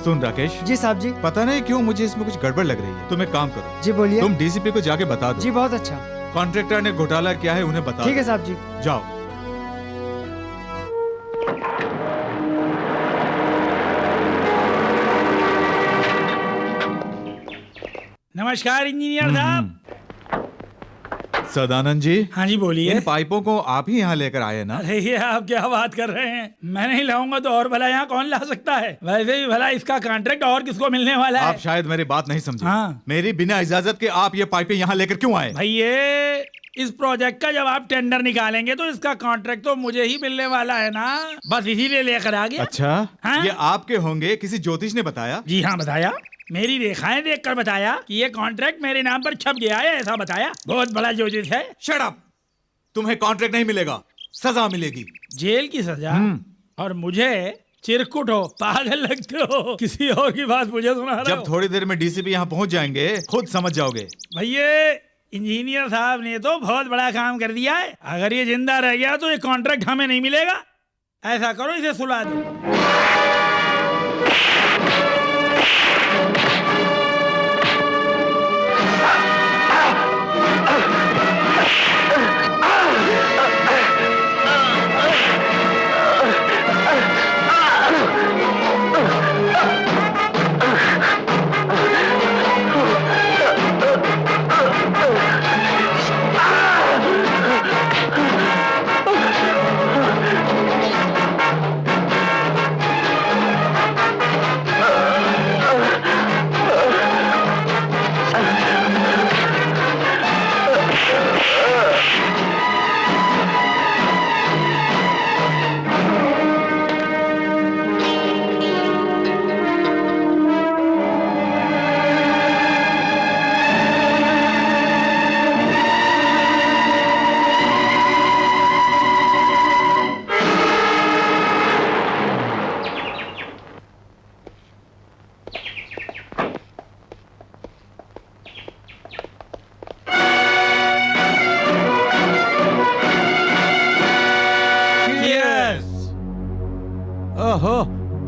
सुन राकेश जी साहब जी। पता नहीं क्यों मुझे इसमें कुछ गड़बड़ लग रही है। तुम एक काम करो, जी बोलिए। तुम डीसीपी को जाके बता दो। जी बहुत अच्छा। कॉन्ट्रैक्टर ने घोटाला किया है, उन्हें बता ठीक दो। है साहब जी। जाओ। नमस्कार इंजीनियर साहब। सदानंद जी। हाँ जी बोलिए। इन पाइपों को आप ही यहाँ लेकर आए ना? अरे ये आप क्या बात कर रहे हैं, मैं नहीं लाऊंगा तो और भला यहाँ कौन ला सकता है। वैसे भी भला इसका कॉन्ट्रैक्ट और किसको मिलने वाला है। आप शायद मेरी बात नहीं समझे। हाँ। मेरी बिना इजाजत के आप ये पाइपें यहाँ लेकर क्यों आए? भाई ये इस प्रोजेक्ट का जब आप टेंडर निकालेंगे तो इसका कॉन्ट्रैक्ट तो मुझे ही मिलने वाला है ना, बस इसीलिए लेकर आ गया। अच्छा हाँ? ये आपके होंगे, किसी ज्योतिष ने बताया? जी हाँ बताया, मेरी रेखाएं देखकर बताया कि ये कॉन्ट्रैक्ट मेरे नाम पर छप गया है, ऐसा बताया। बहुत बड़ा ज्योतिष है। Shut up! तुम्हें कॉन्ट्रैक्ट नहीं मिलेगा, सजा मिलेगी। जेल की सजा? और मुझे चिरकुट हो, पागल लगते हो, किसी और की बात मुझे सुना रहे हो। जब थोड़ी देर में डीसीपी यहाँ पहुँच जाएंगे खुद समझ जाओगे। भैया इंजीनियर साहब ने तो बहुत बड़ा काम कर दिया है। अगर ये जिंदा रह गया तो ये कॉन्ट्रैक्ट हमें नहीं मिलेगा। ऐसा करो इसे सुला दो।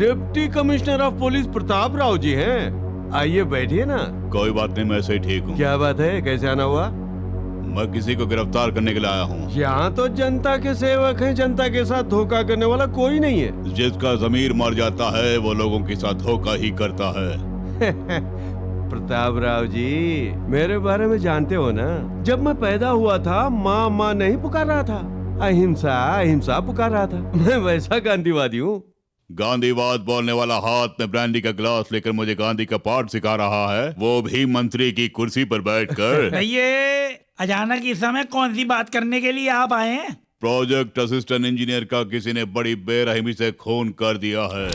Deputy commissioner of police Pratap Rao ji हैं। आइए बैठिए ना। कोई बात नहीं, मैं सही ठीक हूँ। क्या बात है, कैसे आना हुआ? मैं किसी को गिरफ्तार करने के लिए आया हूँ। यहाँ तो जनता के सेवक हैं, जनता के साथ धोखा करने वाला कोई नहीं है। जिसका जमीर मर जाता है वो लोगों के साथ धोखा ही करता है। प्रताप राव जी मेरे बारे में जानते हो ना, जब मैं पैदा हुआ था माँ माँ नहीं पुकार रहा था, अहिंसा अहिंसा पुकार रहा था। मैं वैसा गांधीवादी हूँ। गांधीवाद बोलने वाला हाथ में ब्रांडी का गिलास लेकर मुझे गांधी का पाठ सिखा रहा है, वो भी मंत्री की कुर्सी पर बैठकर। ये अचानक इस समय कौन सी बात करने के लिए आप आए हैं? प्रोजेक्ट असिस्टेंट इंजीनियर का किसी ने बड़ी बेरहमी से खून कर दिया है।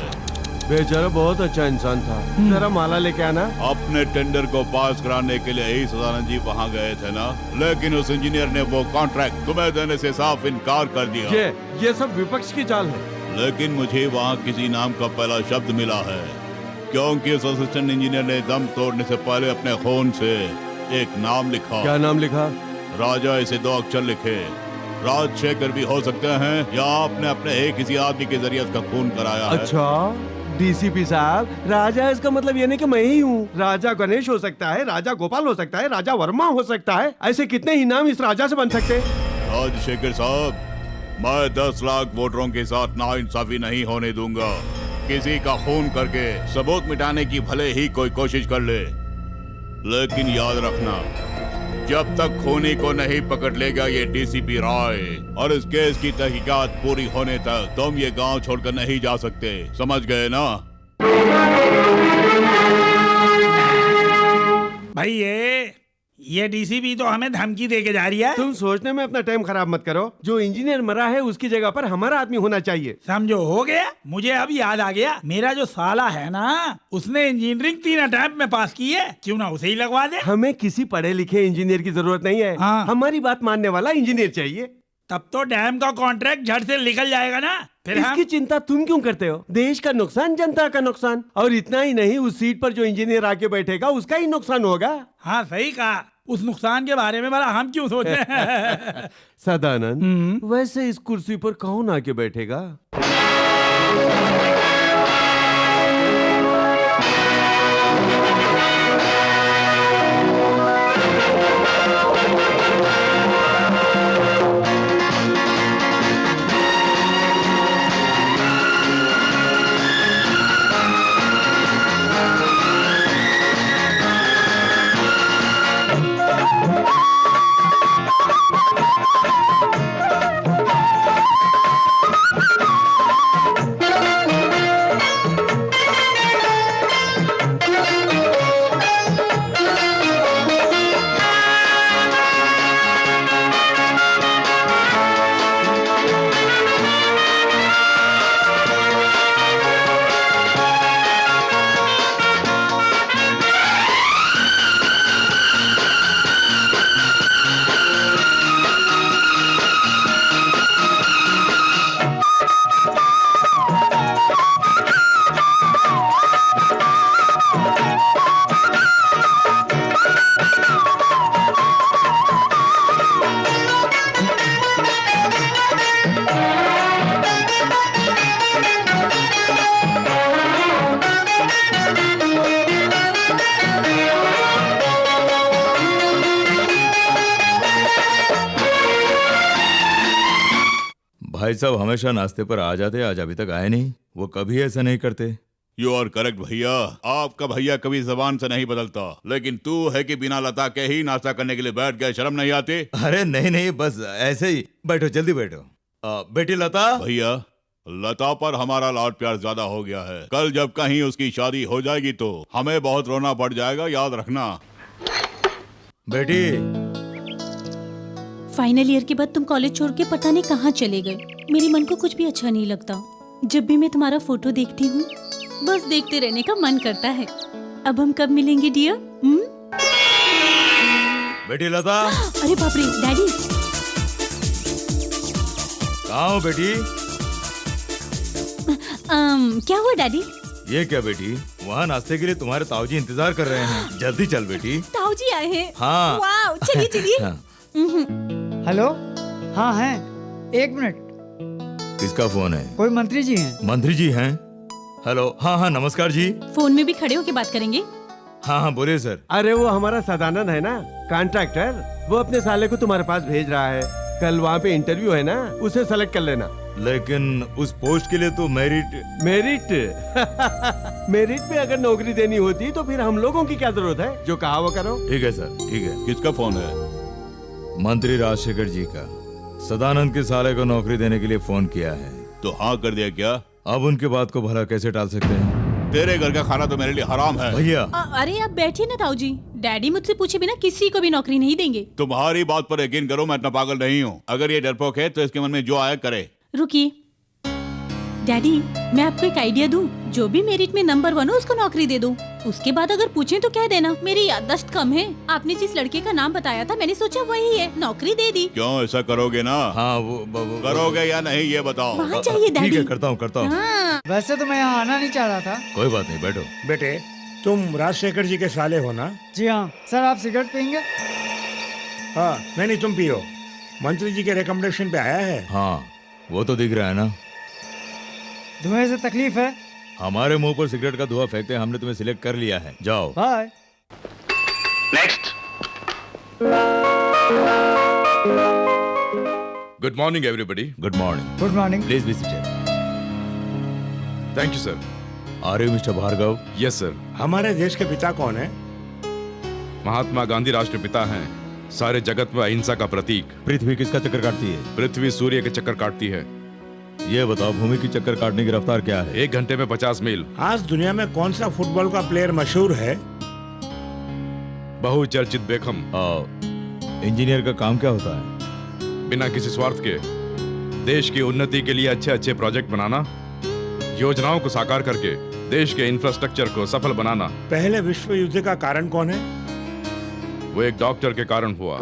बेचारा बहुत अच्छा इंसान था। जरा माला लेके आना। अपने टेंडर को पास कराने के लिए ही सदानंद जी वहाँ गए थे ना, लेकिन उस इंजीनियर ने वो कॉन्ट्रैक्ट तुम्हें देने से साफ इनकार कर दिया। ये सब विपक्ष की चाल है। लेकिन मुझे वहाँ किसी नाम का पहला शब्द मिला है, क्योंकि उस असिस्टेंट इंजीनियर ने दम तोड़ने से पहले अपने खून से एक नाम लिखा। क्या नाम लिखा? राजा इसे 2 अक्षर लिखे। राजशेखर भी हो सकते हैं, या आपने अपने एक किसी आदमी के जरिए उसका खून कराया है। अच्छा डीसीपी साहब, राजा इसका मतलब ये नहीं कि मैं ही हूँ। राजा गणेश हो सकता है, राजा गोपाल हो सकता है, राजा वर्मा हो सकता है। ऐसे कितने ही नाम इस राजा से बन सकते हैं। राजशेखर साहब, मैं 10 लाख वोटरों के साथ नाइंसाफी नहीं होने दूंगा। किसी का खून करके सबूत मिटाने की भले ही कोई कोशिश कर ले, लेकिन याद रखना, जब तक खूनी को नहीं पकड़ लेगा ये डीसीपी राय, और इस केस की तहकीकात पूरी होने तक तुम ये गांव छोड़कर नहीं जा सकते। समझ गए ना? भाई ये डीसीपी तो हमें धमकी दे के जा रही है। तुम सोचने में अपना टाइम खराब मत करो। जो इंजीनियर मरा है उसकी जगह पर हमारा आदमी होना चाहिए। समझो, हो गया। मुझे अब याद आ गया, मेरा जो साला है ना, उसने इंजीनियरिंग 3 अटेम्प्ट में पास की है। क्यों ना उसे ही लगवा दे। हमें किसी पढ़े लिखे इंजीनियर की जरूरत नहीं है। हाँ। हमारी बात मानने वाला इंजीनियर चाहिए। तब तो डैम का कॉन्ट्रैक्ट झट से निकल जाएगा ना। फिर इसकी चिंता तुम क्यों करते हो? देश का नुकसान, जनता का नुकसान। और इतना ही नहीं, उस सीट पर जो इंजीनियर आके बैठेगा उसका ही नुकसान होगा। हाँ सही कहा। उस नुकसान के बारे में भला हम क्यों सोच रहे हैं? सदानंद, वैसे इस कुर्सी पर कौन आके बैठेगा? भाई साहब हमेशा नाश्ते पर आ जाते, आज अभी तक आए नहीं। वो कभी ऐसा नहीं करते। यू आर करेक्ट भैया, आपका भैया कभी जबान से नहीं बदलता, लेकिन तू है कि बिना लता के ही नाश्ता करने के लिए बैठ गए, शर्म नहीं आती? अरे नहीं नहीं, बस ऐसे ही। बैठो, जल्दी बैठो। बेटी लता। भैया, लता पर हमारा लाड प्यार ज्यादा हो गया है। कल जब कहीं उसकी शादी हो जाएगी तो हमें बहुत रोना पड़ जाएगा, याद रखना। बेटी, फाइनल ईयर के बाद तुम कॉलेज छोड़ के पता नहीं कहाँ चले गए। मेरे मन को कुछ भी अच्छा नहीं लगता। जब भी मैं तुम्हारा फोटो देखती हूँ बस देखते रहने का मन करता है। अब हम कब मिलेंगे डियर? बेटी लता। अरे बाप रे डैडी। कहाँ हो बेटी? क्या हुआ डैडी? ये क्या बेटी, वहाँ नाश्ते के लिए तुम्हारे ताऊजी इंतजार कर रहे हैं। जल्दी चल बेटी। ताऊजी आए हैं? हाँ। वाओ, चलिए चलिए। हाँ। हेलो, हाँ हैं। 1 मिनट। किसका फोन है? कोई मंत्री जी हैं। मंत्री जी हैं? हेलो, हाँ हाँ नमस्कार जी। फोन में भी खड़े होके बात करेंगे? हाँ हाँ बोलिए सर। अरे वो हमारा सदानंद है ना, कॉन्ट्रैक्टर, वो अपने साले को तुम्हारे पास भेज रहा है। कल वहाँ पे इंटरव्यू है ना, उसे सेलेक्ट कर लेना। लेकिन उस पोस्ट के लिए तो मेरिट मेरिट में अगर नौकरी देनी होती तो फिर हम लोगों की क्या जरूरत है? जो कहा वो करो। ठीक है सर, ठीक है। किसका फोन है? मंत्री राजशेखर जी का। सदानंद के साले को नौकरी देने के लिए फोन किया है। तो हाँ कर दिया क्या? अब उनके बात को भला कैसे टाल सकते हैं? तेरे घर का खाना तो मेरे लिए हराम है। भैया। अरे आप बैठिए ना ताऊजी। डैडी मुझसे पूछे बिना किसी को भी नौकरी नहीं देंगे। तुम्हारी बात पर यकीन करो, मैं इतना पागल नहीं हूँ। अगर ये डरपोक है तो इसके मन में जो आया करे। रुकिए डैडी, मैं आपको एक आइडिया दूं। जो भी मेरिट में नंबर 1 हो उसको नौकरी दे दो। उसके बाद अगर पूछें तो कह देना मेरी याददाश्त कम है। आपने जिस लड़के का नाम बताया था मैंने सोचा वही है, नौकरी दे दी। क्यों, ऐसा करोगे ना? हाँ करोगे या नहीं ये बताओ। वहाँ चाहिए ठीक डैडी। है, करता हूँ करता हूँ। हाँ। वैसे तो मैं यहाँ आना नहीं चाह रहा था। कोई बात नहीं, बैठो। बेटे, तुम राजशेखर जी के साले हो ना? जी हाँ सर। आप सिगरेट पियेंगे? हाँ। नहीं, तुम पियो। मंत्री जी के रिकमेंडेशन पे आया है। हाँ वो तो दिख रहा है ना। धुएं से तकलीफ है? हमारे मुंह पर सिगरेट का धुआं फेंकते हमने तुम्हें सिलेक्ट कर लिया है, जाओ। Bye. Good morning everybody. Good morning. Good morning. Please be seated. Thank you sir. Are you mister Bhargav? Yes sir. हमारे देश के पिता कौन है? महात्मा गांधी राष्ट्रपिता हैं, सारे जगत में अहिंसा का प्रतीक। पृथ्वी किसका चक्कर काटती है? पृथ्वी सूर्य के चक्कर काटती है। ये बताओ, भूमि की चक्कर काटने की रफ्तार क्या है? 1 घंटे में 50 मील। आज दुनिया में कौन सा फुटबॉल का प्लेयर मशहूर है? बहुचर्चित बेखम। इंजीनियर का काम क्या होता है? बिना किसी स्वार्थ के देश की उन्नति के लिए अच्छे अच्छे प्रोजेक्ट बनाना, योजनाओं को साकार करके देश के इंफ्रास्ट्रक्चर को सफल बनाना। पहले विश्व युद्ध का कारण कौन है? वो एक डॉक्टर के कारण हुआ,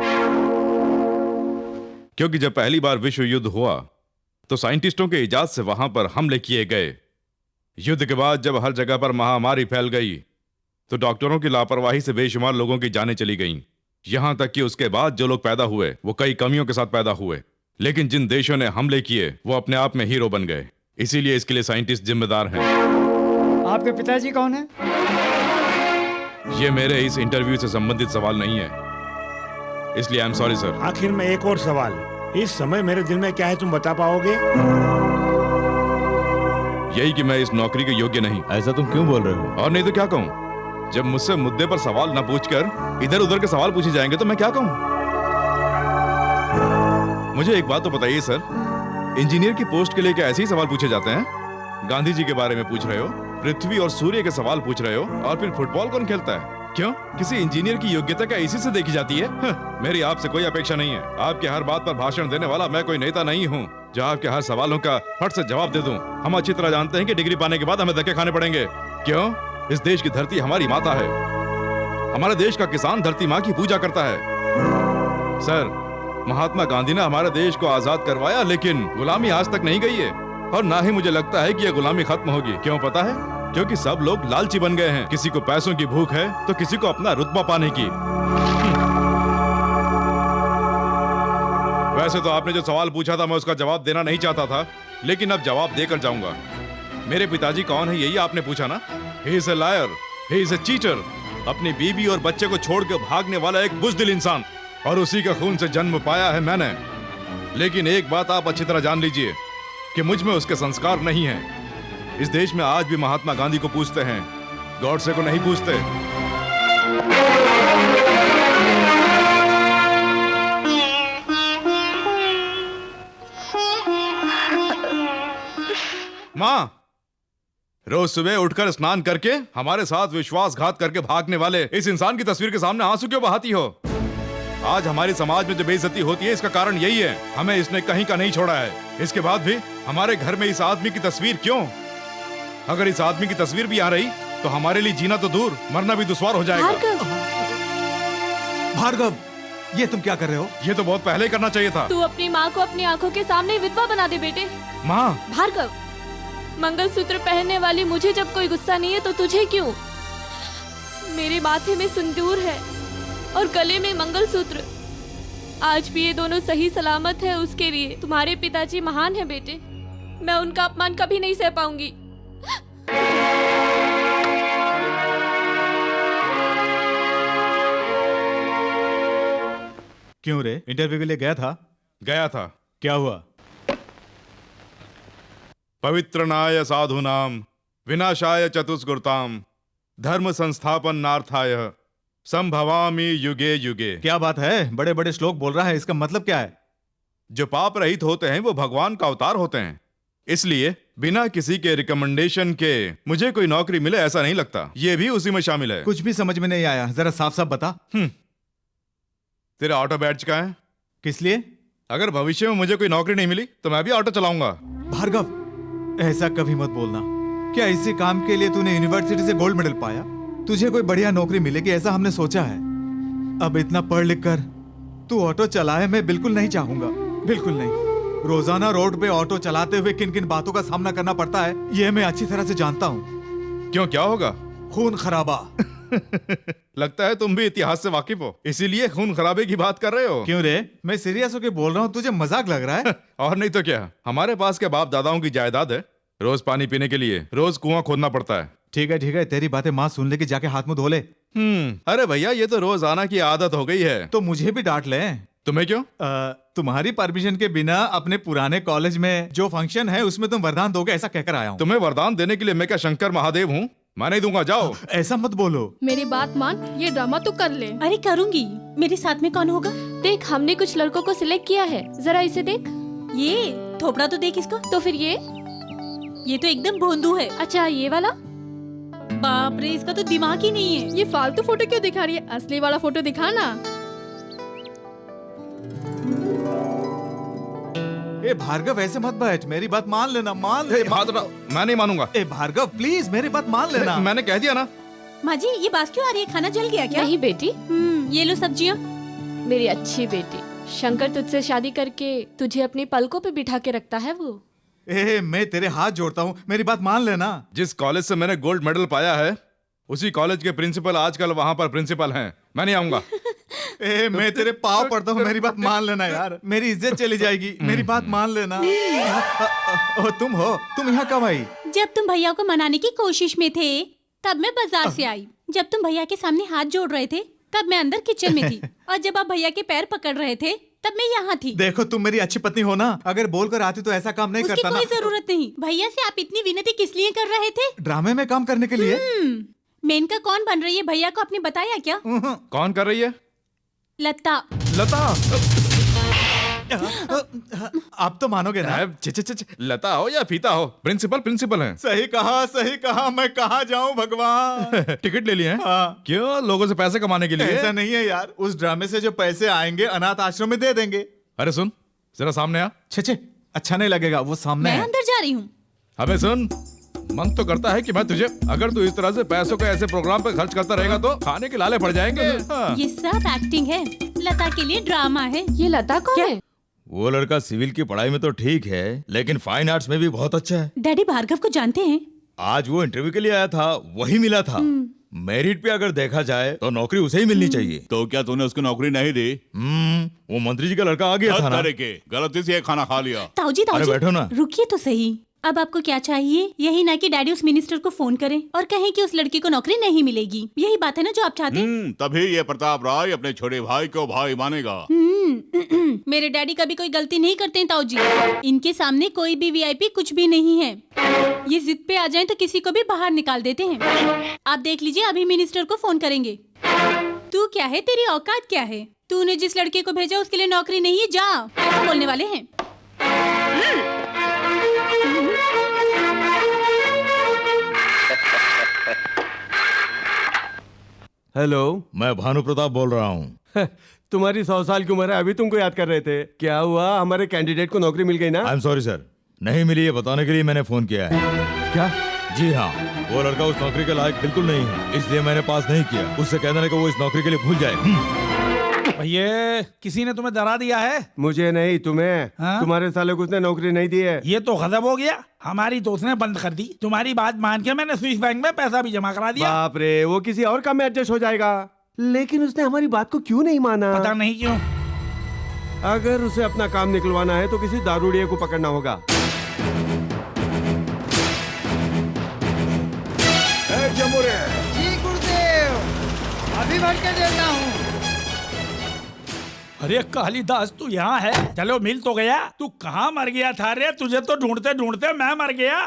क्योंकि जब पहली बार विश्व युद्ध हुआ तो साइंटिस्टों के इजाद से वहां पर हमले किए गए। युद्ध के बाद जब हर जगह पर महामारी फैल गई तो डॉक्टरों की लापरवाही से बेशुमार लोगों की जानें चली गईं। यहां तक कि उसके बाद जो लोग पैदा हुए वो कई कमियों के साथ पैदा हुए, लेकिन जिन देशों ने हमले किए वो अपने आप में हीरो बन गए। इसीलिए इसके लिए साइंटिस्ट जिम्मेदार हैं। आपके पिताजी कौन है? ये मेरे इस इंटरव्यू से संबंधित सवाल नहीं है, इसलिए आई एम सॉरी सर। आखिर में एक और सवाल, इस समय मेरे दिल में क्या है तुम बता पाओगे? यही कि मैं इस नौकरी के योग्य नहीं। ऐसा तुम क्यों बोल रहे हो? और नहीं तो क्या कहूं? जब मुझसे मुद्दे पर सवाल न पूछकर इधर उधर के सवाल पूछे जाएंगे तो मैं क्या कहूं? मुझे एक बात तो बताइए सर, इंजीनियर की पोस्ट के लिए क्या ऐसे ही सवाल पूछे जाते हैं? गांधी जी के बारे में पूछ रहे हो, पृथ्वी और सूर्य के सवाल पूछ रहे हो, और फिर फुटबॉल कौन खेलता है? क्यों, किसी इंजीनियर की योग्यता क्या इसी से देखी जाती है? मेरी आपसे कोई अपेक्षा नहीं है। आपके हर बात पर भाषण देने वाला मैं कोई नेता नहीं हूँ जो आपके हर सवालों का फट से जवाब दे दूं। हम अच्छी तरह जानते हैं कि डिग्री पाने के बाद हमें धक्के खाने पड़ेंगे। क्यों? इस देश की धरती हमारी माता है। हमारे देश का किसान धरती माँ की पूजा करता है। सर, महात्मा गांधी ने हमारे देश को आजाद करवाया, लेकिन गुलामी आज तक नहीं गई है, और ना ही मुझे लगता है कि यह गुलामी खत्म होगी। क्यों पता है? क्योंकि सब लोग लालची बन गए हैं। किसी को पैसों की भूख है तो किसी को अपना रुतबा पाने की। वैसे तो आपने जो सवाल पूछा था मैं उसका जवाब देना नहीं चाहता था, लेकिन अब जवाब देकर जाऊंगा। मेरे पिताजी कौन है यही आपने पूछा ना? He is a liar, he is a cheater। अपनी बीवी और बच्चे को छोड़कर भागने वाला एक बुज़दिल इंसान, और उसी के खून से जन्म पाया है मैंने। लेकिन एक बात आप अच्छी तरह जान लीजिए, कि मुझ में उसके संस्कार नहीं हैं। इस देश में आज भी महात्मा गांधी को पूछते हैं, गॉडसे को नहीं पूछते। माँ, रोज सुबह उठकर स्नान करके हमारे साथ विश्वासघात करके भागने वाले इस इंसान की तस्वीर के सामने आंसू क्यों बहाती हो? आज हमारी समाज में जो बेइज्जती होती है इसका कारण यही है, हमें इसने कहीं का नहीं छोड़ा है। इसके बाद भी हमारे घर में इस आदमी की तस्वीर क्यों? अगर इस आदमी की तस्वीर भी आ रही तो हमारे लिए जीना तो दूर, मरना भी दुश्वार हो जाएगा। भार्गव, ये तुम क्या कर रहे हो? ये तो बहुत पहले ही करना चाहिए था। तू अपनी माँ को अपनी आंखों के सामने विधवा बना दे बेटे। माँ, भार्गव, मंगलसूत्र पहनने वाली मुझे जब कोई गुस्सा नहीं है तो तुझे क्यों? मेरे माथे में सिंदूर है और गले में मंगलसूत्र। आज भी ये दोनों सही सलामत है उसके लिए। तुम्हारे पिताजी महान हैं बेटे, मैं उनका अपमान कभी नहीं सह पाऊंगी। क्यों रे, इंटरव्यू के लिए गया था? गया था। क्या हुआ? पवित्रनाय साधूनाम विनाशाय चतुष्कृताम धर्म संस्थापन नार्थाय संभवामि युगे युगे। क्या बात है, बड़े बड़े श्लोक बोल रहा है, इसका मतलब क्या है? जो पाप रहित होते हैं वो भगवान का अवतार होते हैं, इसलिए बिना किसी के रिकमेंडेशन के मुझे कोई नौकरी मिले ऐसा नहीं लगता। ये भी उसी में शामिल है। कुछ भी समझ में नहीं आया, जरा साफ साफ बता। तेरा ऑटो बैच का है? किस लिए? अगर भविष्य में मुझे कोई नौकरी नहीं मिली तो मैं भी ऑटो चलाऊंगा। भार्गव, ऐसा कभी मत बोलना। क्या इसी काम के लिए तूने यूनिवर्सिटी से गोल्ड मेडल पाया? तुझे कोई बढ़िया नौकरी मिलेगी ऐसा हमने सोचा है। अब इतना पढ़ लिख कर तू ऑटो चलाए, मैं बिल्कुल नहीं चाहूंगा, बिल्कुल नहीं। रोजाना रोड पे ऑटो चलाते हुए किन किन बातों का सामना करना पड़ता है ये मैं अच्छी तरह से जानता हूँ। क्यों, क्या होगा? खून खराबा। लगता है तुम भी इतिहास से वाकिफ हो, इसीलिए खून खराबे की बात कर रहे हो। क्यों रे, मैं सीरियस होके बोल रहा हूँ, तुझे मजाक लग रहा है? और नहीं तो क्या, हमारे पास के बाप दादाओं की जायदाद है, रोज पानी पीने के लिए रोज कुआं खोदना पड़ता है। ठीक है, तेरी बातें माँ सुन लेगी, जाके हाथ मुंह धो ले। अरे भैया, ये तो रोजाना की आदत हो गई है। तो मुझे भी डांट ले। तुम्हें क्यों? तुम्हारी परमिशन के बिना अपने पुराने कॉलेज में जो फंक्शन है उसमें तुम वरदान दोगे ऐसा कहकर आया हूँ। तुम्हें वरदान देने के लिए मैं क्या शंकर महादेव हूँ? मैं नहीं दूंगा, जाओ। ऐसा मत बोलो। मेरी बात मान, ये ड्रामा तू कर ले। अरे करूंगी, मेरे साथ में कौन होगा? देख, हमने कुछ लड़कों को सिलेक्ट किया है, जरा इसे देख। ये थोपड़ा तो देख इसका। तो फिर ये तो एकदम भोंदू है। अच्छा, ये वाला? बाप रे, इसका तो दिमाग ही नहीं है। ये फालतू फोटो क्यों दिखा रही है? असली वाला फोटो दिखा ना। ए भार्गव, ऐसे मत बैठ, मेरी बात मान लेना, मान ले। मैं नहीं मानूंगा। ए भार्गव, प्लीज मेरी बात मान लेना। मैंने कह दिया ना। माँ जी, ये बात क्यों आ रही है? खाना जल गया क्या? नहीं बेटी, ये लो सब्जियाँ। मेरी अच्छी बेटी, शंकर तुझसे शादी करके तुझे अपनी पलकों पे बिठा के रखता है वो। मैं तेरे हाथ जोड़ता हूँ, मेरी बात मान लेना। जिस कॉलेज से मैंने गोल्ड मेडल पाया है उसी कॉलेज के प्रिंसिपल आजकल वहाँ पर प्रिंसिपल हैं। मैं नहीं आऊंगा। मैं तेरे पाँव पड़ता हूँ, मेरी बात मान लेना यार, मेरी इज्जत चली जाएगी, मेरी बात मान लेना। तुम यहाँ कब आई? जब तुम भैया को मनाने की कोशिश में थे तब मैं बाजार से आई। जब तुम भैया के सामने हाथ जोड़ रहे थे तब मैं अंदर किचन में थी, और जब आप भैया के पैर पकड़ रहे थे तब मैं यहाँ थी। देखो, तुम मेरी अच्छी पत्नी हो ना, अगर बोलकर आती तो ऐसा काम नहीं करता ना। उसकी कोई जरूरत नहीं। भैया से आप इतनी विनती किस लिए कर रहे थे? ड्रामे में काम करने के लिए। मेनका कौन बन रही है, भैया को आपने बताया क्या? कौन कर रही है? लता। आप तो मानोगे ना। लता हो या फीता हो, प्रिंसिपल हैं। सही कहा, मैं कहाँ जाऊँ भगवान। टिकट ले लिए हैं? हाँ। क्यों, लोगों से पैसे कमाने के लिए? ऐसा नहीं है यार, उस ड्रामे से जो पैसे आएंगे अनाथ आश्रम में दे देंगे। अरे सुन, जरा सामने आ। छे, अच्छा नहीं लगेगा, वो सामने मैं है। अंदर जा रही हूँ। अबे सुन, मन तो करता है कि मैं तुझे, अगर तू इस तरह से पैसों को ऐसे प्रोग्राम पे खर्च करता रहेगा तो खाने के लाले पड़ जाएंगे। हाँ। ये सब एक्टिंग है, लता के लिए ड्रामा है। ये लता कौन है? वो लड़का सिविल की पढ़ाई में तो ठीक है लेकिन फाइन आर्ट्स में भी बहुत अच्छा है। डैडी भार्गव को जानते हैं? आज वो इंटरव्यू के लिए आया था, वही मिला था। मेरिट पे अगर देखा जाए तो नौकरी उसे ही मिलनी चाहिए। तो क्या तूने उसको नौकरी नहीं दी? वो मंत्री जी का लड़का आ गया था ना। गलती से खाना खा लिया। ताऊजी, अरे बैठो ना। रुकिए तो सही। अब आपको क्या चाहिए? यही ना कि डैडी उस मिनिस्टर को फोन करें और कहें कि उस लड़की को नौकरी नहीं मिलेगी। यही बात है ना जो आप चाहते हैं? तभी ये प्रताप राय अपने छोटे भाई को भाई मानेगा। मेरे डैडी कभी कोई गलती नहीं करते हैं ताऊ जी। इनके सामने कोई भी वीआईपी कुछ भी नहीं है। ये जिद पे आ जाएं तो किसी को भी बाहर निकाल देते हैं। आप देख लीजिए, अभी मिनिस्टर को फोन करेंगे। तू क्या है, तेरी औकात क्या है? तूने जिस लड़के को भेजा उसके लिए नौकरी नहीं है, जा, ऐसा बोलने वाले हैं। हेलो। मैं भानु प्रताप बोल रहा हूँ। तुम्हारी 100 साल की उम्र है, अभी तुमको याद कर रहे थे। क्या हुआ, हमारे कैंडिडेट को नौकरी मिल गई ना? आई एम सॉरी सर, नहीं मिली, ये बताने के लिए मैंने फोन किया है। क्या? जी हाँ, वो लड़का उस नौकरी के लायक बिल्कुल नहीं है, इसलिए मैंने पास नहीं किया। उससे कह देना कि वो इस नौकरी के लिए भूल जाए। भैया किसी ने तुम्हें डरा दिया है? मुझे नहीं, तुम्हें। हाँ? तुम्हारे साले को उसने नौकरी नहीं दी है। ये तो खत्म हो गया। हमारी तो उसने बंद कर दी। तुम्हारी बात मान के मैंने स्विस बैंक में पैसा भी जमा करा दिया। बाप रे, वो किसी और काम में एडजस्ट हो जाएगा। लेकिन उसने हमारी बात को क्यों नहीं माना? पता नहीं क्यों। अगर उसे अपना काम निकलवाना है तो किसी दारूड़िए को पकड़ना होगा। जमुरे, जी गुरुदेव, अभी भर के देता हूँ। अरे कालिदास, तू यहाँ है? चलो मिल तो गया। तू कहाँ मर गया था रे? तुझे तो ढूंढते ढूंढते मैं मर गया।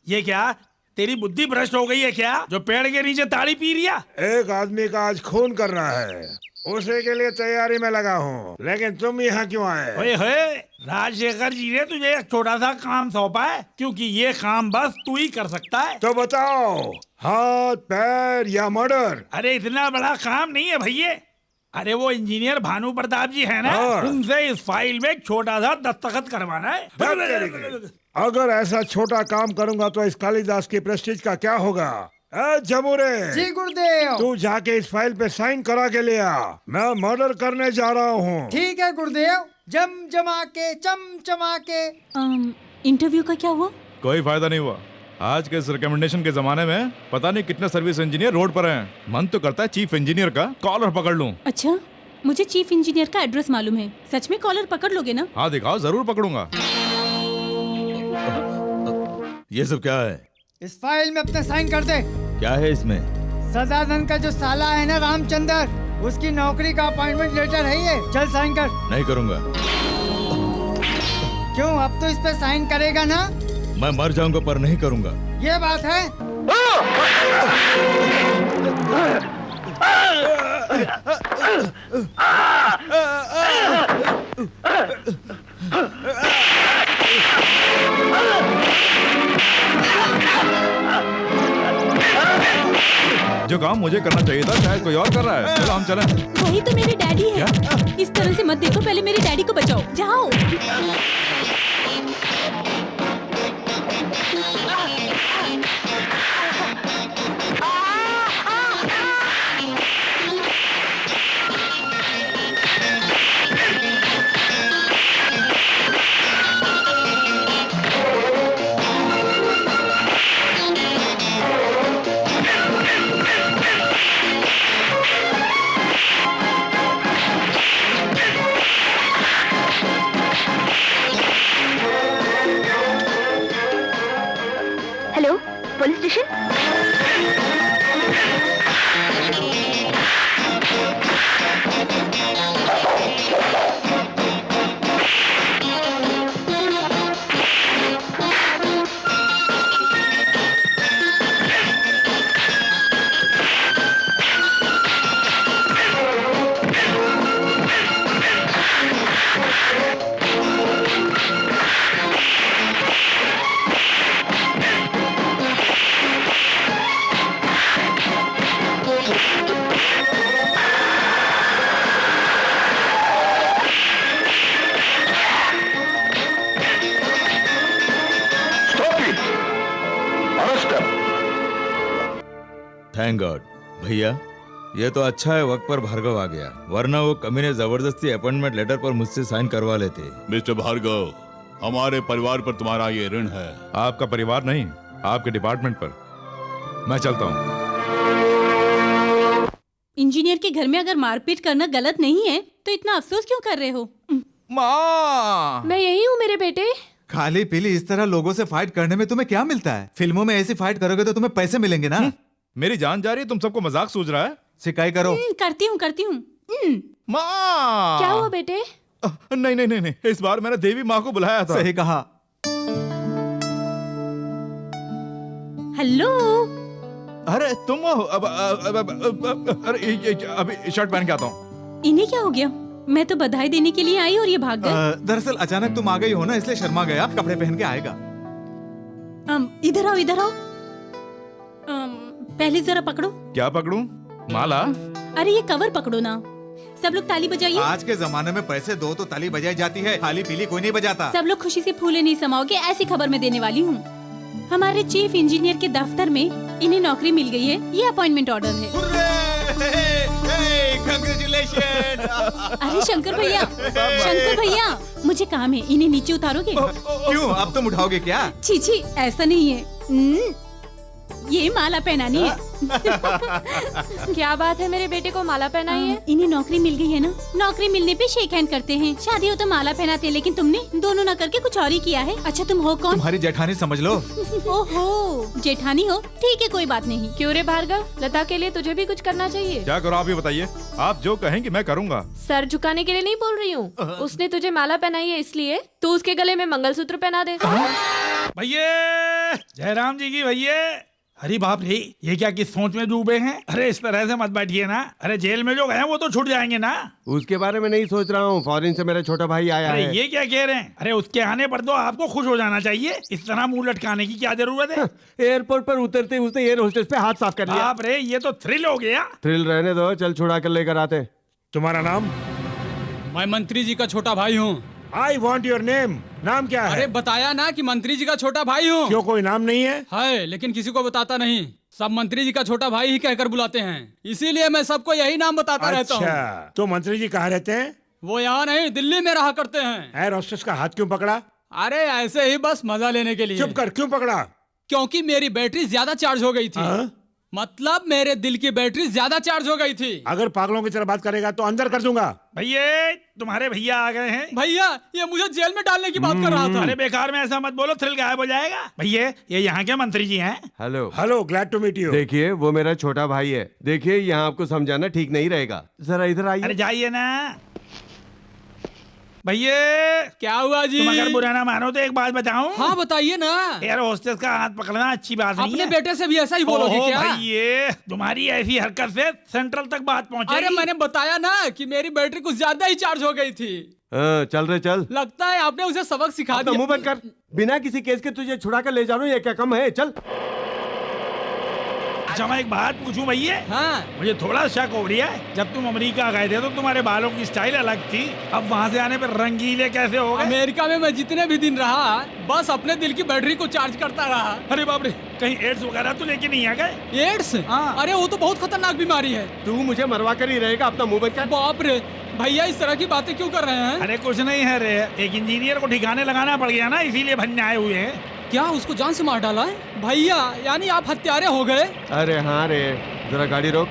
ये क्या, तेरी बुद्धि भ्रष्ट हो गई है क्या, जो पेड़ के नीचे ताड़ी पी रिया? एक आदमी का आज खून करना है, उसी के लिए तैयारी में लगा हूँ। लेकिन तुम यहाँ क्यों आए? ओए होए, राजशेखर जी ने तुझे एक छोटा सा काम सौंपा है, क्योंकि ये काम बस तू ही कर सकता है। तो बताओ, हाथ पैर या मर्डर? अरे इतना बड़ा काम नहीं है भैया। अरे वो इंजीनियर भानु प्रताप जी है ना, हाँ। उनसे इस फाइल में एक छोटा सा दस्तखत करवाना है। अगर ऐसा छोटा काम करूंगा तो इस कालिदास की प्रेस्टीज का क्या होगा? जमुरे, जी गुरुदेव। तू जाके इस फाइल पे साइन करा के ले आ। मैं मर्डर करने जा रहा हूँ। ठीक है गुरुदेव, जम जमा के चमचमा के। इंटरव्यू का क्या हुआ? कोई फायदा नहीं हुआ। आज के इस रिकमेंडेशन के जमाने में पता नहीं कितने सर्विस इंजीनियर रोड पर हैं। मन तो करता है चीफ इंजीनियर का कॉलर पकड़ लूं। अच्छा, मुझे चीफ इंजीनियर का एड्रेस मालूम है। सच में कॉलर पकड़ लोगे ना? हाँ दिखाओ, जरूर पकड़ूंगा। ये सब क्या है? इस फाइल में अपने साइन कर दे। क्या है इसमें? सदानंद का जो साला है ना, रामचंद्र, उसकी नौकरी का अपॉइंटमेंट लेटर है ये। चल साइन कर। नहीं करूंगा। क्यों, अब तो इस पे साइन करेगा ना? मैं मर जाऊंगा पर नहीं करूंगा। ये बात है। जो काम मुझे करना चाहिए था शायद कोई और कर रहा है। चलो हम चलें। वही तो मेरे डैडी है। इस तरह से मत देखो, पहले मेरे डैडी को बचाओ। जाओ। Hello, police station. Thank God. भैया ये तो अच्छा है वक्त पर भार्गव आ गया, वरना वो कमीने जबरदस्ती अपॉइंटमेंट लेटर पर मुझसे साइन करवा लेते। मिस्टर भार्गव, हमारे परिवार पर तुम्हारा ये ऋण है। आपका परिवार नहीं, आपके डिपार्टमेंट पर। मैं चलता हूँ। इंजीनियर के घर में अगर मारपीट करना गलत नहीं है तो इतना अफसोस क्यों कर रहे हो? माँ, मैं यही हूँ मेरे बेटे। खाली पीली इस तरह लोगों से फाइट करने में तुम्हें क्या मिलता है? फिल्मों में ऐसी फाइट करोगे तो तुम्हें पैसे मिलेंगे ना? मेरी जान जा रही है, तुम सबको मजाक सूझ रहा है? शिकायत करो। करती हूँ। माँ, क्या हुआ बेटे? नहीं नहीं नहीं नहीं, इस बार मैंने देवी माँ को बुलाया था। सही कहा। हेलो। अरे तुम हो? अरे अभी शर्ट पहन के आता हूँ। इन्हें क्या हो गया? मैं तो बधाई देने के लिए आई और ये भाग गए। दरअसल अचानक तुम आ गई हो ना, इसलिए शर्मा गया, कपड़े पहन के आएगा। इधर आओ, इधर आओ। पहले जरा पकड़ो। क्या पकड़ूं? माला? अरे ये कवर पकड़ो ना। सब लोग ताली बजाइए। आज के जमाने में पैसे दो तो ताली बजाई जाती है, खाली पीली कोई नहीं बजाता। सब लोग खुशी से फूले नहीं समाओगे, ऐसी खबर मैं देने वाली हूँ। हमारे चीफ इंजीनियर के दफ्तर में इन्हें नौकरी मिल गई है। ये अपॉइंटमेंट ऑर्डर है। अरे शंकर भैया मुझे काम है, इन्हें नीचे उतारोगे? क्यों, अब तुम उठाओगे क्या? छी ऐसा नहीं है। ये माला पहनानी है। क्या बात है, मेरे बेटे को माला पहनाई है? इन्हें नौकरी मिल गई है ना, नौकरी मिलने पे शेक हैंड करते हैं। शादी हो तो माला पहनाते हैं, लेकिन तुमने दोनों ना करके कुछ और ही किया है। अच्छा तुम हो कौन? तुम्हारी जेठानी समझ लो। ओहो जेठानी हो, ठीक है कोई बात नहीं। क्यों रे भार्गव, लता के लिए तुझे भी कुछ करना चाहिए। क्या करो आप ही बताइए, आप जो कहेंगे मैं करूँगा। सर झुकाने के लिए नहीं बोल रही हूँ, उसने तुझे माला पहनाई है इसलिए तू उसके गले में मंगलसूत्र पहना दे। भैया जयराम जी की भैया। अरे बाप रे, ये क्या किस सोच में डूबे हैं? अरे इस तरह से मत बैठिए ना। अरे जेल में जो गए वो तो छूट जाएंगे ना। उसके बारे में नहीं सोच रहा हूँ, फॉरेन से मेरा छोटा भाई आया अरे है। ये क्या कह रहे हैं? अरे उसके आने पर तो आपको खुश हो जाना चाहिए, इस तरह मुंह लटकाने की क्या जरूरत है? एयरपोर्ट पर उतरते ही उसने एयर होस्टेस पे हाथ साफ कर लिया। बाप रे, ये तो थ्रिल हो गया। थ्रिल रहने दो, चल छुड़ा कर लेकर आते। तुम्हारा नाम? मैं मंत्री जी का छोटा भाई हूँ। I want your name. नाम क्या है? अरे बताया ना कि मंत्री जी का छोटा भाई हूँ। क्यों, कोई नाम नहीं है? है, लेकिन किसी को बताता नहीं। सब मंत्री जी का छोटा भाई ही कहकर बुलाते हैं, इसीलिए मैं सबको यही नाम बताता रहता हूँ। अच्छा, तो मंत्री जी कहाँ रहते हैं? वो यहाँ नहीं, दिल्ली में रहा करते हैं। एयर होस्टेस का हाथ क्यों पकड़ा? अरे ऐसे ही बस मजा लेने के लिए। चुप कर, क्यों पकड़ा? क्योंकि मेरी बैटरी ज्यादा चार्ज हो गई थी। मतलब मेरे दिल की बैटरी ज्यादा चार्ज हो गई थी। अगर पागलों की तरह बात करेगा तो अंदर कर दूंगा। भैया तुम्हारे भैया आ गए हैं। भैया ये मुझे जेल में डालने की बात कर रहा था। अरे बेकार में ऐसा मत बोलो, थ्रिल गायब हो जाएगा। भैया ये यहाँ के मंत्री जी हैं। Hello hello, glad to meet you. देखिए वो मेरा छोटा भाई है। देखिए यहाँ आपको समझाना ठीक नहीं रहेगा, जरा इधर आइए। अरे जाइए ना भैया। क्या हुआ जी? तुम अगर बुरा ना मानो तो एक बात बताऊं? हाँ बताइए ना। एयर होस्टेस का हाथ पकड़ना अच्छी बात नहीं है। अपने बेटे से भी ऐसा ही बोलोगे क्या? भैया तुम्हारी ऐसी हरकत से सेंट्रल तक बात पहुंचेगी। अरे मैंने बताया ना कि मेरी बैटरी कुछ ज्यादा ही चार्ज हो गई थी। चल रे चल। लगता है आपने उसे सबक सिखा दिया। मुंह बंद कर, बिना किसी केस के तुझे छुड़ा कर ले जा रहा हूँ, ये क्या कम है? चल। अच्छा मैं एक बात पूछूं भैया? हाँ। मुझे थोड़ा शक हो रहा है, जब तुम अमेरिका गए थे तो तुम्हारे बालों की स्टाइल अलग थी, अब वहाँ से आने पर रंगीले कैसे हो गए? अमेरिका में मैं जितने भी दिन रहा बस अपने दिल की बैटरी को चार्ज करता रहा। अरे बाप रे, कहीं एड्स वगैरह तो लेके नहीं आ गए? एड्स? हाँ। अरे वो तो बहुत खतरनाक बीमारी है। तू मुझे मरवा कर ही रहेगा, अपना मुंह बंद कर। बाप रे भैया, इस तरह की बातें क्यों कर रहे हैं? अरे कुछ नहीं है रे, एक इंजीनियर को ठिकाने लगाना पड़ गया ना, इसीलिए भनने आए हुए हैं। क्या उसको जान से मार डाला है? भैया यानी आप हत्यारे हो गए? अरे हाँ रे, जरा गाड़ी रोक।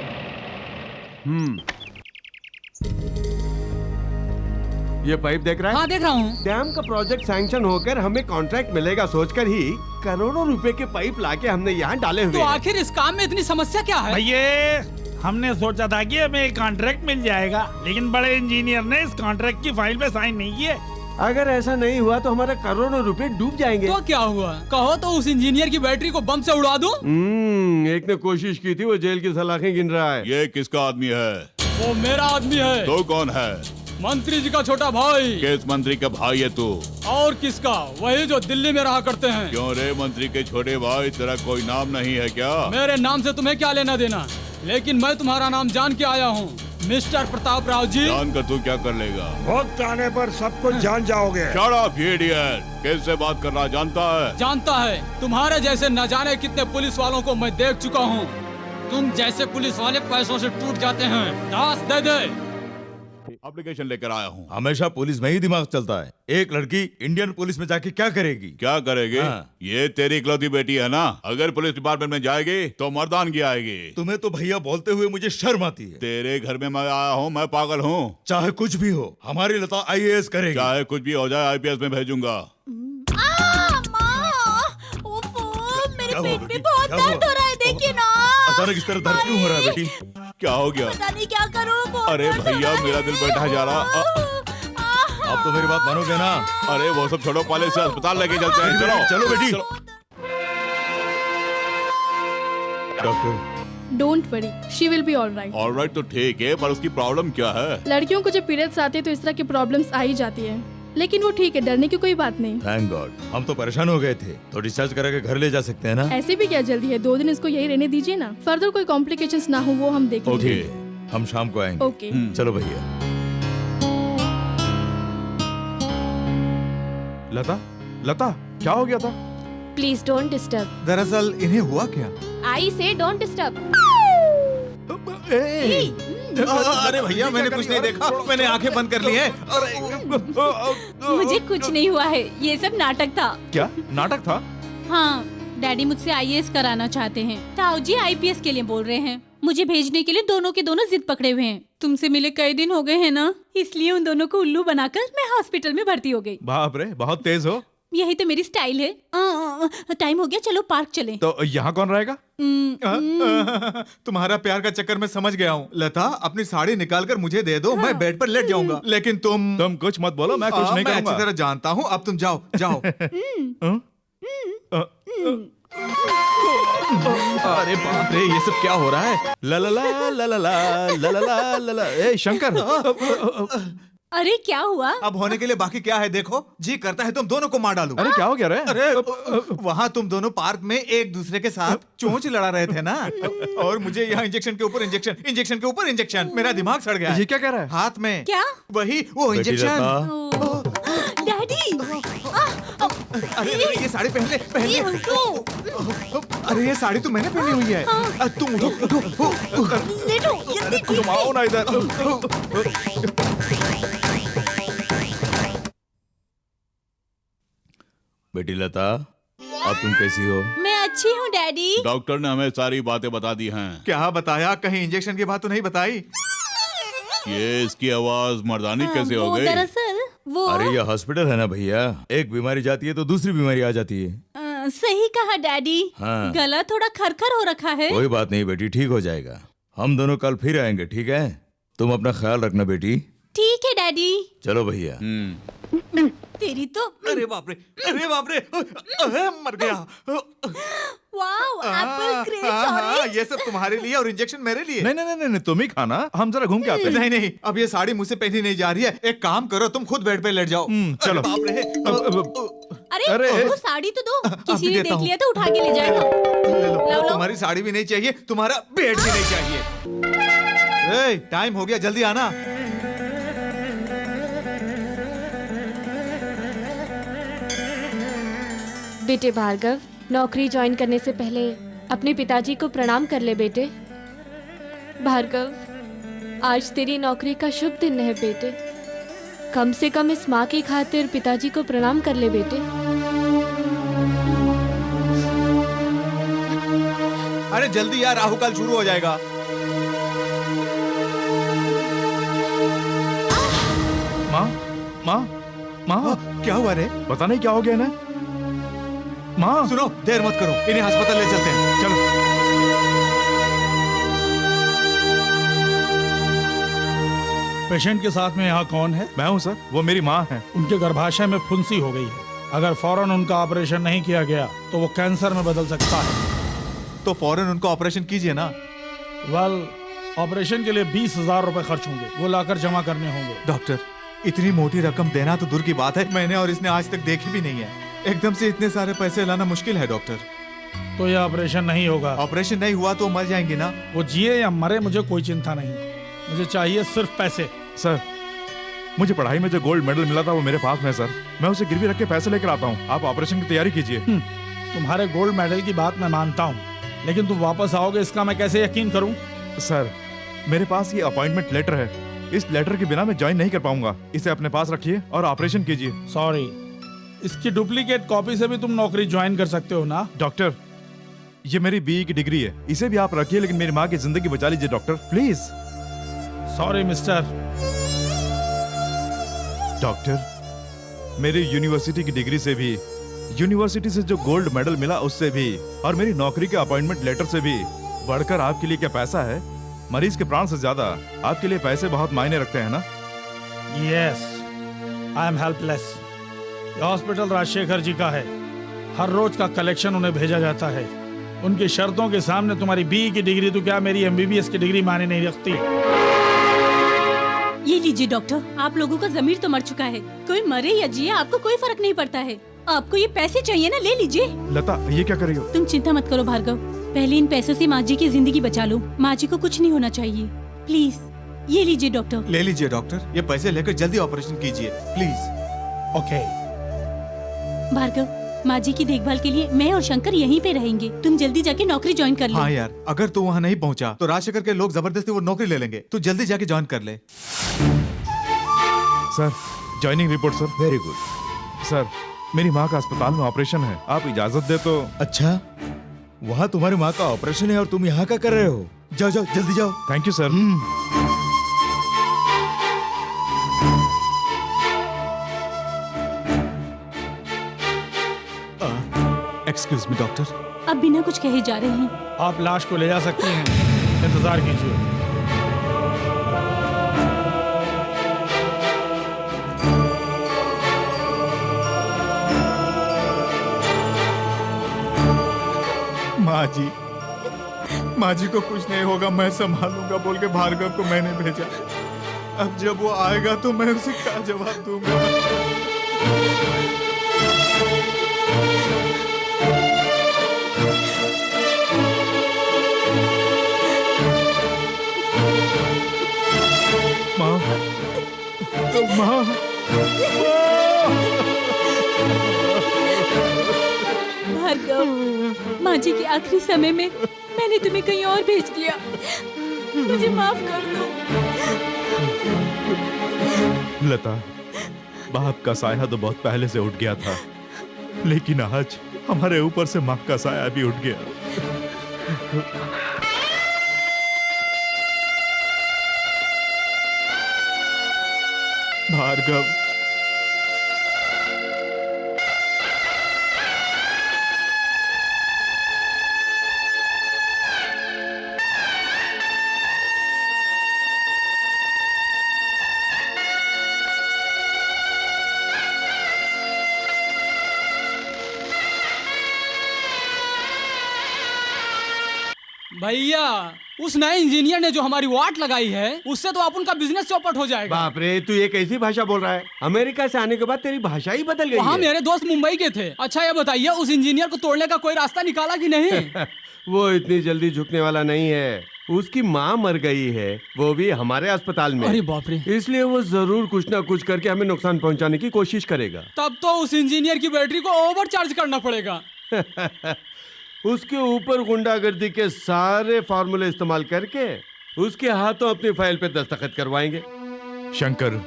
ये पाइप देख रहा है? हाँ देख रहा हूँ। डैम का प्रोजेक्ट सैंक्शन होकर हमें कॉन्ट्रैक्ट मिलेगा सोचकर ही करोड़ों रुपए के पाइप लाके हमने यहाँ डाले हुए तो आखिर इस काम में इतनी समस्या क्या है? भैया हमने सोचा था कि हमें एक कॉन्ट्रैक्ट मिल जाएगा, लेकिन बड़े इंजीनियर ने इस कॉन्ट्रैक्ट की फाइल पे साइन नहीं किए। अगर ऐसा नहीं हुआ तो हमारे करोड़ों रुपए डूब जाएंगे। तो क्या हुआ? कहो तो उस इंजीनियर की बैटरी को बम से उड़ा दूं? एक ने कोशिश की थी, वो जेल की सलाखें गिन रहा है। ये किसका आदमी है? वो मेरा आदमी है। तो कौन है? मंत्री जी का छोटा भाई। किस मंत्री का भाई है तू? और किसका? वही जो दिल्ली में रहा करते हैं। क्यों रे, मंत्री के छोटे भाई, तेरा कोई नाम नहीं है क्या? मेरे नाम से तुम्हें क्या लेना देना, लेकिन मैं तुम्हारा नाम जान के आया हूँ, मिस्टर प्रताप राव जी। जान कर तू क्या कर लेगा? वक्त आने पर सब कुछ जान जाओगे। Shut up, you idiot! कैसे बात कर रहा जानता है? जानता है, तुम्हारे जैसे न जाने कितने पुलिस वालों को मैं देख चुका हूँ। तुम जैसे पुलिस वाले पैसों से टूट जाते हैं। दास दे दे। एप्लीकेशन लेकर आया हूँ। हमेशा पुलिस में ही दिमाग चलता है। एक लड़की इंडियन पुलिस में जाके क्या करेगी? क्या करेगी? हाँ। ये तेरी इकलौती बेटी है ना, अगर पुलिस डिपार्टमेंट में जाएगी तो मर्दानगी आएगी। तुम्हें तो भैया बोलते हुए मुझे शर्म आती है। तेरे घर में मैं आया हूँ, मैं पागल हूँ? चाहे कुछ भी हो, हमारी लता IAS करेगी। चाहे कुछ भी हो जाए, IPS में भेजूंगा। मेरे पेट में बहुत दर्द हो रहा है, देखिए ना। अचानक इस तरह दर्द क्यों हो रहा है बेटी? क्या हो गया? पता नहीं क्या करूं। अरे भैया, मेरा दिल बैठा जा रहा। अब तो मेरी बात मानोगे ना? अरे वो सब छोड़ो, पहले से अस्पताल लेके चलते हैं। चलो चलो बेटी। Doctor don't worry, she will be all right. All right तो ठीक है, पर उसकी प्रॉब्लम क्या है? लड़कियों को जब पीरियड्स आते हैं तो इस तरह की प्रॉब्लम्स आ ही जाती है, लेकिन वो ठीक है, डरने की कोई बात नहीं। थैंक गॉड, हम तो परेशान हो गए थे। तो डिस्चार्ज करा के घर ले जा सकते हैं ना? ऐसे भी क्या जल्दी है, 2 दिन इसको यही रहने दीजिए ना। फर्दर कोई कॉम्प्लिकेशंस ना हो वो हम देख ओके, लेंगे। हम शाम को आएंगे। ओके। चलो भैया। लता, लता क्या हो गया था? Please don't disturb. दरअसल इन्हें हुआ क्या? आई से डोंट डिस्टर्ब। अरे भैया, मैंने कुछ नहीं देखा, मैंने आंखें बंद कर ली हैं। मुझे कुछ नहीं हुआ है, ये सब नाटक था। क्या नाटक था? हाँ, डैडी मुझसे आईएएस कराना चाहते हैं। ताऊ जी आईपीएस के लिए बोल रहे हैं। मुझे भेजने के लिए दोनों के दोनों जिद पकड़े हुए हैं। तुमसे मिले कई दिन हो गए हैं ना, इसलिए उन दोनों को उल्लू बनाकर मैं हॉस्पिटल में भर्ती हो गई। बाप रे, बहुत तेज हो। यही तो मेरी स्टाइल है। टाइम हो गया, चलो पार्क चलें। तो यहाँ कौन रहेगा? तुम्हारा प्यार का चक्कर मैं समझ गया हूँ। लता, अपनी साड़ी निकाल कर मुझे दे दो, मैं बेड पर लेट जाऊंगा। लेकिन तुम कुछ मत बोलो, मैं कुछ नहीं मैं करूंगा। अच्छी तरह जानता हूँ। अब तुम जाओ जाओ। अरे बाप रे, ये सब क्या हो रहा है? ला ला ला ला ला ला ला ला ला ला। ए शंकर, अरे क्या हुआ? अब होने के लिए बाकी क्या है देखो। जी करता है तुम दोनों को मार डालूं। अरे क्या हो गया रे? अरे वहाँ तुम दोनों पार्क में एक दूसरे के साथ चोंच लड़ा रहे थे ना, और मुझे यहाँ इंजेक्शन के ऊपर इंजेक्शन, इंजेक्शन के ऊपर इंजेक्शन। मेरा दिमाग सड़ गया। ये क्या कह रहा है? हाथ में क्या? वही वो इंजेक्शन। डैडी, अरे ये साड़ी पहन ले, पहन ले। अरे ये साड़ी तो मैंने पहनी हुई है। तुम उठो उठो। लेटो, तुम आओ ना इधर। बेटी लता, अब तुम कैसी हो? मैं अच्छी हूँ डैडी। डॉक्टर ने हमें सारी बातें बता दी हैं। क्या बताया? कहीं इंजेक्शन की बात तो नहीं बताई? ये इसकी आवाज मर्दानी कैसे हो वो गई? दरअसल वो अरे ये हॉस्पिटल है ना भैया, एक बीमारी जाती है तो दूसरी बीमारी आ जाती है। सही कहा डैडी। हाँ। गला थोड़ा खरखर हो रखा है। कोई बात नहीं बेटी, ठीक हो जाएगा। हम दोनों कल फिर आएंगे, ठीक है? तुम अपना ख्याल रखना बेटी। ठीक है डैडी। चलो भैया। तेरी तो अरे बाप रे, अरे बाप रे, मर गया। Wow, Apple crunch orange. ये सब तुम्हारे लिए और इंजेक्शन मेरे लिए। नहीं नहीं नहीं, तुम ही खाना, हम जरा घूम के आते हैं। नहीं नहीं, अब ये साड़ी मुझसे पहनी नहीं जा रही है। एक काम करो, तुम खुद बेड पे लेट जाओ। चलो। बाप रे। अरे वो साड़ी तो दो, किसी ने देख लिया तो उठा के ले जाएगा। लो। तुम्हारी साड़ी भी नहीं चाहिए, तुम्हारा बेड भी नहीं चाहिए। टाइम हो गया, जल्दी आना। बेटे भार्गव, नौकरी ज्वाइन करने से पहले अपने पिताजी को प्रणाम कर ले बेटे। भार्गव, आज तेरी नौकरी का शुभ दिन है बेटे। कम से कम इस माँ की खातिर पिताजी को प्रणाम कर ले बेटे। अरे जल्दी यार, राहु काल शुरू हो जाएगा। माँ, माँ, माँ, क्या हुआ रे? पता नहीं क्या हो गया ना। माँ सुनो, देर मत करो, इन्हें अस्पताल ले चलते हैं। चलो। पेशेंट के साथ में यहाँ कौन है? मैं हूँ सर, वो मेरी माँ है। उनके गर्भाशय में फुंसी हो गई है। अगर फौरन उनका ऑपरेशन नहीं किया गया तो वो कैंसर में बदल सकता है। तो फौरन उनको ऑपरेशन कीजिए ना। वेल, ऑपरेशन के लिए 20,000 रुपए खर्च होंगे, वो लाकर जमा करने होंगे। डॉक्टर, इतनी मोटी रकम देना तो दूर की बात है, मैंने और इसने आज तक देखी भी नहीं है। एकदम से इतने सारे पैसे लाना मुश्किल है डॉक्टर। तो ये ऑपरेशन नहीं होगा। ऑपरेशन नहीं हुआ तो मर जाएंगे ना। वो जिए या मरे मुझे कोई चिंता नहीं, मुझे चाहिए सिर्फ पैसे। सर, मुझे पढ़ाई में जो गोल्ड मेडल मिला था वो मेरे पास में सर, मैं उसे गिरवी रख के पैसे लेकर आता हूँ। आप ऑपरेशन की तैयारी कीजिए। तुम्हारे गोल्ड मेडल की बात मैं मानता हूँ, लेकिन तुम वापस आओगे इसका मैं कैसे यकीन करूँ? सर, मेरे पास ये अपॉइंटमेंट लेटर है, इस लेटर के बिना मैं ज्वाइन नहीं कर पाऊंगा। इसे अपने पास रखिए और ऑपरेशन कीजिए। सॉरी, इसकी डुप्लीकेट कॉपी से भी तुम नौकरी ज्वाइन कर सकते हो ना? डॉक्टर, ये मेरी बीई की डिग्री है, इसे भी आप रखिए, लेकिन मेरी माँ की जिंदगी बचा लीजिए doctor, please. Sorry mister. Doctor, मेरी यूनिवर्सिटी की डिग्री से भी, यूनिवर्सिटी से जो गोल्ड मेडल मिला उससे भी, और मेरी नौकरी के अपॉइंटमेंट लेटर से भी बढ़कर आपके लिए क्या पैसा है? मरीज के प्राण से ज्यादा आपके लिए पैसे बहुत मायने रखते हैं ना? Yes, I am helpless. ये हॉस्पिटल राजशेखर जी का है। हर रोज का कलेक्शन उन्हें भेजा जाता है। उनकी शर्तों के सामने तुम्हारी BE की डिग्री तो क्या मेरी MBBS की डिग्री माने नहीं रखती। ये लीजिए डॉक्टर, आप लोगों का जमीर तो मर चुका है। कोई मरे या जिए आपको कोई फर्क नहीं पड़ता है। आपको ये पैसे चाहिए ना, ले लीजिए। लता, ये क्या कर रही हो? तुम चिंता मत करो भार्गव, पहले इन पैसों से माँ जी की जिंदगी बचा लो। माँ जी को कुछ नहीं होना चाहिए, प्लीज। ये लीजिए डॉक्टर। ले लीजिए डॉक्टर, ये पैसे लेकर जल्दी ऑपरेशन कीजिए प्लीज। ओके भार्गव, माँ जी की देखभाल के लिए मैं और शंकर यहीं पे रहेंगे। तुम जल्दी जाके नौकरी ज्वाइन कर लो। हाँ यार, अगर तू वहाँ नहीं पहुँचा तो राजशेखर के लोग जबरदस्ती वो नौकरी ले लेंगे। तू जल्दी जाके ज्वाइन कर ले। Sir, joining report sir. Very good. Sir, मेरी माँ का अस्पताल में ऑपरेशन है, आप इजाजत दे तो। अच्छा, वहाँ तुम्हारी माँ का ऑपरेशन है और तुम यहाँ क्या कर रहे हो? जाओ जाओ, जल्दी जाओ। Thank you sir. Excuse me doctor. अब बिना कुछ कहे जा रहे हैं। आप लाश को ले जा सकती हैं, इंतजार कीजिए। माँ जी को कुछ नहीं होगा, मैं संभालूंगा बोल के भार्गव को मैंने भेजा। अब जब वो आएगा तो मैं उसे क्या जवाब दूंगा? माँ, माँ, भार्गव, माँ जी के आखिरी समय में मैंने तुम्हें कहीं और भेज दिया, मुझे माफ कर दो। लता, बाप का साया तो बहुत पहले से उठ गया था, लेकिन आज हमारे ऊपर से माँ का साया भी उठ गया। भार्गव, भैया, उस नए इंजीनियर ने जो हमारी वाट लगाई है, उससे तो अपन का बिजनेस चौपट हो जाएगा। बाप रे, तू ये कैसी भाषा बोल रहा है? अमेरिका से आने के बाद तेरी भाषा ही बदल गई वहाँ है। मेरे दोस्त मुंबई के थे। अच्छा ये बताइए, उस इंजीनियर को तोड़ने का कोई रास्ता निकाला कि नहीं? वो इतनी जल्दी झुकने वाला नहीं है। उसकी माँ मर गई है, वो भी हमारे अस्पताल में। अरे बाप रे। इसलिए वो जरूर कुछ ना कुछ करके हमें नुकसान पहुंचाने की कोशिश करेगा। तब तो उस इंजीनियर की बैटरी को ओवर चार्ज करना पड़ेगा। उसके ऊपर गुंडागर्दी के सारे फार्मूले इस्तेमाल करके उसके हाथों अपनी फाइल पे दस्तखत करवाएंगे। शंकर,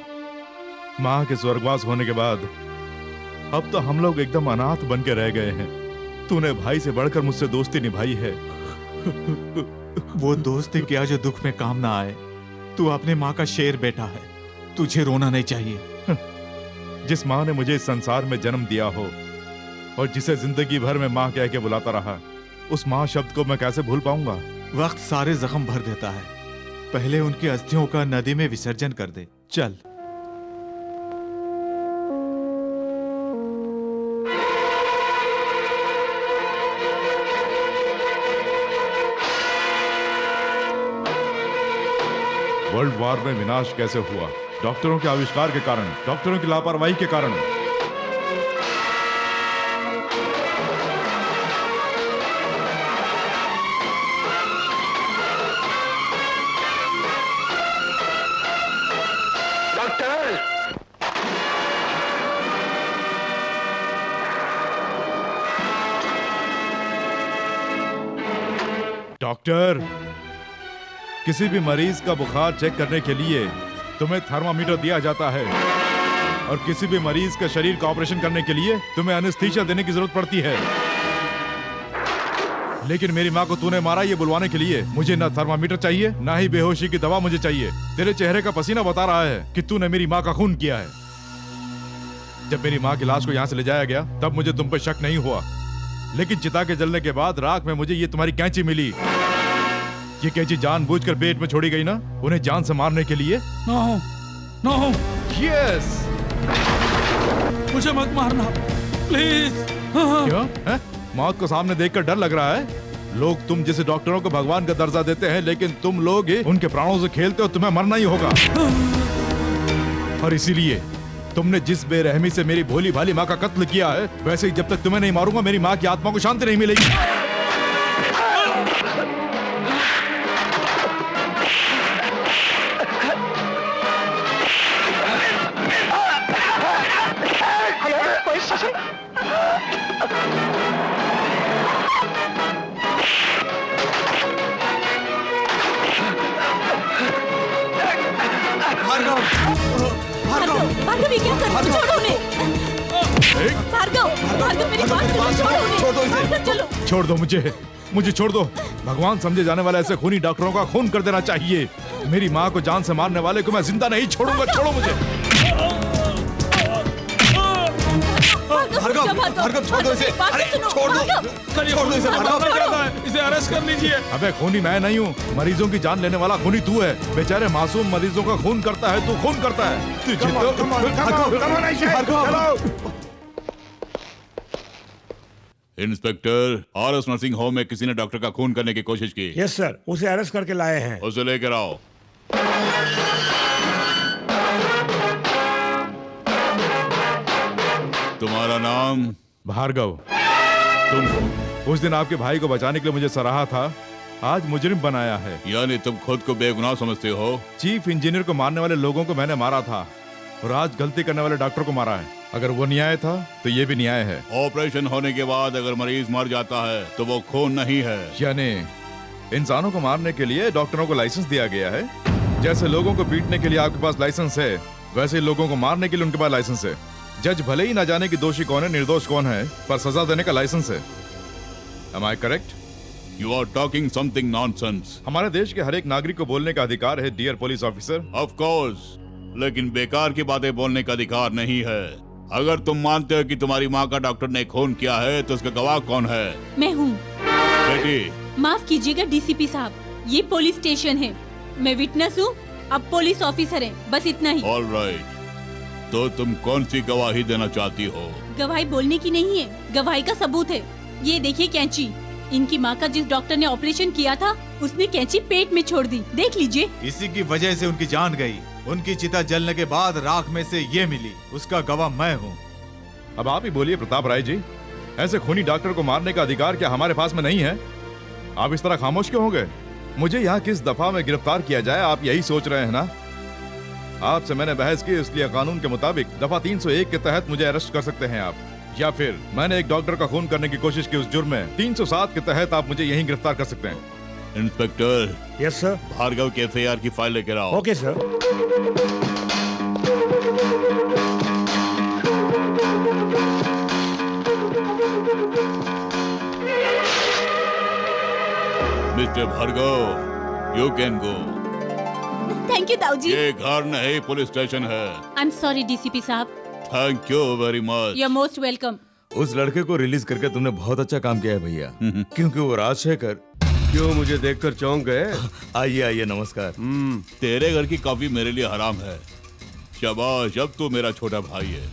माँ के स्वर्गवास होने के बाद अब तो हम लोग एकदम अनाथ बन के रह गए हैं। तूने भाई से बढ़कर मुझसे दोस्ती निभाई है। वो दोस्ती क्या जो दुख में काम ना आए। तू अपने माँ का शेर बेटा है, तुझे रोना नहीं चाहिए। जिस माँ ने मुझे इस संसार में जन्म दिया हो और जिसे जिंदगी भर में माँ कह के बुलाता रहा, उस माँ शब्द को मैं कैसे भूल पाऊंगा? वक्त सारे जख्म भर देता है। पहले उनकी अस्थियों का नदी में विसर्जन कर दे। चल। वर्ल्ड वॉर में विनाश कैसे हुआ? डॉक्टरों के आविष्कार के कारण, डॉक्टरों की लापरवाही के कारण। डॉक्टर, किसी भी मरीज का बुखार चेक करने के लिए तुम्हें थर्मामीटर दिया जाता है और किसी भी मरीज के शरीर का ऑपरेशन करने के लिए तुम्हें एनेस्थीसिया देने की जरूरत पड़ती है। लेकिन मेरी माँ को तूने मारा ये बुलवाने के लिए मुझे ना थर्मामीटर चाहिए, ना ही बेहोशी की दवा मुझे चाहिए। तेरे चेहरे का पसीना बता रहा है कि तूने मेरी माँ का खून किया है। जब मेरी माँ की लाश को यहाँ से ले जाया गया तब मुझे तुम पर शक नहीं हुआ, लेकिन चिता के जलने के बाद राख में मुझे ये तुम्हारी कैंची मिली। ये कैंची जानबूझकर पेट में छोड़ी गई ना, उन्हें जान से मारने के लिए? No, no. यस, मुझे मत मारना प्लीज। क्यों है? मौत को सामने देखकर डर लग रहा है? लोग तुम जैसे डॉक्टरों को भगवान का दर्जा देते हैं, लेकिन तुम लोग ही उनके प्राणों से खेलते हो। तुम्हें मरना ही होगा। और इसीलिए तुमने जिस बेरहमी से मेरी भोली भाली माँ का कत्ल किया है, वैसे ही जब तक तुम्हें नहीं मारूंगा मेरी माँ की आत्मा को शांति नहीं मिलेगी। Hello police station. भार्गव ये क्या कर रहे हो? छोड़ो उन्हें। भार्गव मेरी बात सुनो, छोड़ो उन्हें। भार्गव चलो। छोड़ दो मुझे छोड़ दो। भगवान समझे जाने वाले ऐसे खूनी डॉक्टरों का खून कर देना चाहिए। मेरी माँ को जान से मारने वाले को मैं जिंदा नहीं छोड़ूंगा। छोड़ो मुझे। भार्गव छोड़ दो इसे। अरे छोड़ दो इसे भार्गव। इसे अरेस्ट कर लीजिए। अबे खूनी मैं नहीं हूँ, मरीजों की जान लेने वाला खूनी तू है। बेचारे मासूम मरीजों का खून करता है, तू खून करता है। इंस्पेक्टर, आरएस नर्सिंग होम में किसी ने डॉक्टर का खून करने की कोशिश की। यस सर, उसे अरेस्ट करके लाए हैं। उसे लेकर आओ। तुम्हारा नाम? भार्गव। तुम उस दिन आपके भाई को बचाने के लिए मुझे सराहा था, आज मुजरिम बनाया है। यानी तुम खुद को बेगुनाह समझते हो? चीफ इंजीनियर को मारने वाले लोगों को मैंने मारा था और आज गलती करने वाले डॉक्टर को मारा है। अगर वो न्याय था तो ये भी न्याय है। ऑपरेशन होने के बाद अगर मरीज मर जाता है तो वो खून नहीं है। यानी इंसानों को मारने के लिए डॉक्टरों को लाइसेंस दिया गया है। जैसे लोगों को पीटने के लिए आपके पास लाइसेंस है, वैसे ही लोगों को मारने के लिए उनके पास लाइसेंस है। जज भले ही ना जाने कि दोषी कौन है निर्दोष कौन है, पर सजा देने का लाइसेंस है। Am I correct? You are talking something nonsense. हमारे देश के हर एक नागरिक को बोलने का अधिकार है, dear police officer. Of course, लेकिन बेकार की बातें बोलने का अधिकार नहीं है। अगर तुम मानते हो कि तुम्हारी माँ का डॉक्टर ने खून किया है तो उसका गवाह कौन है? मैं हूँ। बेटी, माफ कीजिएगा डीसीपी साहब, ये पुलिस स्टेशन है। मैं विटनेस हूँ, अब पुलिस ऑफिसर है, बस इतना ही। ऑल राइट, तो तुम कौन सी गवाही देना चाहती हो? गवाही बोलने की नहीं है, गवाही का सबूत है। ये देखिए कैंची, इनकी माँ का जिस डॉक्टर ने ऑपरेशन किया था उसने कैंची पेट में छोड़ दी, देख लीजिए। इसी की वजह से उनकी जान गई। उनकी चिता जलने के बाद राख में से ये मिली, उसका गवाह मैं हूँ। अब आप ही बोलिए प्रताप राय जी, ऐसे खूनी डॉक्टर को मारने का अधिकार क्या हमारे पास में नहीं है? आप इस तरह खामोश क्यों हो गए? मुझे यहाँ किस दफा में गिरफ्तार किया जाए, आप यही सोच रहे हैं ना? आपसे मैंने बहस की, इसलिए कानून के मुताबिक दफा 301 के तहत मुझे अरेस्ट कर सकते हैं आप, या फिर मैंने एक डॉक्टर का खून करने की कोशिश की उस जुर्म में 307 के तहत आप मुझे यहीं गिरफ्तार कर सकते हैं। इंस्पेक्टर। Yes sir. भार्गव के एफआईआर की फाइल लेकर आओ। Okay sir. Mister Bhargav, you can go. Thank you ताऊ जी। ये घर नहीं पुलिस स्टेशन है। आई एम सॉरी डीसीपी साहब। Thank you very much. You are most welcome. उस लड़के को रिलीज करके तुमने बहुत अच्छा काम किया है भैया, क्योंकि वो राजशेखर। क्यों, मुझे देखकर चौंक गए? आइए आइए, नमस्कार। तेरे घर की कॉफी मेरे लिए हराम है। शाबाश, अब तू मेरा छोटा भाई है।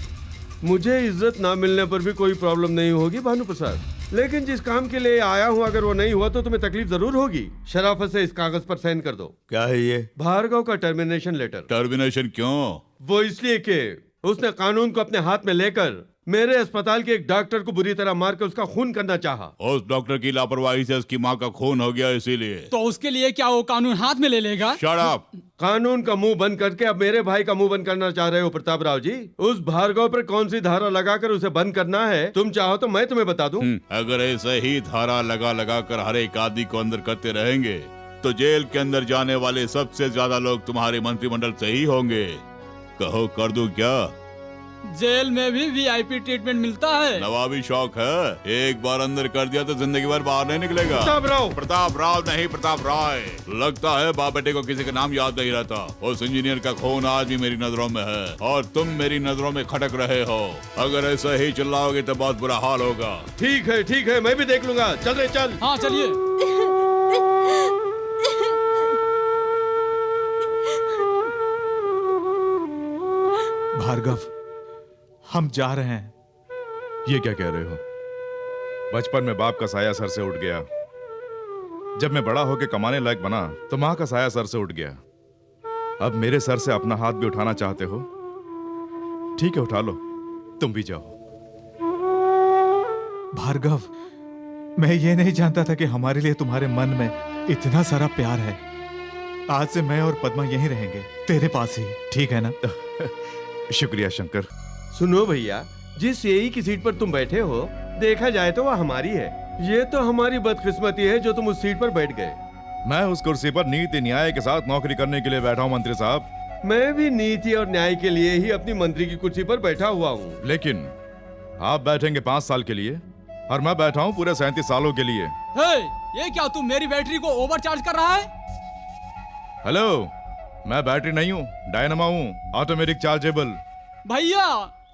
मुझे इज्जत ना मिलने पर भी कोई प्रॉब्लम नहीं होगी भानु प्रसाद, लेकिन जिस काम के लिए आया हूँ अगर वो नहीं हुआ तो तुम्हें तकलीफ जरूर होगी। शराफत से इस कागज पर साइन कर दो। क्या है ये? भार्गव का टर्मिनेशन लेटर। टर्मिनेशन क्यों? वो इसलिए कि उसने कानून को अपने हाथ में लेकर मेरे अस्पताल के एक डॉक्टर को बुरी तरह मार कर उसका खून करना चाहा। उस डॉक्टर की लापरवाही से उसकी माँ का खून हो गया, इसीलिए। तो उसके लिए क्या वो कानून हाथ में ले लेगा? Shut up. कानून का मुंह बंद करके अब मेरे भाई का मुंह बंद करना चाह रहे हो प्रताप राव जी? उस भार्गव पर कौन सी धारा लगाकर उसे बंद करना है, तुम चाहो तो मैं तुम्हें बता दूं। अगर ऐसे ही धारा लगा कर हर एक आदमी को अंदर करते रहेंगे तो जेल के अंदर जाने वाले सबसे ज्यादा लोग तुम्हारे मंत्रिमंडल से ही होंगे। कहो, कर दूं क्या? जेल में भी वीआईपी ट्रीटमेंट मिलता है। नवाबी शौक है, एक बार अंदर कर दिया तो जिंदगी भर बाहर नहीं निकलेगा। प्रताप राव नहीं, प्रताप राय। लगता है बाप बेटे को किसी का नाम याद नहीं रहता। उस इंजीनियर का खून आज भी मेरी नजरों में है और तुम मेरी नजरों में खटक रहे हो। अगर ऐसा ही चिल्लाओगे तो बहुत बुरा हाल होगा। ठीक है, मैं भी देख लूंगा। चल रे चल। हाँ चलिए। भार्गव, हम जा रहे हैं। ये क्या कह रहे हो? बचपन में बाप का साया सर से उठ गया, जब मैं बड़ा होके कमाने लायक बना तो मां का साया सर से उठ गया। अब मेरे सर से अपना हाथ भी उठाना चाहते हो? ठीक है, उठा लो, तुम भी जाओ। भार्गव, मैं ये नहीं जानता था कि हमारे लिए तुम्हारे मन में इतना सारा प्यार है। आज से मैं और पद्मा यहीं रहेंगे, तेरे पास ही, ठीक है ना? शुक्रिया शंकर। सुनो भैया, जिस यही की सीट पर तुम बैठे हो, देखा जाए तो वह हमारी है। ये तो हमारी बदकिस्मती है जो तुम उस सीट पर बैठ गए। मैं उस कुर्सी पर नीति न्याय के साथ नौकरी करने के लिए बैठा हूँ मंत्री साहब। मैं भी नीति और न्याय के लिए ही अपनी मंत्री की कुर्सी पर बैठा हुआ हूँ। लेकिन आप बैठेंगे 5 साल के लिए और मैं बैठा हूँ पूरे 37 सालों के लिए। हे, ये क्या तू मेरी बैटरी को ओवरचार्ज कर रहा है? हेलो, मैं बैटरी नहीं हूँ, डायनामा हूँ, ऑटोमेटिक चार्जेबल। भैया,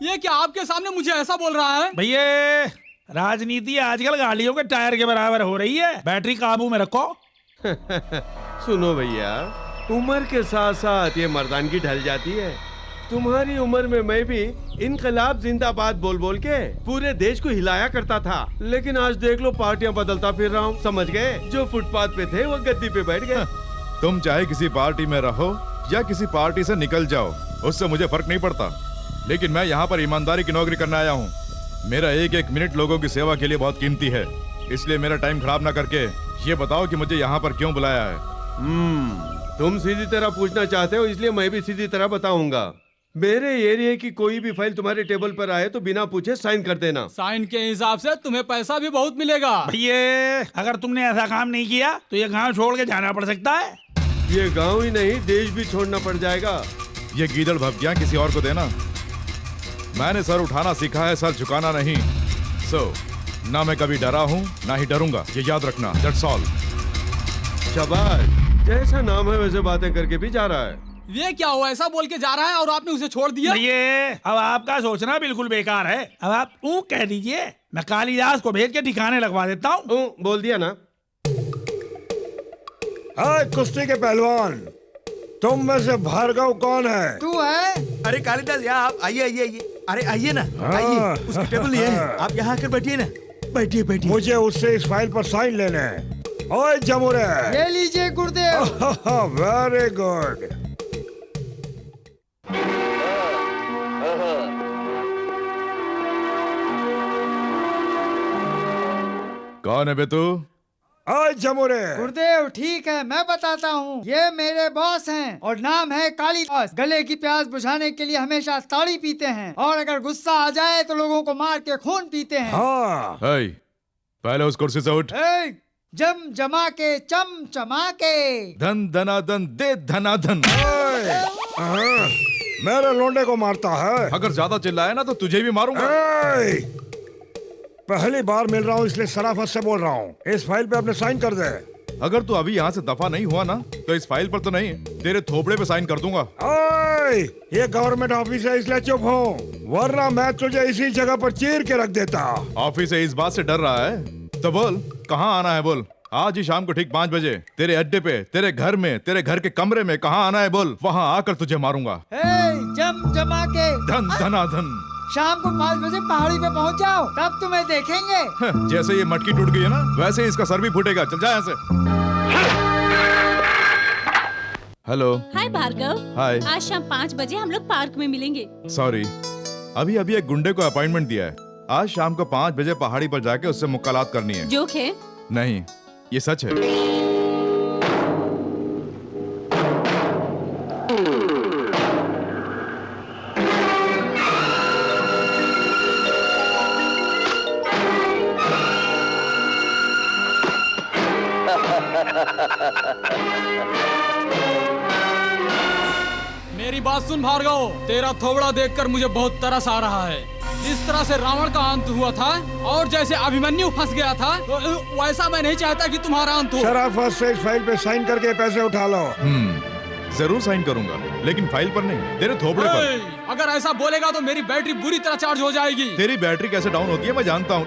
ये क्या आपके सामने मुझे ऐसा बोल रहा है? भैया, राजनीति आजकल गाड़ियों के टायर के बराबर हो रही है, बैटरी काबू में रखो। सुनो भैया, उम्र के साथ साथ ये मर्दानगी ढल जाती है। तुम्हारी उम्र में मैं भी इनकलाब जिंदाबाद बोल बोल के पूरे देश को हिलाया करता था, लेकिन आज देख लो पार्टियां बदलता फिर रहा हूँ। समझ गए? जो फुटपाथ पे थे वो गद्दी पे बैठ गए। तुम चाहे किसी पार्टी में रहो या किसी पार्टी से निकल जाओ, उससे मुझे फर्क नहीं पड़ता, लेकिन मैं यहाँ पर ईमानदारी की नौकरी करने आया हूँ। मेरा एक एक मिनट लोगों की सेवा के लिए बहुत कीमती है, इसलिए मेरा टाइम खराब ना करके ये बताओ कि मुझे यहाँ पर क्यों बुलाया है। तुम सीधी तरह पूछना चाहते हो, इसलिए मैं भी सीधी तरह बताऊंगा। मेरे एरिया की कोई भी फाइल तुम्हारे टेबल पर आए तो बिना पूछे साइन कर देना। साइन के हिसाब से तुम्हें पैसा भी बहुत मिलेगा। भैया, अगर तुमने ऐसा काम नहीं किया तो ये गांव छोड़ के जाना पड़ सकता है। ये गांव ही नहीं, देश भी छोड़ना पड़ जाएगा। ये गीदड़ भपकियां किसी और को देना। मैंने सर उठाना सीखा है, सर झुकाना नहीं। ना मैं कभी डरा हूँ ना ही डरूंगा, ये याद रखना। That's all. शाबाश, जैसा नाम है वैसे बातें करके भी जा रहा है। ये क्या हुआ, ऐसा बोल के जा रहा है और आपने उसे छोड़ दिया? भैया, अब आपका सोचना बिल्कुल बेकार है। अब आप कह दीजिए, मैं कालिदास को भेज के ठिकाने लगवा देता हूँ। बोल दिया ना। हाय कुश्ती के पहलवान, तुम में से भार्गव कौन है? तू है? अरे कालिदास, यहाँ आप आइए आइए आइए। अरे आइए ना, आइए, उसकी टेबल ये है, आप यहाँ आकर बैठिए ना। बैठिए बैठिए। मुझे उससे इस फाइल पर साइन लेने हैं। ओए जमुरे, ये लीजिए गुरुदेव। Very good. कौन है बे तू? ओए जमुरे। गुरुदेव ठीक है, मैं बताता हूँ। ये मेरे बॉस हैं और नाम है कालिदास। गले की प्यास बुझाने के लिए हमेशा ताड़ी पीते हैं और अगर गुस्सा आ जाए तो लोगों को मार के खून पीते हैं। हाँ। पहले उस कुर्सी से उठ। जम जमा के चम चमा के। धन धनाधन दे धनाधन। मेरे लोंडे को मारता है। अगर ज्यादा चिल्लाया ना तो तुझे भी मारूंगा। पहली बार मिल रहा हूँ इसलिए शराफत से बोल रहा हूँ। इस फाइल पे अपने साइन कर दे। अगर तू अभी यहाँ से दफा नहीं हुआ ना तो इस फाइल पर तो नहीं, तेरे थोपड़े पे साइन कर दूंगा। ये गवर्नमेंट ऑफिस है इसलिए चुप हो, वरना मैं तुझे इसी जगह पर चीर के रख देता। ऑफिस से इस बात से डर रहा है तो बोल कहाँ आना है बोल। आज ही शाम को ठीक 5 बजे तेरे अड्डे पे, तेरे घर में, तेरे घर के कमरे में कहाँ आना है बोल, वहाँ आकर तुझे मारूंगा। जम जमा के धन धनाधन। शाम को 5 बजे पहाड़ी पे पहुंच जाओ, तब तुम्हें देखेंगे। जैसे ये मटकी टूट गई है ना, वैसे ही इसका सर भी फूटेगा। चल जा यहाँ से। हेलो। हाय भार्गव। हाय। आज शाम 5 बजे हम लोग पार्क में मिलेंगे। सॉरी, अभी अभी एक गुंडे को अपॉइंटमेंट दिया है। आज शाम को 5 बजे पहाड़ी पर जाके उससे मुलाकात करनी है। जोक है? नहीं, ये सच है। मेरी बात सुन भार्गव, तेरा थोबड़ा देखकर मुझे बहुत तरस आ रहा है। जिस तरह से रावण का अंत हुआ था और जैसे अभिमन्यु फंस गया था, वैसा मैं नहीं चाहता कि तुम्हारा अंत हो। शराफत से इस फाइल पे साइन करके पैसे उठा लो। जरूर साइन करूंगा, लेकिन फाइल पर नहीं, तेरे थोबड़े पर। अगर ऐसा बोलेगा तो मेरी बैटरी बुरी तरह चार्ज हो जाएगी। तेरी बैटरी कैसे डाउन होती है मैं जानता हूँ।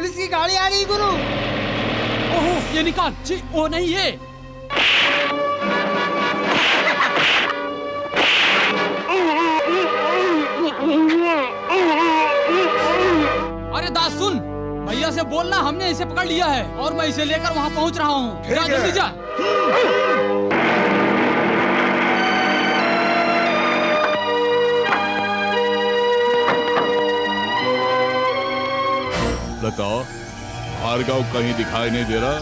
पुलिस की गाड़ी आ रही गुरु। ओह ये निकाल। छी वो नहीं ये। अरे दास सुन, भैया से बोलना हमने इसे पकड़ लिया है और मैं इसे लेकर वहाँ पहुँच रहा हूँ। जा जल्दी जा। लता, भार्गव कहीं दिखाई नहीं दे रहा।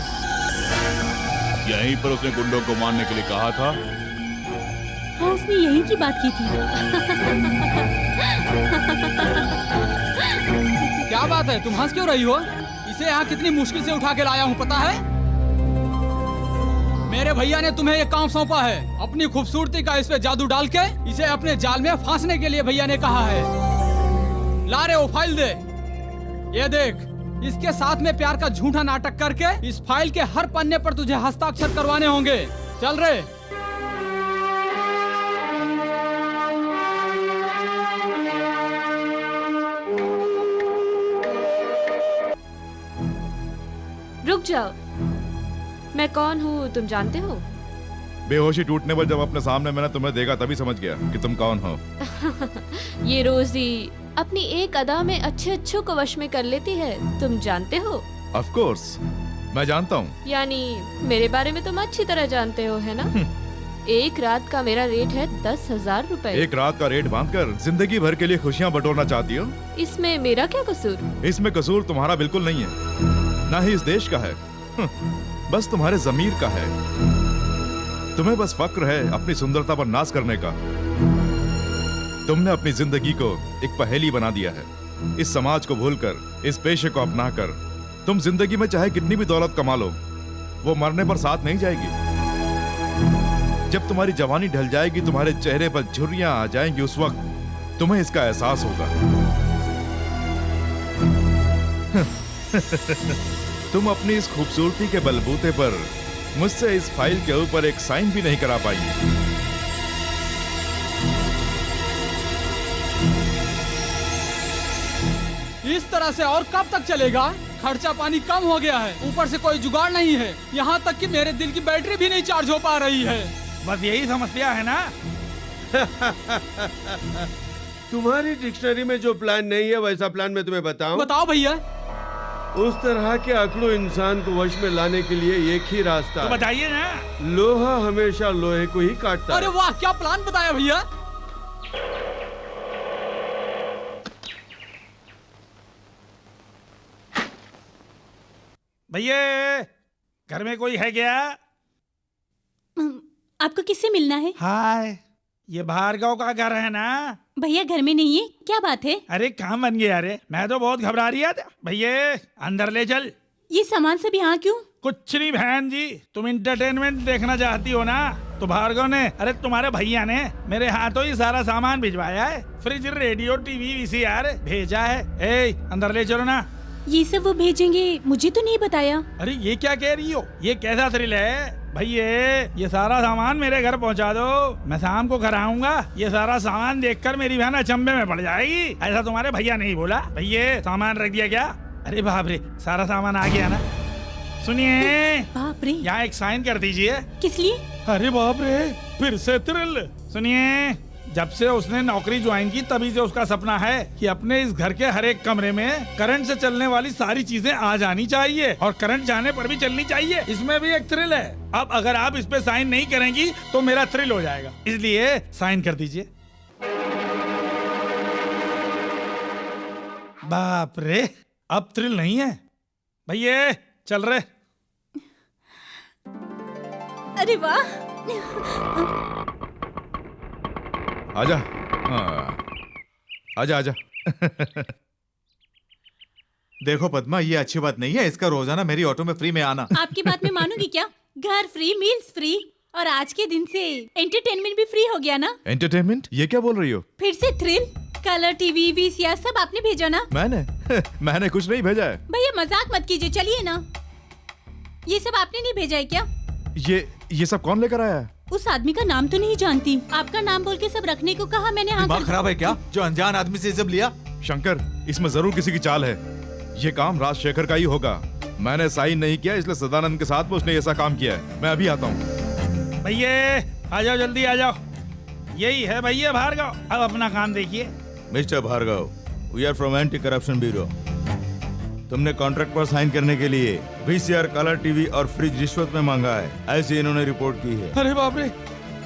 यहीं पर उसने गुंडों को मारने के लिए कहा था। हाँ उसने यही की बात की थी। क्या बात है, तुम हंस क्यों रही हो? इसे यहाँ कितनी मुश्किल से उठा के लाया हूँ पता है? मेरे भैया ने तुम्हें ये काम सौंपा है। अपनी खूबसूरती का इस पे जादू डाल के इसे अपने जाल में फांसने के लिए भैया ने कहा है। ला रे वो फाइल दे। ये देख, इसके साथ में प्यार का झूठा नाटक करके इस फाइल के हर पन्ने पर तुझे हस्ताक्षर करवाने होंगे। चल रे। रुक जाओ, मैं कौन हूँ तुम जानते हो? बेहोशी टूटने पर जब अपने सामने मैंने तुम्हें देखा तभी समझ गया कि तुम कौन हो। ये रोजी अपनी एक अदा में अच्छे अच्छों को वश में कर लेती है, तुम जानते हो? ऑफ कोर्स मैं जानता हूँ। यानी मेरे बारे में तुम अच्छी तरह जानते हो, है ना? एक रात का मेरा रेट है 10,000 रुपए। एक रात का रेट बांधकर जिंदगी भर के लिए खुशियाँ बटोरना चाहती हो? इसमें मेरा क्या कसूर? इसमें कसूर तुम्हारा बिल्कुल नहीं है, ना ही इस देश का है, बस तुम्हारे जमीर का है। तुम्हें बस फक्र है अपनी सुंदरता पर नाज करने का। तुमने अपनी जिंदगी को एक पहेली बना दिया है। इस समाज को भूलकर, इस पेशे को अपनाकर तुम जिंदगी में चाहे कितनी भी दौलत कमा लो, वो मरने पर साथ नहीं जाएगी। जब तुम्हारी जवानी ढल जाएगी, तुम्हारे चेहरे पर झुर्रियां आ जाएंगी, उस वक्त तुम्हें इसका एहसास होगा। तुम अपनी इस खूबसूरती के बलबूते पर मुझसे इस फाइल के ऊपर एक साइन भी नहीं करा पाई। इस तरह से और कब तक चलेगा? खर्चा पानी कम हो गया है, ऊपर से कोई जुगाड़ नहीं है। यहाँ तक कि मेरे दिल की बैटरी भी नहीं चार्ज हो पा रही है। बस यही समस्या है ना? तुम्हारी डिक्शनरी में जो प्लान नहीं है वैसा प्लान मैं तुम्हें बताऊं? बताओ भैया। उस तरह के अकड़ू इंसान को वश में लाने के लिए एक ही रास्ता तो है। बताइए ना। लोहा हमेशा लोहे को ही काटता है। अरे वाह, क्या प्लान बताया भैया। भैया घर में कोई है क्या? आपको किससे मिलना है? हाय, ये भार्गव का घर है ना? भैया घर में नहीं है, क्या बात है? अरे काम बन गया। अरे मैं तो बहुत घबरा रही था। भैया अंदर ले चल। ये सामान सब यहाँ क्यों? कुछ नहीं बहन जी, तुम इंटरटेनमेंट देखना चाहती हो ना, तो भार्गव ने, अरे तुम्हारे भैया ने मेरे हाथों ही सारा सामान भिजवाया है। फ्रिज, रेडियो, टीवी, वीसीआर भेजा है। ए अंदर ले चलो ना। ये सब वो भेजेंगे, मुझे तो नहीं बताया। अरे ये क्या कह रही हो? ये कैसा थ्रिल है? भैया ये सारा सामान मेरे घर पहुंचा दो, मैं शाम को घर आऊंगा। ये सारा सामान देखकर मेरी बहन अचंभे में पड़ जाएगी। ऐसा तुम्हारे भैया नहीं बोला? भैया सामान रख दिया क्या? अरे बाप रे, सारा सामान आ गया ना? सुनिए, बाप रे, यहाँ एक साइन कर दीजिए। किस लिए? अरे बाप रे, फिर से थ्रिल। सुनिए, जब से उसने नौकरी ज्वाइन की तभी से उसका सपना है कि अपने इस घर के हर एक कमरे में करंट से चलने वाली सारी चीजें आ जानी चाहिए और करंट जाने पर भी चलनी चाहिए। इसमें भी एक थ्रिल है। अब अगर आप इस पे साइन नहीं करेंगी तो मेरा थ्रिल हो जाएगा, इसलिए साइन कर दीजिए। बाप रे, अब थ्रिल नहीं है। भैया चल रहे। अरे वाह, आजा। हाँ। आजा आजा। देखो पद्मा, ये अच्छी बात नहीं है इसका रोजाना मेरी ऑटो में फ्री में आना। आपकी बात में मानूंगी क्या? घर फ्री, मील्स फ्री, और आज के दिन से एंटरटेनमेंट भी फ्री हो गया ना? एंटरटेनमेंट? ये क्या बोल रही हो? फिर से थ्रिल, कलर टीवी, वीसीआर सब आपने भेजा ना? मैंने कुछ नहीं भेजा है। भैया मजाक मत कीजिए, चलिए ना। ये सब आपने नहीं भेजा है क्या? ये सब कौन लेकर आया है? उस आदमी का नाम तो नहीं जानती, आपका नाम बोल के सब रखने को कहा मैंने। हाँ, दिमाग खराब है क्या जो अनजान आदमी से सब लिया? शंकर, इसमें जरूर किसी की चाल है। ये काम राजशेखर का ही होगा। मैंने साइन नहीं किया, इसलिए सदानंद के साथ में उसने ऐसा काम किया है। मैं अभी आता हूँ। भैया आ जाओ, जल्दी आ जाओ। यही है भैया भार्गव, अब अपना काम देखिए। Mister Bhargav, we are from anti corruption bureau. तुमने कॉन्ट्रैक्ट पर साइन करने के लिए वीसीआर, कलर टीवी और फ्रिज रिश्वत में मांगा है, ऐसी इन्होंने रिपोर्ट की है। अरे बाप रे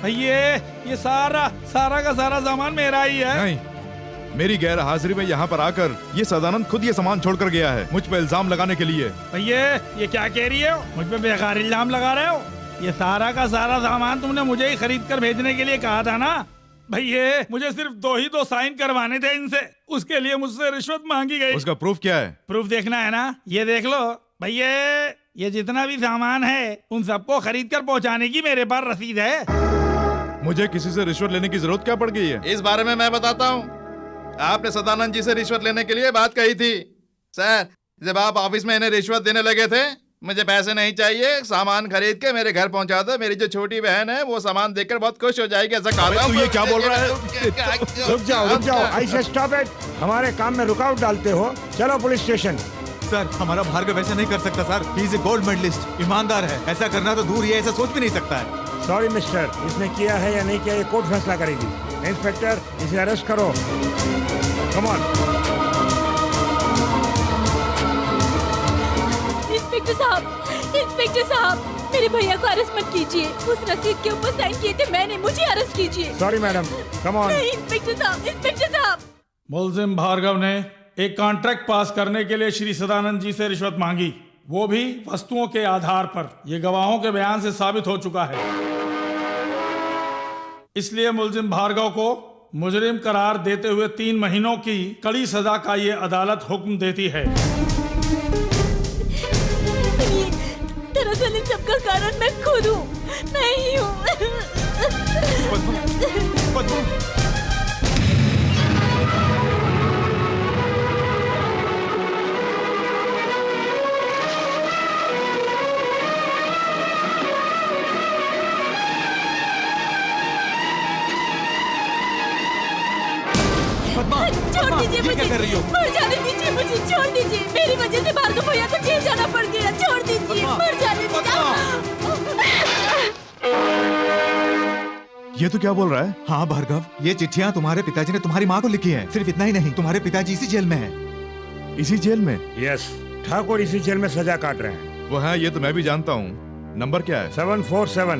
भैया, ये सारा का सारा सामान मेरा ही है। नहीं, मेरी गैर हाजिरी में यहाँ पर आकर ये सदानंद खुद ये सामान छोड़कर गया है, मुझ पर इल्जाम लगाने के लिए। भैया ये क्या कह रही हो? मुझ पे बेकार इल्जाम लगा रहे हो? ये सारा का सारा सामान तुमने मुझे ही खरीद कर भेजने के लिए कहा था ना। भैया मुझे सिर्फ दो साइन करवाने थे इनसे, उसके लिए मुझसे रिश्वत मांगी गई। उसका प्रूफ क्या है? प्रूफ देखना है ना, ये देख लो भैया, ये जितना भी सामान है उन सबको खरीद कर पहुँचाने की मेरे पास रसीद है। मुझे किसी से रिश्वत लेने की जरूरत क्या पड़ गई है? इस बारे में मैं बताता हूँ। आपने सदानंद जी से रिश्वत लेने के लिए बात कही थी। सर, जब आप ऑफिस में इन्हें रिश्वत देने लगे थे, मुझे पैसे नहीं चाहिए, सामान खरीद के मेरे घर पहुंचा दो, मेरी जो छोटी बहन है वो सामान देखकर बहुत खुश हो जाएगी, ऐसा कहा था। तू ये क्या बोल रहा है? रुक जाओ, ऐसे स्टॉप इट। हमारे काम में रुकावट डालते हो। चलो पुलिस स्टेशन। सर, हमारा भार्गव ऐसा नहीं कर सकता sir. He is a gold medalist, ईमानदार है। ऐसा करना तो दूर ही है, ऐसा सोच भी नहीं सकता है। सॉरी मिस्टर, इसने किया है या नहीं किया ये कोर्ट फैसला करेगी। इंस्पेक्टर, इसे अरेस्ट करो। Come on. इंस्पेक्टर साहब, मेरे भैया को अरेस्ट मत कीजिए। उस रसीद के ऊपर साइन किए थे मैंने, मुझे अरेस्ट कीजिए। Sorry madam, come on. नहीं इंस्पेक्टर साहब। मुलजिम भार्गव ने एक कॉन्ट्रैक्ट पास करने के लिए श्री सदानंद जी से रिश्वत मांगी, वो भी वस्तुओं के आधार पर। ये गवाहों के बयान से साबित हो चुका है। इसलिए मुलजिम भार्गव को मुजरिम करार देते हुए 3 महीनों की कड़ी सजा का ये अदालत हुक्म देती है। दरअसल इन सबका कारण मैं खुद हूँ, मैं ही हूँ। छोड़ दीजिए मुझे, मर जाने दीजिए मुझे, छोड़ दीजिए। मेरी वजह से भार्गव भैया को जेल जाना पड़ गया, छोड़ दीजिए, मर जाने ये तो क्या बोल रहा है? हाँ भार्गव, ये चिट्ठियाँ तुम्हारे पिताजी ने तुम्हारी माँ को लिखी है। सिर्फ इतना ही नहीं, तुम्हारे पिताजी इसी जेल में हैं। इसी जेल में? यस, ठाकुर इसी जेल में सजा काट रहे हैं। वो है, ये तो मैं भी जानता हूँ। नंबर क्या है? 747।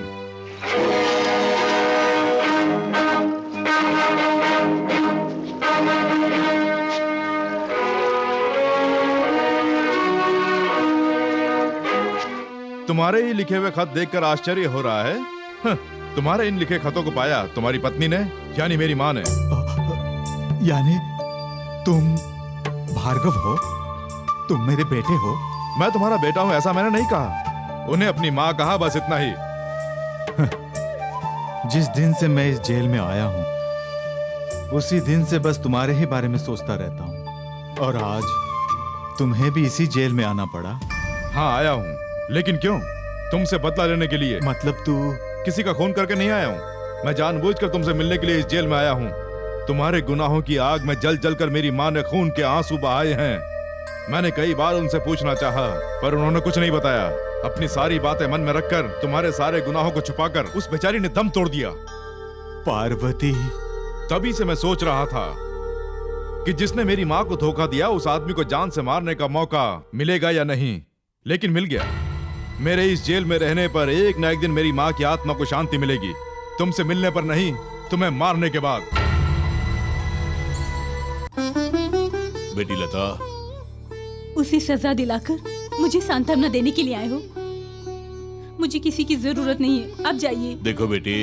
तुम्हारे ही लिखे हुए खत देखकर आश्चर्य हो रहा है। तुम्हारे इन लिखे खतों को पाया तुम्हारी पत्नी ने, यानी मेरी माँ ने। यानी तुम भार्गव हो? तुम मेरे बेटे हो? मैं तुम्हारा बेटा हूँ ऐसा मैंने नहीं कहा। उन्हें अपनी माँ कहा, बस इतना ही। जिस दिन से मैं इस जेल में आया हूँ, उसी दिन से बस तुम्हारे ही बारे में सोचता रहता हूँ। और आज तुम्हें भी इसी जेल में आना पड़ा। हाँ आया हूँ, लेकिन क्यों? तुमसे बदला लेने के लिए। मतलब तू किसी का खून करके नहीं आया हूँ। मैं जानबूझकर तुमसे मिलने के लिए इस जेल में आया हूँ। तुम्हारे गुनाहों की आग में जल जल कर मेरी माँ ने खून के आंसू बहाए हैं। मैंने कई बार उनसे पूछना चाहा, पर उन्होंने कुछ नहीं बताया। अपनी सारी बातें मन में रखकर, तुम्हारे सारे गुनाहों को छुपाकर उस बेचारी ने दम तोड़ दिया। पार्वती। तभी से मैं सोच रहा था कि जिसने मेरी माँ को धोखा दिया, उस आदमी को जान से मारने का मौका मिलेगा या नहीं, लेकिन मिल गया। मेरे इस जेल में रहने पर एक न एक दिन मेरी माँ की आत्मा को शांति मिलेगी। तुमसे मिलने पर नहीं, तुम्हें मारने के बाद। बेटी लता, उसे सजा दिलाकर मुझे सांत्वना देने के लिए आए हो? मुझे किसी की जरूरत नहीं है, अब जाइए। देखो बेटी,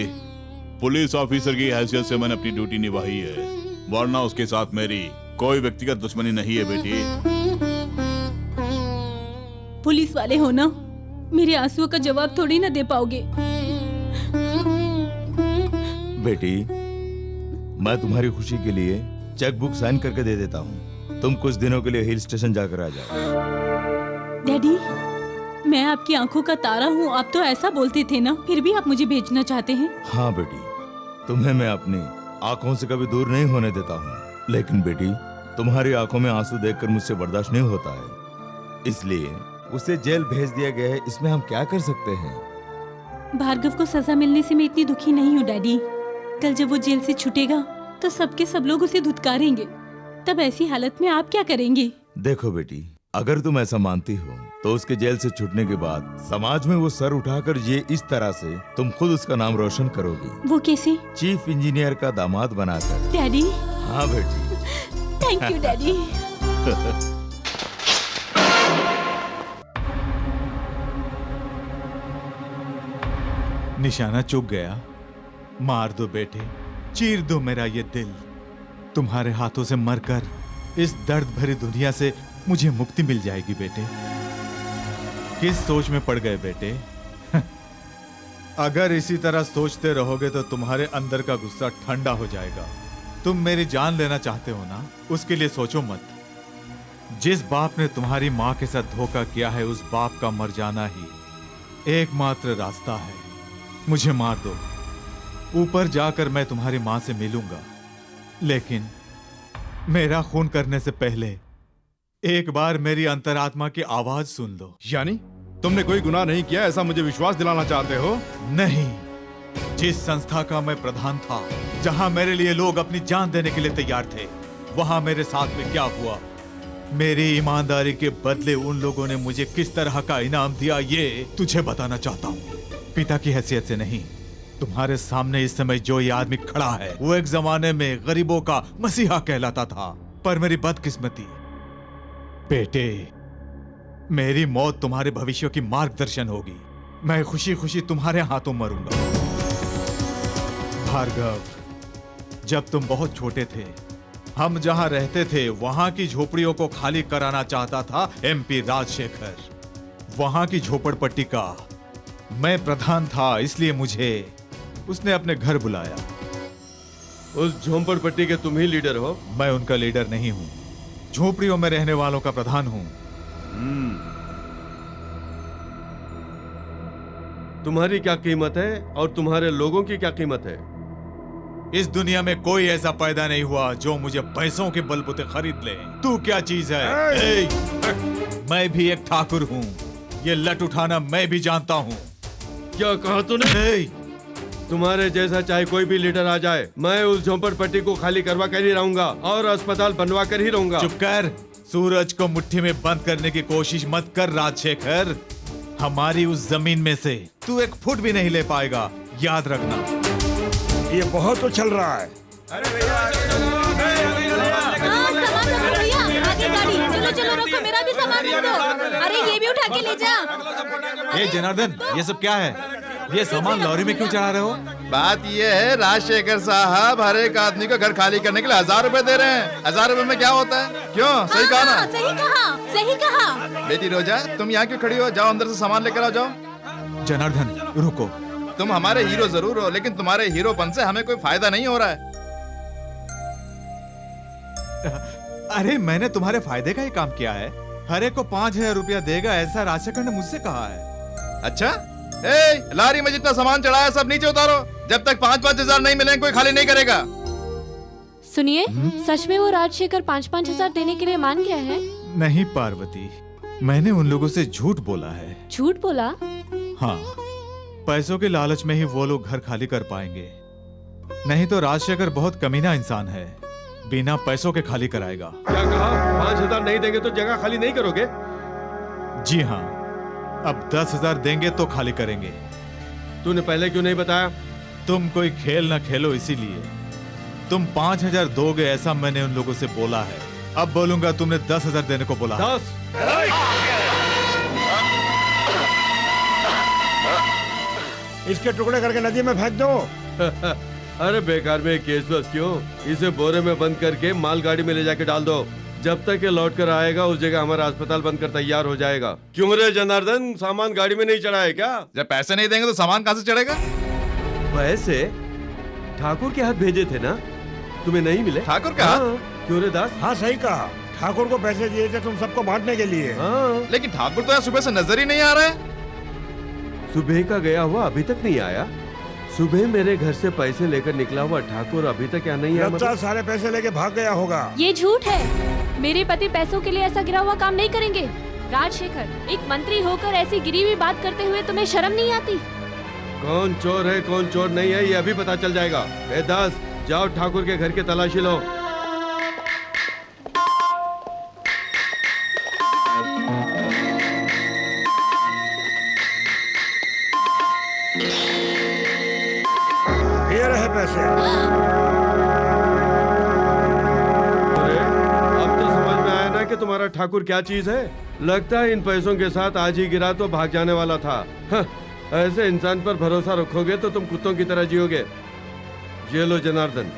पुलिस ऑफिसर की हैसियत से मैंने अपनी ड्यूटी निभाई है, वरना उसके साथ मेरी कोई व्यक्तिगत दुश्मनी नहीं है बेटी। पुलिस वाले हो ना, मेरे आंसुओं का जवाब थोड़ी ना दे पाओगे। बेटी, मैं तुम्हारी खुशी के लिए चेक बुक साइन करके दे देता हूँ। तुम कुछ दिनों के लिए हिल स्टेशन जाकर आ जाओ। डैडी, मैं आपकी आंखों का तारा हूँ, आप तो ऐसा बोलते थे ना, फिर भी आप मुझे भेजना चाहते हैं? हाँ बेटी, तुम्हें मैं अपनी आंखों से कभी दूर नहीं होने देता हूँ, लेकिन बेटी तुम्हारी आंखों में आंसू देखकर मुझसे बर्दाश्त नहीं होता है। इसलिए उसे जेल भेज दिया गया है। इसमें हम क्या कर सकते हैं? भार्गव को सजा मिलने से मैं इतनी दुखी नहीं हूँ डैडी। कल जब वो जेल से छूटेगा तो सबके सब लोग उसे धुतकारेंगे। तब ऐसी हालत में आप क्या करेंगे? देखो बेटी, अगर तुम ऐसा मानती हो तो उसके जेल से छूटने के बाद समाज में वो सर उठाकर ये इस तरह से तुम खुद उसका नाम रोशन करोगी। वो कैसे? चीफ इंजीनियर का दामाद बनाकर। डैडी। हाँ बेटी। Thank you daddy. निशाना चुक गया। मार दो बेटे, चीर दो मेरा ये दिल। तुम्हारे हाथों से मरकर इस दर्द भरी दुनिया से मुझे मुक्ति मिल जाएगी बेटे। किस सोच में पड़ गए बेटे? अगर इसी तरह सोचते रहोगे तो तुम्हारे अंदर का गुस्सा ठंडा हो जाएगा। तुम मेरी जान लेना चाहते हो ना, उसके लिए सोचो मत। जिस बाप ने तुम्हारी माँ के साथ धोखा किया है, उस बाप का मर जाना ही एकमात्र रास्ता है। मुझे मार दो, ऊपर जाकर मैं तुम्हारी माँ से मिलूंगा, लेकिन मेरा खून करने से पहले एक बार मेरी अंतरात्मा की आवाज सुन लो। यानी तुमने कोई गुनाह नहीं किया, ऐसा मुझे विश्वास दिलाना चाहते हो? नहीं। जिस संस्था का मैं प्रधान था, जहां मेरे लिए लोग अपनी जान देने के लिए तैयार थे, वहां मेरे साथ में क्या हुआ, मेरी ईमानदारी के बदले उन लोगों ने मुझे किस तरह का इनाम दिया, ये तुझे बताना चाहता हूँ। पिता की हैसियत से नहीं, तुम्हारे सामने इस समय जो ये आदमी खड़ा है, वो एक जमाने में गरीबों का मसीहा कहलाता था। पर मेरी बदकिस्मती, बेटे, मेरी मौत तुम्हारे भविष्य की मार्गदर्शन होगी। मैं खुशी खुशी तुम्हारे हाथों मरूंगा। भार्गव, जब तुम बहुत छोटे थे, हम जहां रहते थे वहां की झोपड़ियों को खाली कराना चाहता था एमपी राजशेखर। वहां की झोपड़पट्टी का मैं प्रधान था, इसलिए मुझे उसने अपने घर बुलाया। उस झोपड़पट्टी के तुम ही लीडर हो? मैं उनका लीडर नहीं हूं, झोपड़ियों में रहने वालों का प्रधान हूं। तुम्हारी क्या कीमत है और तुम्हारे लोगों की क्या कीमत है? इस दुनिया में कोई ऐसा पैदा नहीं हुआ जो मुझे पैसों के बलबूते खरीद ले। तू क्या चीज है? मैं भी एक ठाकुर हूँ, ये लट उठाना मैं भी जानता हूँ। क्या कहा तूने? तुम्हारे जैसा चाहे कोई भी लीडर आ जाए, मैं उस झोपड़पट्टी को खाली करवा कर ही रहूंगा और अस्पताल बनवा कर ही रहूंगा। चुप कर, सूरज को मुट्ठी में बंद करने की कोशिश मत कर राजशेखर। हमारी उस जमीन में से तू एक फुट भी नहीं ले पाएगा, याद रखना। ये बहुत उछल रहा है। अरे भैया, आगे गाड़ी, चलो चलो रोको, मेरा भी सामान रख दो। अरे ये भी उठा के ले जा। ये जनार्दन, ये सब क्या है? ये सामान लॉरी में क्यों चढ़ा रहे हो? बात ये है राजशेखर साहब, हर एक आदमी को घर खाली करने के लिए 1000 रुपए दे रहे हैं। 1000 रुपए में क्या होता है? क्यों? सही कहा ना? सही कहा, सही कहा। बेटी रोजा, तुम यहाँ क्यों खड़ी हो? जाओ अंदर से सामान लेकर आओ, जाओ। जनार्दन रुको। तुम हमारे हीरो जरूर हो, लेकिन तुम्हारे हीरोपन से हमें कोई फायदा नहीं हो रहा है। अरे मैंने तुम्हारे फायदे का ही काम किया है। हर एक को 5000 रुपया देगा, ऐसा राजशेखर ने मुझसे कहा है। अच्छा, लारी में जितना सामान चढ़ा है सब नीचे उतारो। जब तक 5-5 हजार नहीं मिलेंगे कोई खाली नहीं करेगा। सुनिए, सच में वो राजशेखर 5-5 हजार देने के लिए मान गया है? नहीं पार्वती, मैंने उन लोगों से झूठ बोला है। झूठ बोला? हाँ, पैसों के लालच में ही वो लोग घर खाली कर पाएंगे, नहीं तो राजशेखर बहुत कमीना इंसान है, बिना पैसों के खाली कराएगा। क्या कहा? 5000 नहीं देंगे तो जगह खाली नहीं करोगे? जी हाँ, अब 10,000 देंगे तो खाली करेंगे। तूने पहले क्यों नहीं बताया? तुम कोई खेल ना खेलो इसीलिए। तुम 5000 दोगे ऐसा मैंने उन लोगों से बोला है। अब बोलूंगा तुमने 10,000 देने को बोला। 10? इसके टुकड़े करके नदी में फेंक दो। अरे बेकार में केस बस क्यों? इसे बोरे में बंद करके मालगाड़ी में ले जाके डाल दो। जब तक ये लौट कर आएगा उस जगह हमारा अस्पताल बनकर तैयार हो जाएगा। क्यों रे जनार्दन, सामान गाड़ी में नहीं चढ़ा है क्या? जब पैसे नहीं देंगे तो सामान कहाँ से चढ़ेगा? पैसे ठाकुर के हाथ भेजे थे ना, तुम्हें नहीं मिले? ठाकुर का हाथ? क्यों रे दास? हाँ सही कहा, ठाकुर को पैसे दिए थे तुम सबको बांटने के लिए। लेकिन ठाकुर तो यहाँ सुबह से नजर ही नहीं आ रहा है। सुबह का गया हुआ अभी तक नहीं आया। सुबह मेरे घर से पैसे लेकर निकला हुआ ठाकुर अभी तक यहाँ नहीं आया। लगता सारे पैसे लेके भाग गया होगा। ये झूठ है। मेरे पति पैसों के लिए ऐसा गिरा हुआ काम नहीं करेंगे। राजशेखर, एक मंत्री होकर ऐसी गिरी हुई बात करते हुए तुम्हें शर्म नहीं आती? कौन चोर है कौन चोर नहीं है ये अभी पता चल जाएगा। ए दास, जाओ ठाकुर के घर की तलाशी लो। ये रहे पैसे। अरे अब तो समझ में आया ना कि तुम्हारा ठाकुर क्या चीज है। लगता है इन पैसों के साथ आज ही गिरा तो भाग जाने वाला था। ऐसे इंसान पर भरोसा रखोगे तो तुम कुत्तों की तरह जियोगे। ये लो जनार्दन,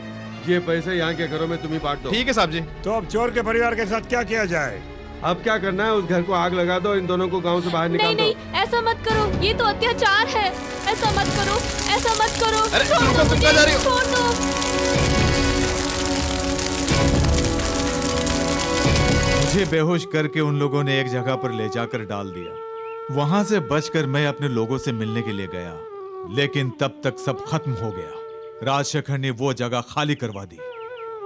ये पैसे यहाँ के घरों में तुम ही बांट दो। ठीक है साहब जी। तो अब चोर के परिवार के साथ क्या किया जाए? अब क्या करना है, उस घर को आग लगा दो, इन दोनों को गांव से बाहर निकाल दो। नहीं, ऐसा मत करो, ये तो अत्याचार है। ऐसा मत करो, ऐसा मत करो। अरे, छोड़ रुको, दो तुम कहाँ जा रही हो? छोड़ दो। मुझे बेहोश करके उन लोगों ने एक जगह पर ले जाकर डाल दिया। वहां से बचकर मैं अपने लोगों से मिलने के लिए गया, लेकिन तब तक सब खत्म हो गया। राजशेखर ने वो जगह खाली करवा दी।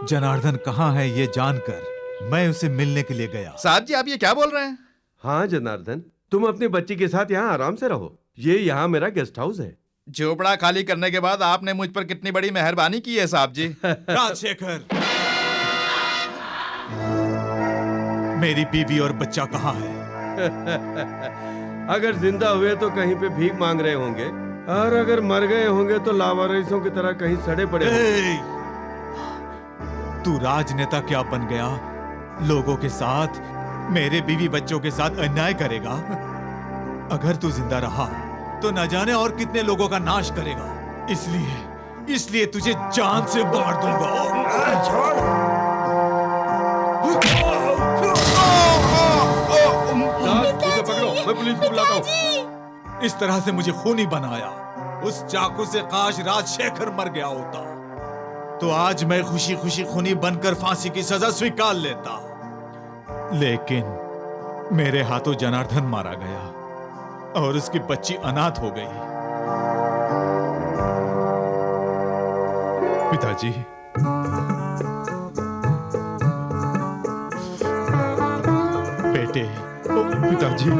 जनार्दन कहाँ है ये जानकर मैं उसे मिलने के लिए गया। साहब जी, आप ये क्या बोल रहे हैं? हाँ जनार्दन, तुम अपनी बच्ची के साथ यहाँ आराम से रहो। ये यहाँ मेरा गेस्ट हाउस है। झोपड़ा खाली करने के बाद आपने मुझ पर कितनी बड़ी मेहरबानी की है साहब जी। राजशेखर, मेरी बीवी और बच्चा कहाँ है? अगर जिंदा हुए तो कहीं पे भीख मांग रहे होंगे, और अगर मर गए होंगे तो लावारिसों की तरह कहीं सड़े पड़े होंगे। तू राजनेता क्या बन गया? लोगों के साथ, मेरे बीवी बच्चों के साथ अन्याय करेगा। अगर तू जिंदा रहा तो न जाने और कितने लोगों का नाश करेगा। इसलिए तुझे जान से मार दूंगा। उसे पकड़ो, मैं पुलिस को बुलाता हूँ। इस तरह से मुझे खूनी बनाया। उस चाकू से काश राजशेखर मर गया होता तो आज मैं खुशी खुशी खूनी बनकर फांसी की सजा स्वीकार लेता। लेकिन मेरे हाथों जनार्दन मारा गया और उसकी बच्ची अनाथ हो गई। पिताजी, बेटे, पिताजी।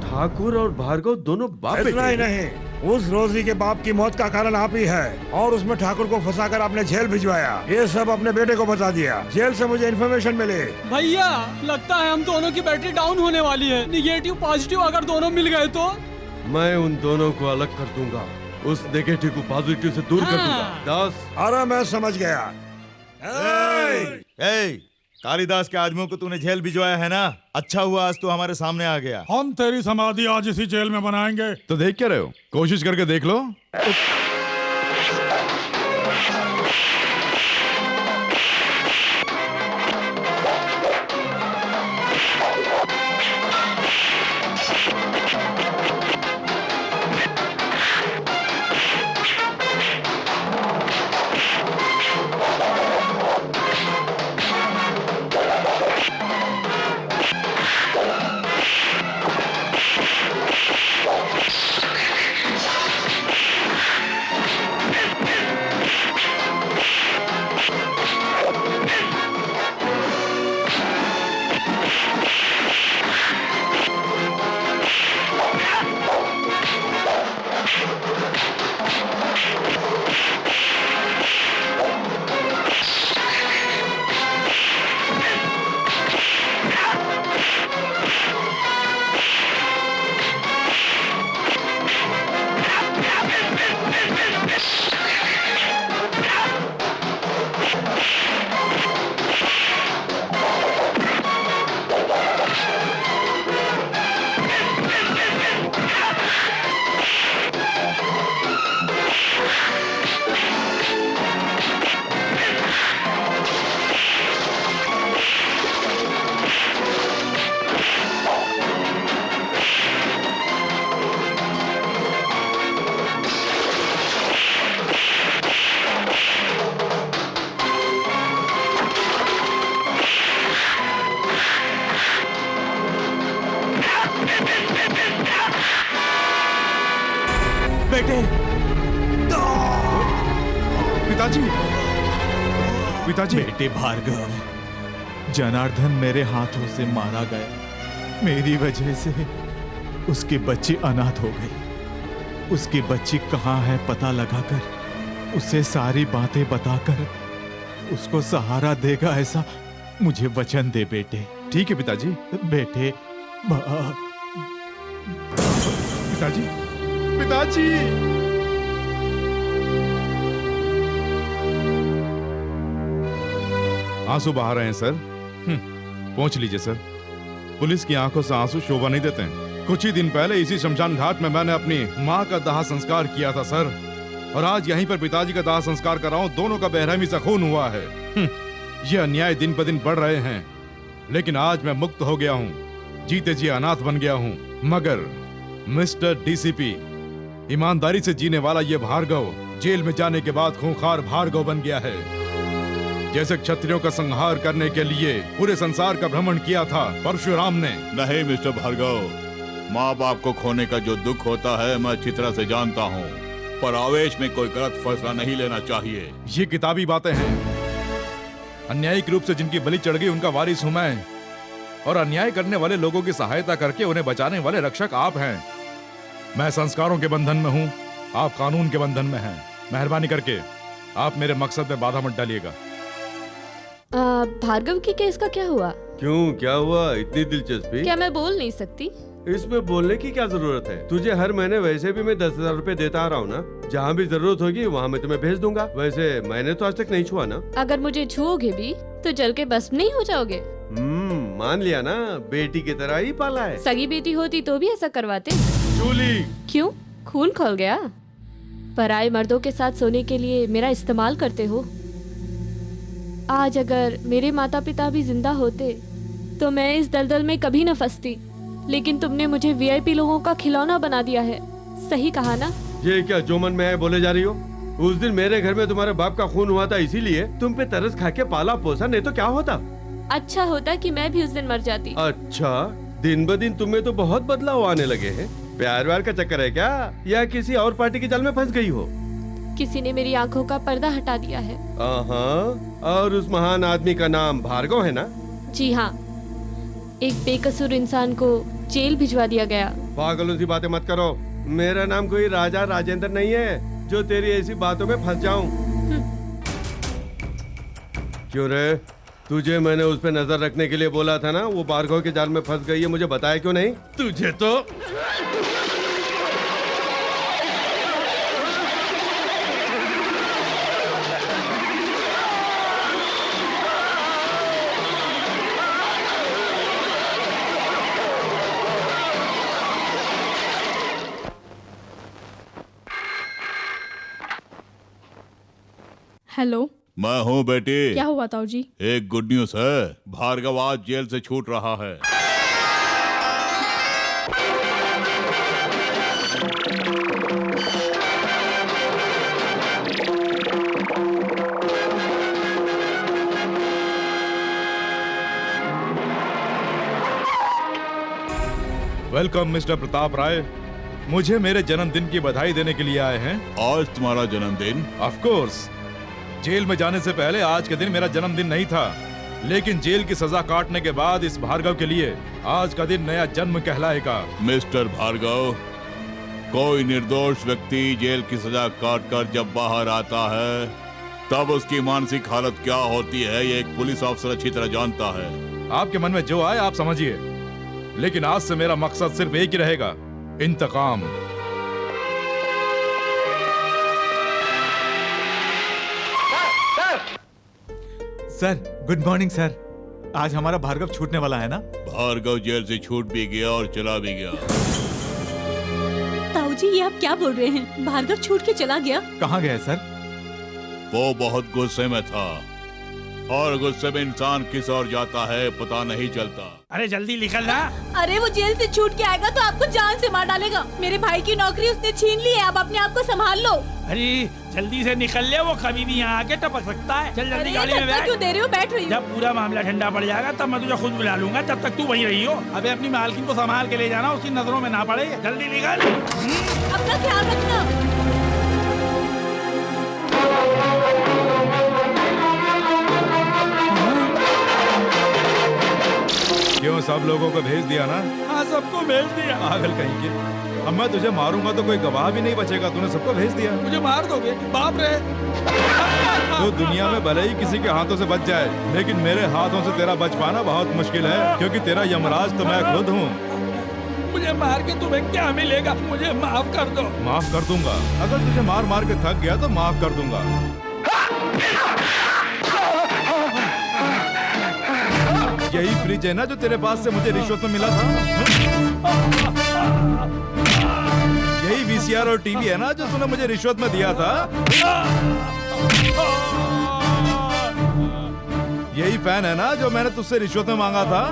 ठाकुर और भार्गव दोनों बाप बेटे। इतना ही नहीं, उस रोजी के बाप की मौत का कारण आप ही है और उसमें ठाकुर को फंसाकर आपने जेल भिजवाया। ये सब अपने बेटे को बता दिया। जेल से मुझे इन्फॉर्मेशन मिली। भैया, लगता है हम दोनों की बैटरी डाउन होने वाली है। निगेटिव पॉजिटिव अगर दोनों मिल गए तो मैं उन दोनों को अलग कर दूंगा, उस नेगेटिव को पॉजिटिव से दूर कर दूंगा। दास, अरे मैं समझ गया। कालिदास के आदमियों को तूने जेल भिजवाया है ना? अच्छा हुआ आज तू हमारे सामने आ गया। हम तेरी समाधि आज इसी जेल में बनाएंगे। तो देख क्या रहे हो? कोशिश करके देख लो। बेटे, पिताजी, पिताजी। बेटे भार्गव, जनार्दन मेरे हाथों से मारा गया। मेरी वजह से उसकी बच्ची अनाथ हो गई। उसकी बच्ची कहाँ है पता लगाकर उसे सारी बातें बताकर उसको सहारा देगा, ऐसा मुझे वचन दे बेटे। ठीक है पिताजी। बेटे पिताजी, पिताजी। आंसू बहा रहे हैं सर। पहुंच लीजिए सर। पुलिस की आंखों से आंसू शोभा नहीं देते हैं। कुछ ही दिन पहले इसी शमशान घाट में मैंने अपनी माँ का दाह संस्कार किया था सर, और आज यहीं पर पिताजी का दाह संस्कार कर रहा हूं। दोनों का बेरहमी से खून हुआ है। यह अन्याय दिन पर दिन बढ़ रहे हैं, लेकिन आज मैं मुक्त हो गया हूँ, जीते जी अनाथ बन गया हूँ। मगर मिस्टर डीसीपी, ईमानदारी से जीने वाला ये भार्गव जेल में जाने के बाद खूंखार भार्गव बन गया है। जैसे क्षत्रियों का संहार करने के लिए पूरे संसार का भ्रमण किया था परशुराम ने। नहीं मिस्टर भार्गव, माँ बाप को खोने का जो दुख होता है मैं अच्छी तरह से जानता हूँ, पर आवेश में कोई गलत फैसला नहीं लेना चाहिए। ये किताबी बातें हैं। अन्यायिक रूप से जिनकी बलि चढ़ गई उनका वारिस हूं मैं, और अन्याय करने वाले लोगों की सहायता करके उन्हें बचाने वाले रक्षक आप हैं। मैं संस्कारों के बंधन में हूँ, आप कानून के बंधन में हैं। मेहरबानी करके आप मेरे मकसद में बाधा मत डालिएगा। भार्गव की केस का क्या हुआ? क्यों, क्या हुआ? इतनी दिलचस्पी? क्या मैं बोल नहीं सकती? इसमें बोलने की क्या जरूरत है? तुझे हर महीने वैसे भी मैं 10,000 रुपए देता आ रहा हूँ ना। जहाँ भी जरूरत होगी वहाँ मैं तुम्हें भेज दूंगा। वैसे मैंने तो आज तक नहीं छुआ ना। अगर मुझे छुओगे भी तो जल के भस्म नहीं हो जाओगे। मान लिया ना, बेटी की तरह ही पाला है। सगी बेटी होती तो भी ऐसा करवाते। जूली, क्यों, खून खोल गया? पराये मर्दों के साथ सोने के लिए मेरा इस्तेमाल करते हो। आज अगर मेरे माता पिता भी जिंदा होते तो मैं इस दलदल में कभी न फंसती, लेकिन तुमने मुझे वीआईपी लोगों का खिलौना बना दिया है। सही कहा ना? ये क्या जो मन में है बोले जा रही हो? उस दिन मेरे घर में तुम्हारे बाप का खून हुआ था, इसीलिए तुम पे तरस खा के पाला पोसा, नहीं तो क्या होता? अच्छा होता कि मैं भी उस दिन मर जाती। अच्छा, दिन ब दिन तुम्हें तो बहुत बदलाव आने लगे हैं। प्यार व्यार का चक्कर है क्या, या किसी और पार्टी के जाल में फंस गई हो? किसी ने मेरी आंखों का पर्दा हटा दिया है। और उस महान आदमी का नाम भार्गव है ना? जी हाँ, एक बेकसूर इंसान को जेल भिजवा दिया गया। पागलों सी बातें मत करो। मेरा नाम कोई राजा राजेंद्र नहीं है जो तेरी ऐसी बातों में फंस जाऊं। क्यों रे, तुझे मैंने उस पे नजर रखने के लिए बोला था ना, वो भार्गव के जाल में फंस गई है, मुझे बताया क्यों नहीं? तुझे तो हेलो, मैं हूँ बेटी। क्या हुआ ताऊ जी? एक गुड न्यूज है, भार्गव आज जेल से छूट रहा है। वेलकम मिस्टर प्रताप राय। मुझे मेरे जन्मदिन की बधाई देने के लिए आए हैं। आज तुम्हारा जन्मदिन? Of course. जेल में जाने से पहले आज के दिन मेरा जन्मदिन नहीं था, लेकिन जेल की सजा काटने के बाद इस भार्गव के लिए आज का दिन नया जन्म कहलाएगा। मिस्टर भार्गव, कोई निर्दोष व्यक्ति जेल की सजा काट कर जब बाहर आता है तब उसकी मानसिक हालत क्या होती है, ये एक पुलिस अफसर अच्छी तरह जानता है। आपके मन में जो आए आप समझिए, लेकिन आज से मेरा मकसद सिर्फ एक ही रहेगा, इंतकाम। Sir, good morning sir. आज हमारा भार्गव छूटने वाला है ना? भार्गव जेल से छूट भी गया और चला भी गया। ताऊ जी, ये आप क्या बोल रहे हैं? भार्गव छूट के चला गया? कहाँ गया सर? वो बहुत गुस्से में था, और गुस्से में इंसान किस ओर जाता है पता नहीं चलता। अरे जल्दी निकल ना। अरे वो जेल से छूट के आएगा तो आपको जान से मार डालेगा। मेरे भाई की नौकरी उसने छीन ली है, आप अपने आप को संभाल लो। अरे जल्दी से निकल ले, वो कभी भी यहाँ आके टपक सकता है। चल जल्दी गाड़ी में बैठ। क्यों दे रहे हो? बैठ रही हूँ। जब पूरा मामला ठंडा पड़ जाएगा तब मैं तुझे खुद बुला लूंगा, तब तक तू वहीं रही हो। अबे अपनी मालकिन को संभाल के ले जाना, उसकी नजरों में ना पड़े। जल्दी निकल। अपना ख्याल रखना। क्यों सब लोगों को भेज दिया ना? हाँ सबको भेज दिया। पागल कहीं के। अब मैं तुझे मारूंगा तो कोई गवाह भी नहीं बचेगा। तूने सबको भेज दिया। मुझे मार दोगे? बाप रे। तो दुनिया में भले ही किसी के हाथों से बच जाए, लेकिन मेरे हाथों से तेरा बच पाना बहुत मुश्किल है, क्योंकि तेरा यमराज तो मैं खुद हूँ। मुझे मार के तुम्हें क्या मिलेगा? मुझे माफ कर दो। माफ कर दूंगा। अगर तुझे मार मार के थक गया तो माफ कर दूंगा। यही फ्रिज है ना जो तेरे पास से मुझे रिश्वत में मिला था? यही वीसीआर और टीवी है ना जो तूने मुझे रिश्वत में दिया था? यही फैन है ना जो मैंने तुझसे रिश्वत में मांगा था?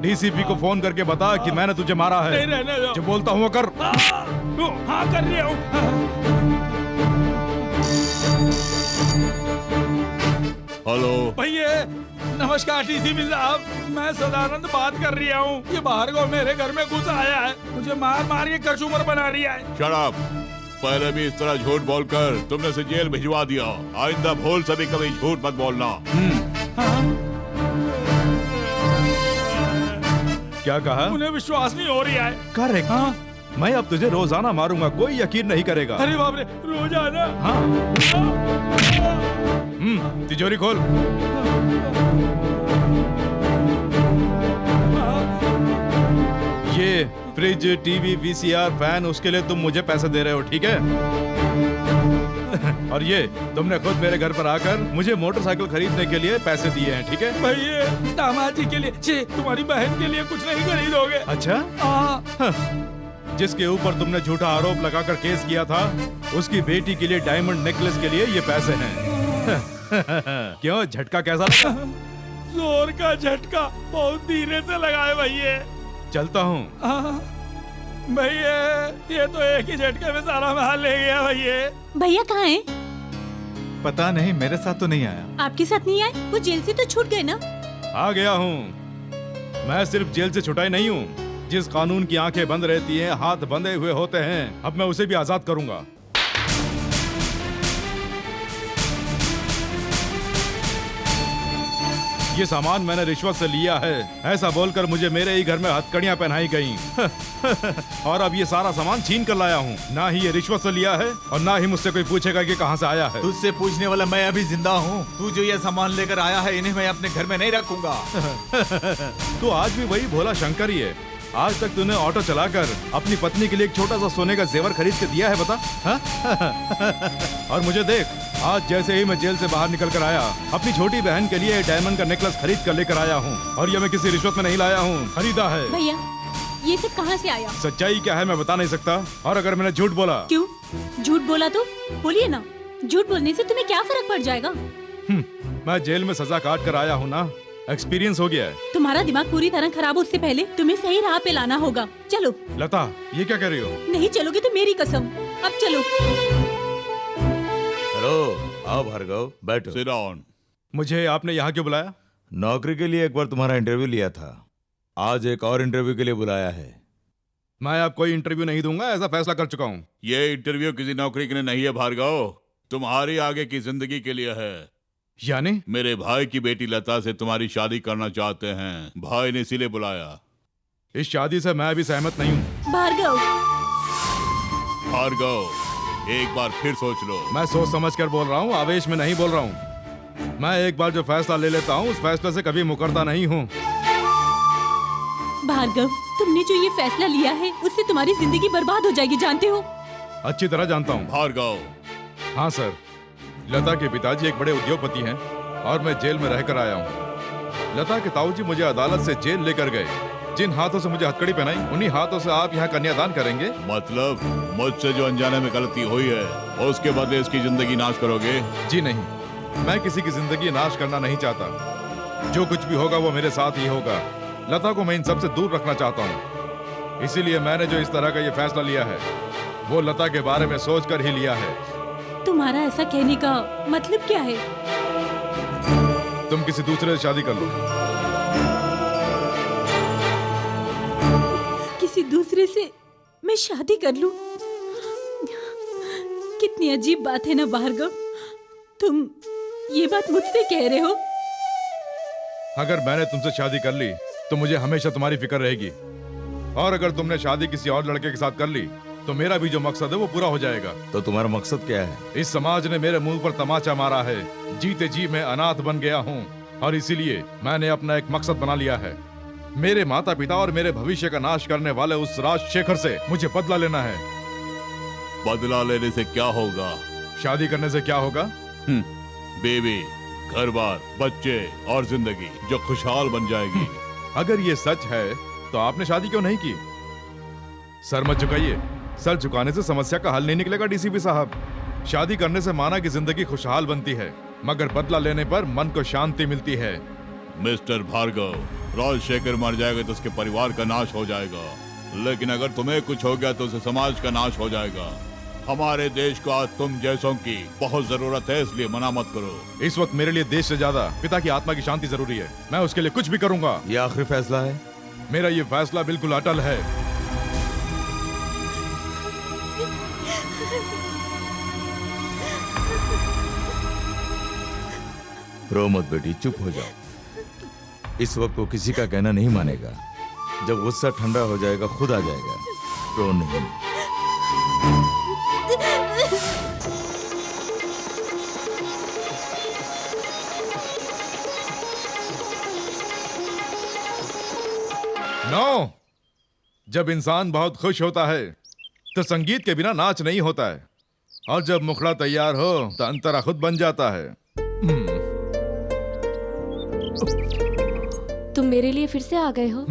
डीसीपी को फोन करके बता कि मैंने तुझे मारा है। नहीं रहने दो। जो बोलता हूँ वो कर। हाँ कर रही हूँ। हेलो भैया नमस्कार डीसीपी साहब, मैं सदानंद बात कर रही हूँ। ये भार्गव मेरे घर में घुस आया है, मुझे मार मार के कचूमर बना रही है। Shut up. पहले भी इस तरह झूठ बोलकर तुमने से जेल भिजवा दिया। आइंदा भूल से भी कभी झूठ मत बोलना। क्या कहा? उन्हें विश्वास नहीं हो रहा है। करेक्ट। हाँ? मैं अब तुझे रोजाना मारूंगा, कोई यकीन नहीं करेगा। अरे बाप रे, रोजाना? हाँ। तिजोरी खोल। ये फ्रिज, टीवी, वीसीआर, फैन, उसके लिए तुम मुझे पैसे दे रहे हो, ठीक है? और ये तुमने खुद मेरे घर पर आकर मुझे मोटरसाइकिल खरीदने के लिए पैसे दिए हैं, ठीक है? भैया दामाद जी के लिए, तुम्हारी बहन के लिए कुछ नहीं खरीदोगे? अच्छा? जिसके ऊपर तुमने झूठा आरोप लगाकर केस किया था, उसकी बेटी के लिए डायमंड नेकलेस के लिए ये पैसे हैं। क्यों, झटका कैसा लगा? जोर का झटका, बहुत धीरे से लगाए भैया। चलता हूँ। भैया ये तो एक ही झटके में सारा माल ले गया भैया। भैया कहाँ हैं? पता नहीं, मेरे साथ तो नहीं आया। आपके साथ नहीं आए? वो जेल से तो छूट गए ना? आ गया हूँ। मैं सिर्फ जेल से छुटाई नहीं हूँ। जिस कानून की आंखें बंद रहती हैं, हाथ बंधे हुए होते हैं, अब मैं उसे भी आजाद करूंगा। ये सामान मैंने रिश्वत से लिया है, ऐसा बोलकर मुझे मेरे ही घर में हथकड़ियां पहनाई गईं। और अब ये सारा सामान छीन कर लाया हूँ। ना ही ये रिश्वत से लिया है और ना ही मुझसे कोई पूछेगा कि कहाँ से आया है। तुझसे पूछने वाला मैं अभी जिंदा हूँ। तू जो ये सामान लेकर आया है, इन्हें मैं अपने घर में नहीं रखूंगा। तू आज भी वही भोला शंकर ही है। आज तक तूने ऑटो चलाकर अपनी पत्नी के लिए एक छोटा सा सोने का जेवर खरीद के दिया है, बता? हा? और मुझे देख, आज जैसे ही मैं जेल से बाहर निकल कर आया, अपनी छोटी बहन के लिए डायमंड का नेकलेस खरीद कर लेकर आया हूँ। और ये मैं किसी रिश्वत में नहीं लाया हूँ, खरीदा है। भैया ये सब कहाँ से आया? सच्चाई क्या है मैं बता नहीं सकता। और अगर मैंने झूठ बोला? क्यों झूठ बोला तो बोलिए ना। झूठ बोलने से तुम्हें क्या फर्क पड़ जाएगा? मैं जेल में सजा काट कर आया हूँ ना, एक्सपीरियंस हो गया है। तुम्हारा दिमाग पूरी तरह खराब हो, उससे पहले तुम्हें सही राह पे लाना होगा। चलो। लता, ये क्या कह रही हो? नहीं चलोगे तो मेरी कसम। अब चलो। हेलो, आओ भार्गव, बैठो। Sit down. मुझे आपने यहाँ क्यों बुलाया? नौकरी के लिए एक बार तुम्हारा इंटरव्यू लिया था, आज एक और इंटरव्यू के लिए बुलाया है। मैं अब कोई इंटरव्यू नहीं दूंगा, ऐसा फैसला कर चुका हूँ। ये इंटरव्यू किसी नौकरी के लिए नहीं है भार्गव, तुम्हारी आगे की जिंदगी के लिए है। यानी? मेरे भाई की बेटी लता से तुम्हारी शादी करना चाहते हैं, भाई ने इसीलिए बुलाया। इस शादी से मैं भी सहमत नहीं हूँ। भार्गव, भार्गव, एक बार फिर सोच लो। मैं सोच समझ कर बोल रहा हूँ, आवेश में नहीं बोल रहा हूँ। मैं एक बार जो फैसला ले लेता हूँ, उस फैसले से कभी मुकरता नहीं हूँ। भार्गव, तुमने जो ये फैसला लिया है, उससे तुम्हारी जिंदगी बर्बाद हो जाएगी, जानते हो? अच्छी तरह जानता हूँ। भार्गव। हाँ सर, लता के पिताजी एक बड़े उद्योगपति हैं और मैं जेल में रहकर आया हूँ। लता के ताऊजी मुझे अदालत से जेल लेकर गए। जिन हाथों से मुझे हथकड़ी पहनाई, उन्हीं हाथों से आप यहाँ कन्यादान करेंगे। मतलब मुझसे जो अनजाने में गलती हुई है, उसके बदले इसकी जिंदगी नाश करोगे? जी नहीं, मैं किसी की जिंदगी नाश करना नहीं चाहता। जो कुछ भी होगा वो मेरे साथ ही होगा। लता को मैं इन सबसे दूर रखना चाहता हूँ। इसीलिए मैंने जो इस तरह का ये फैसला लिया है, वो लता के बारे में सोच कर ही लिया है। तुम्हारा ऐसा कहने का मतलब क्या है? तुम किसी दूसरे से शादी कर लो। किसी दूसरे से मैं शादी कर लूं? कितनी अजीब बात है ना भार्गव, तुम ये बात मुझसे कह रहे हो? अगर मैंने तुमसे शादी कर ली तो मुझे हमेशा तुम्हारी फिक्र रहेगी, और अगर तुमने शादी किसी और लड़के के साथ कर ली तो मेरा भी जो मकसद है वो पूरा हो जाएगा। तो तुम्हारा मकसद क्या है? इस समाज ने मेरे मुंह पर तमाचा मारा है, जीते जी मैं अनाथ बन गया हूँ, और इसीलिए मैंने अपना एक मकसद बना लिया है। मेरे माता पिता और मेरे भविष्य का नाश करने वाले उस राजशेखर से मुझे बदला लेना है। बदला लेने से क्या होगा? शादी करने से क्या होगा? बेबी, घर बार, बच्चे और जिंदगी जो खुशहाल बन जाएगी। अगर ये सच है तो आपने शादी क्यों नहीं की? सर मत झुकाइए, सर झुकाने से समस्या का हल नहीं निकलेगा डीसीपी साहब। शादी करने से माना की जिंदगी खुशहाल बनती है, मगर बदला लेने पर मन को शांति मिलती है। मिस्टर भार्गव, राजशेखर मर जाएगा तो उसके परिवार का नाश हो जाएगा, लेकिन अगर तुम्हें कुछ हो गया तो उसे समाज का नाश हो जाएगा। हमारे देश को आज तुम जैसों की बहुत जरूरत है, इसलिए मना मत करो। इस वक्त मेरे लिए देश से ज्यादा पिता की आत्मा की शांति जरूरी है। मैं उसके लिए कुछ भी करूंगा। ये आखिरी फैसला है? मेरा ये फैसला बिल्कुल अटल है। रो मत बेटी, चुप हो जाओ। इस वक्त वो किसी का कहना नहीं मानेगा। जब गुस्सा ठंडा हो जाएगा खुद आ जाएगा। रो नहीं। नो, जब इंसान बहुत खुश होता है तो संगीत के बिना नाच नहीं होता है, और जब मुखड़ा तैयार हो तो अंतरा खुद बन जाता है। तुम मेरे लिए फिर से आ गए हो।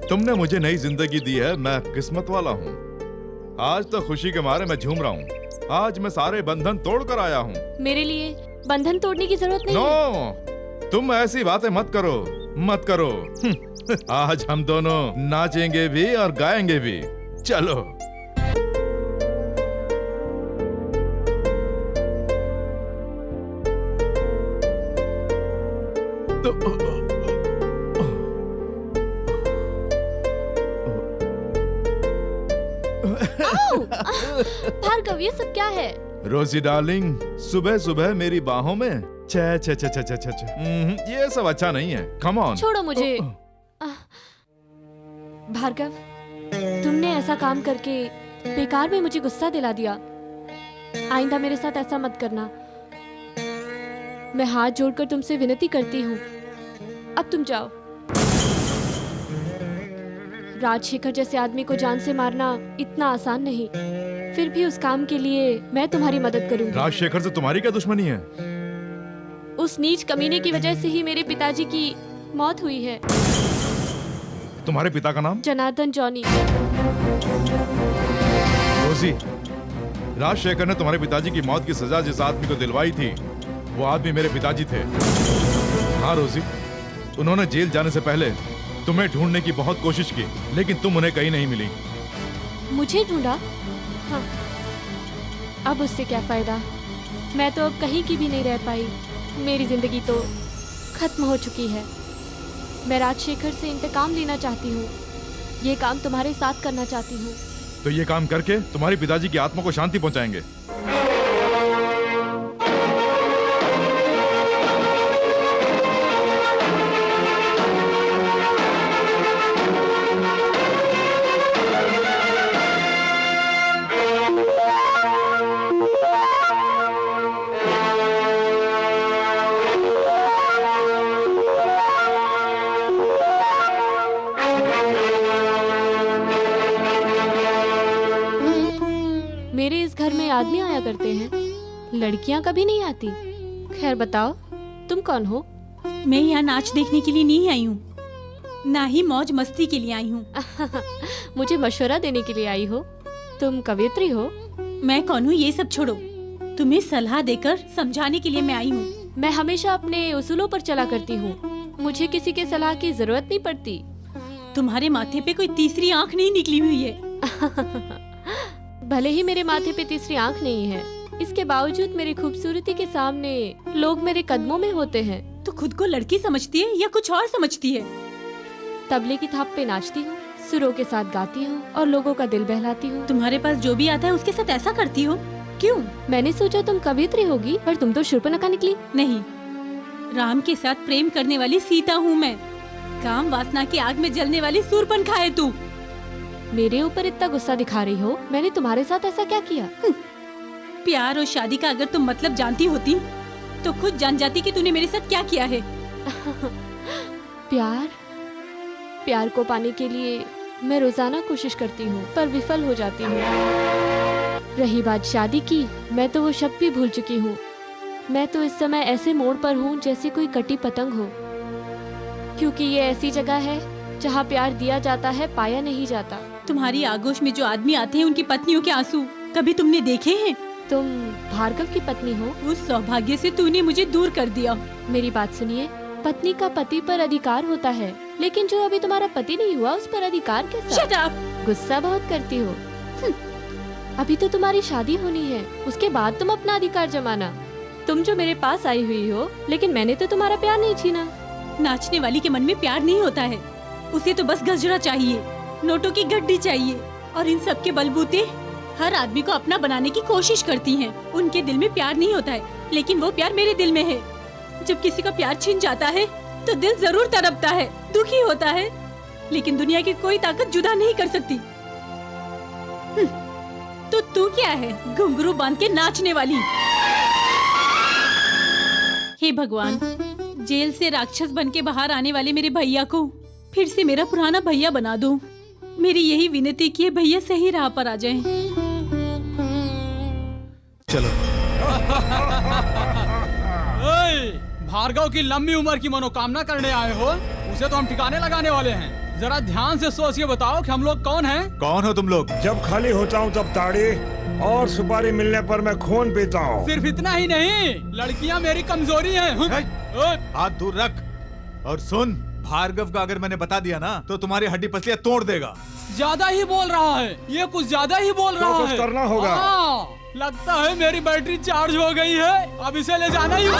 तुमने मुझे नई जिंदगी दी है, मैं किस्मत वाला हूँ। आज तो खुशी के मारे मैं झूम रहा हूँ। आज मैं सारे बंधन तोड़ कर आया हूँ। मेरे लिए बंधन तोड़ने की जरूरत नहीं है। तुम ऐसी बातें मत करो, मत करो। आज हम दोनों नाचेंगे भी और गाएंगे भी। चलो। भार्गव, ये सब क्या है? रोजी डार्लिंग, सुबह सुबह मेरी बाहों में छे छे छे छे छे छे छे। ये सब अच्छा नहीं है। Come on. छोड़ो मुझे। भार्गव, तुमने ऐसा काम करके बेकार में मुझे गुस्सा दिला दिया। आइंदा मेरे साथ ऐसा मत करना। मैं हाथ जोड़कर तुमसे विनती करती हूँ, अब तुम जाओ। राजशेखर जैसे आदमी को जान से मारना इतना आसान नहीं, फिर भी उस काम के लिए मैं तुम्हारी मदद करूंगी। राजशेखर से तुम्हारी क्या दुश्मनी है? उस नीच कमीने की वजह से ही मेरे पिताजी की मौत हुई है। तुम्हारे पिता का नाम? जनार्दन जॉनी। रोजी, राजशेखर ने तुम्हारे पिताजी की मौत की सजा जिस आदमी को दिलवाई थी वो आदमी मेरे पिताजी थे। हाँ रोजी, उन्होंने जेल जाने से पहले तुम्हें ढूंढने की बहुत कोशिश की, लेकिन तुम उन्हें कहीं नहीं मिली। मुझे ढूंढा? हाँ, अब उससे क्या फायदा? मैं तो अब कहीं की भी नहीं रह पाई। मेरी जिंदगी तो खत्म हो चुकी है। मैं राजशेखर से इंतकाम लेना चाहती हूँ। ये काम तुम्हारे साथ करना चाहती हूँ। तो ये काम करके तुम्हारे पिताजी की आत्मा को शांति पहुंचाएंगे। मेरे इस घर में आदमी आया करते हैं, लड़कियां कभी नहीं आती। खैर बताओ, तुम कौन हो? मैं यहाँ नाच देखने के लिए नहीं आई हूँ, ना ही मौज मस्ती के लिए आई हूँ। मुझे मशवरा देने के लिए आई हो? तुम कवियत्री हो? मैं कौन हूँ ये सब छोड़ो, तुम्हें सलाह देकर समझाने के लिए मैं आई हूँ। मैं हमेशा अपने उसूलों पर चला करती हूँ, मुझे किसी के सलाह की जरूरत नहीं पड़ती। तुम्हारे माथे पे कोई तीसरी आँख नहीं निकली हुई है। भले ही मेरे माथे पे तीसरी आँख नहीं है, इसके बावजूद मेरी खूबसूरती के सामने लोग मेरे कदमों में होते हैं। तो खुद को लड़की समझती है या कुछ और समझती है? तबले की थाप पे नाचती हूँ, सुरों के साथ गाती हूँ और लोगों का दिल बहलाती हूँ। तुम्हारे पास जो भी आता है उसके साथ ऐसा करती हो, क्यों? मैंने सोचा तुम कवियत्री होगी, पर तुम तो शूर्पणखा निकली। नहीं, राम के साथ प्रेम करने वाली सीता हूँ मैं। काम वासना की आग में जलने वाली शूर्पणखा है तू। मेरे ऊपर इतना गुस्सा दिखा रही हो? मैंने तुम्हारे साथ ऐसा क्या किया? प्यार और शादी का अगर तुम मतलब जानती होती तो खुद जान जाती कि तूने मेरे साथ क्या किया है। प्यार को पाने के लिए मैं रोजाना कोशिश करती हूँ, पर विफल हो जाती हूँ। रही बात शादी की, मैं तो वो शब्द भी भूल चुकी हूँ। मैं तो इस समय ऐसे मोड़ पर हूँ जैसे कोई कटी पतंग हो, क्योंकि ये ऐसी जगह है जहाँ प्यार दिया जाता है, पाया नहीं जाता। तुम्हारी आगोश में जो आदमी आते हैं उनकी पत्नियों के आंसू कभी तुमने देखे हैं? तुम भार्गव की पत्नी हो। उस सौभाग्य से तूने मुझे दूर कर दिया। मेरी बात सुनिए, पत्नी का पति पर अधिकार होता है, लेकिन जो अभी तुम्हारा पति नहीं हुआ उस पर अधिकार कैसा? Shut up! गुस्सा बहुत करती हो। अभी तो तुम्हारी शादी होनी है, उसके बाद तुम अपना अधिकार जमाना। तुम जो मेरे पास आई हुई हो, लेकिन मैंने तो तुम्हारा प्यार नहीं छीना। नाचने वाली के मन में प्यार नहीं होता है, उसे तो बस गजरा चाहिए, नोटों की गड्डी चाहिए, और इन सब के बलबूते हर आदमी को अपना बनाने की कोशिश करती हैं। उनके दिल में प्यार नहीं होता है, लेकिन वो प्यार मेरे दिल में है। जब किसी का प्यार छिन जाता है तो दिल जरूर तड़पता है, दुखी होता है, लेकिन दुनिया की कोई ताकत जुदा नहीं कर सकती। तो तू क्या है, घुंघरू बांध के नाचने वाली? हे भगवान, जेल से राक्षस बन के बाहर आने वाले मेरे भैया को फिर से मेरा पुराना भैया बना दो। मेरी यही विनती कि भैया सही राह पर आ जाएं। चलो। भार्गव की लंबी उम्र की मनोकामना करने आए हो, उसे तो हम ठिकाने लगाने वाले हैं। जरा ध्यान से सोच के बताओ कि हम लोग कौन हैं? कौन हो तुम लोग? जब खाली होता हूँ तब ताड़ी और सुपारी मिलने पर मैं खून पीता हूँ। सिर्फ इतना ही नहीं, लड़कियाँ मेरी कमजोरी हैं। हाथ दूर रख और सुन, भार्गव का अगर मैंने बता दिया ना तो तुम्हारी हड्डी पसलियां तोड़ देगा। ज्यादा ही बोल रहा है, ये कुछ ज्यादा ही बोल रहा है। कुछ करना होगा। लगता है मेरी बैटरी चार्ज हो गई है, अब इसे ले जाना ही होगा।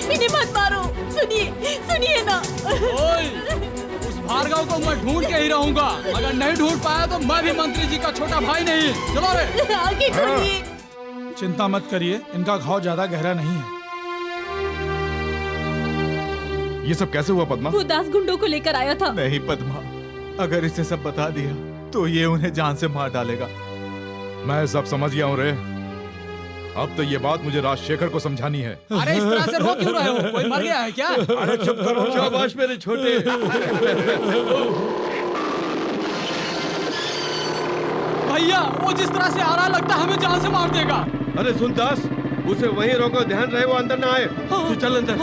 इन्हें मत मारो, सुनिए ना। उस भार्गव को मैं ढूंढ के ही रहूंगा। अगर नहीं ढूंढ पाया तो मैं भी मंत्री जी का छोटा भाई नहीं। चलो रे। आगे छोड़िए। चिंता मत करिए, इनका घाव ज्यादा गहरा नहीं है। ये सब कैसे हुआ पद्मा? वो दास गुंडों को लेकर आया था। नहीं पद्मा, अगर इसे सब बता दिया तो ये उन्हें जान से मार डालेगा। मैं सब समझ गया हूँ रे। अब तो ये बात मुझे राजशेखर को समझानी है। अरे इस तरह से रो क्यों रहे हो? कोई मर गया है क्या? अरे चुप करो। शाबाश मेरे छोटे। भैया, वो जिस तरह से आ रहा लगता है हमें जान से मार देगा। अरे सुन दास, उसे वहीं रोको, ध्यान रहे वो अंदर ना आए। तू चल अंदर।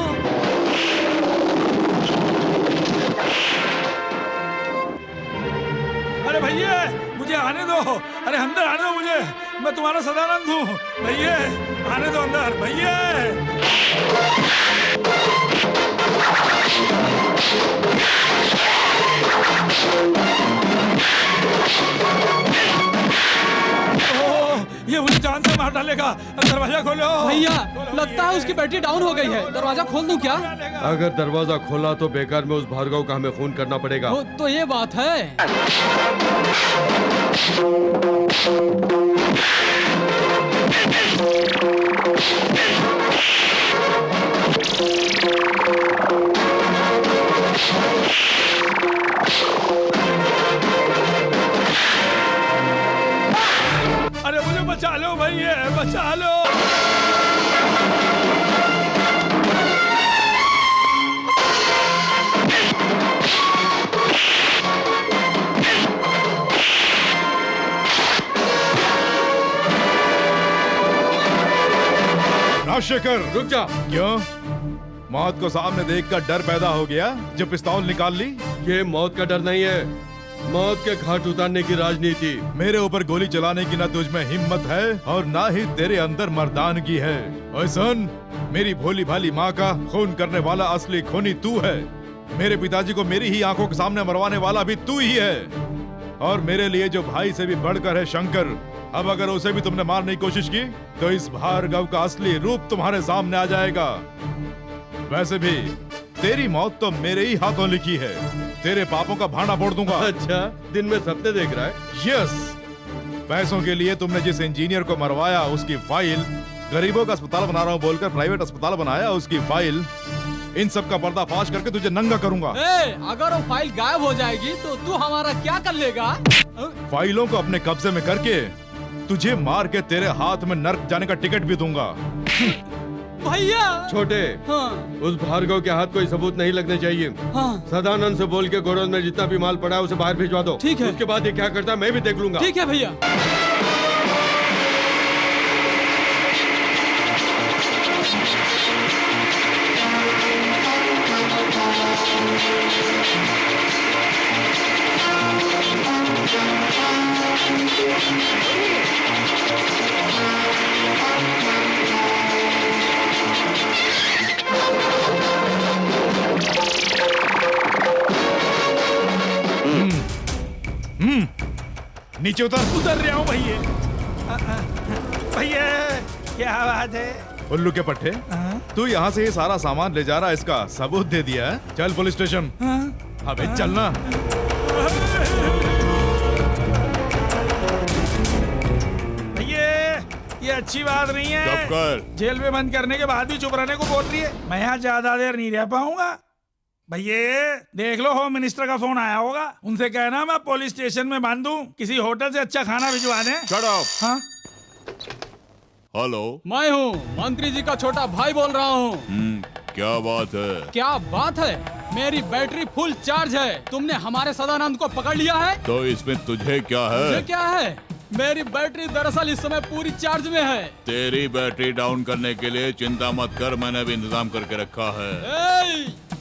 अरे भैया, मुझे आने दो। अरे अंदर आने दो मुझे, मैं तुम्हारा सदानंद हूँ। भैया आने दो अंदर, भैया। ये मुझे जान से मार डालेगा। दरवाजा खोलो भैया। लगता है उसकी बैटरी डाउन हो गई है। दरवाजा खोल दूं क्या? अगर दरवाजा खोला तो बेकार में उस भार्गव का हमें खून करना पड़ेगा। तो ये बात है। अरे मुझे बचा लो भैया, बचा लो। राजशेखर रुक जा। क्यों? मौत को सामने देखकर डर पैदा हो गया जो पिस्तौल निकाल ली? ये मौत का डर नहीं है, मौत के घाट उतारने की राजनीति। मेरे ऊपर गोली चलाने की ना तुझ में हिम्मत है और ना ही तेरे अंदर मर्दानगी है। ओए सुन, मेरी भोली भाली माँ का खून करने वाला असली खूनी तू है। मेरे पिताजी को मेरी ही आंखों के सामने मरवाने वाला भी तू ही है। और मेरे लिए जो भाई से भी बढ़कर है शंकर, अब अगर उसे भी तुमने मारने की कोशिश की तो इस भार्गव का असली रूप तुम्हारे सामने आ जाएगा। वैसे भी तेरी मौत तो मेरे ही हाथों लिखी है, तेरे पापों का भांडा फोड़ दूंगा। अच्छा, दिन में सपने देख रहा है? यस। पैसों के लिए तुमने जिस इंजीनियर को मरवाया उसकी फाइल, गरीबों का अस्पताल बना रहा हूँ बोलकर प्राइवेट अस्पताल बनाया उसकी फाइल, इन सब का पर्दाफाश करके तुझे नंगा करूंगा। अगर वो फाइल गायब हो जाएगी तो तू हमारा क्या कर लेगा? फाइलों को अपने कब्जे में करके तुझे मार के तेरे हाथ में नर्क जाने का टिकट भी दूंगा। भैया छोटे, हाँ। उस भार्गव के हाथ कोई सबूत नहीं लगने चाहिए। हाँ। सदानंद से बोल के गोडाउन में जितना भी माल पड़ा है उसे बाहर भिजवा दो। ठीक है। उसके बाद ये क्या करता है मैं भी देख लूंगा। ठीक है भैया। नीचे उतर रहा हूँ भैया। भैया क्या बात है? उल्लू के पट्टे, तू यहाँ से ये सारा सामान ले जा रहा है, इसका सबूत दे दिया है। चल पुलिस स्टेशन। अबे चलना। भैया ये अच्छी बात नहीं है। चुप कर। जेल में बंद करने के बाद भी चुप रहने को बोल रही है। मैं यहाँ ज्यादा देर नहीं रह पाऊंगा। भैया देख लो, होम मिनिस्टर का फोन आया होगा, उनसे कहना मैं पुलिस स्टेशन में बांध दूं, किसी होटल से अच्छा खाना भिजवा दें। Shut up. हाँ? हेलो, मैं हूँ मंत्री जी का छोटा भाई बोल रहा हूँ। क्या बात है? क्या बात है? मेरी बैटरी फुल चार्ज है। तुमने हमारे सदानंद को पकड़ लिया है। तो इसमें तुझे क्या है? मुझे क्या है? मेरी बैटरी दरअसल इस समय पूरी चार्ज में है। तेरी बैटरी डाउन करने के लिए चिंता मत कर, मैंने भी इंतजाम करके रखा है।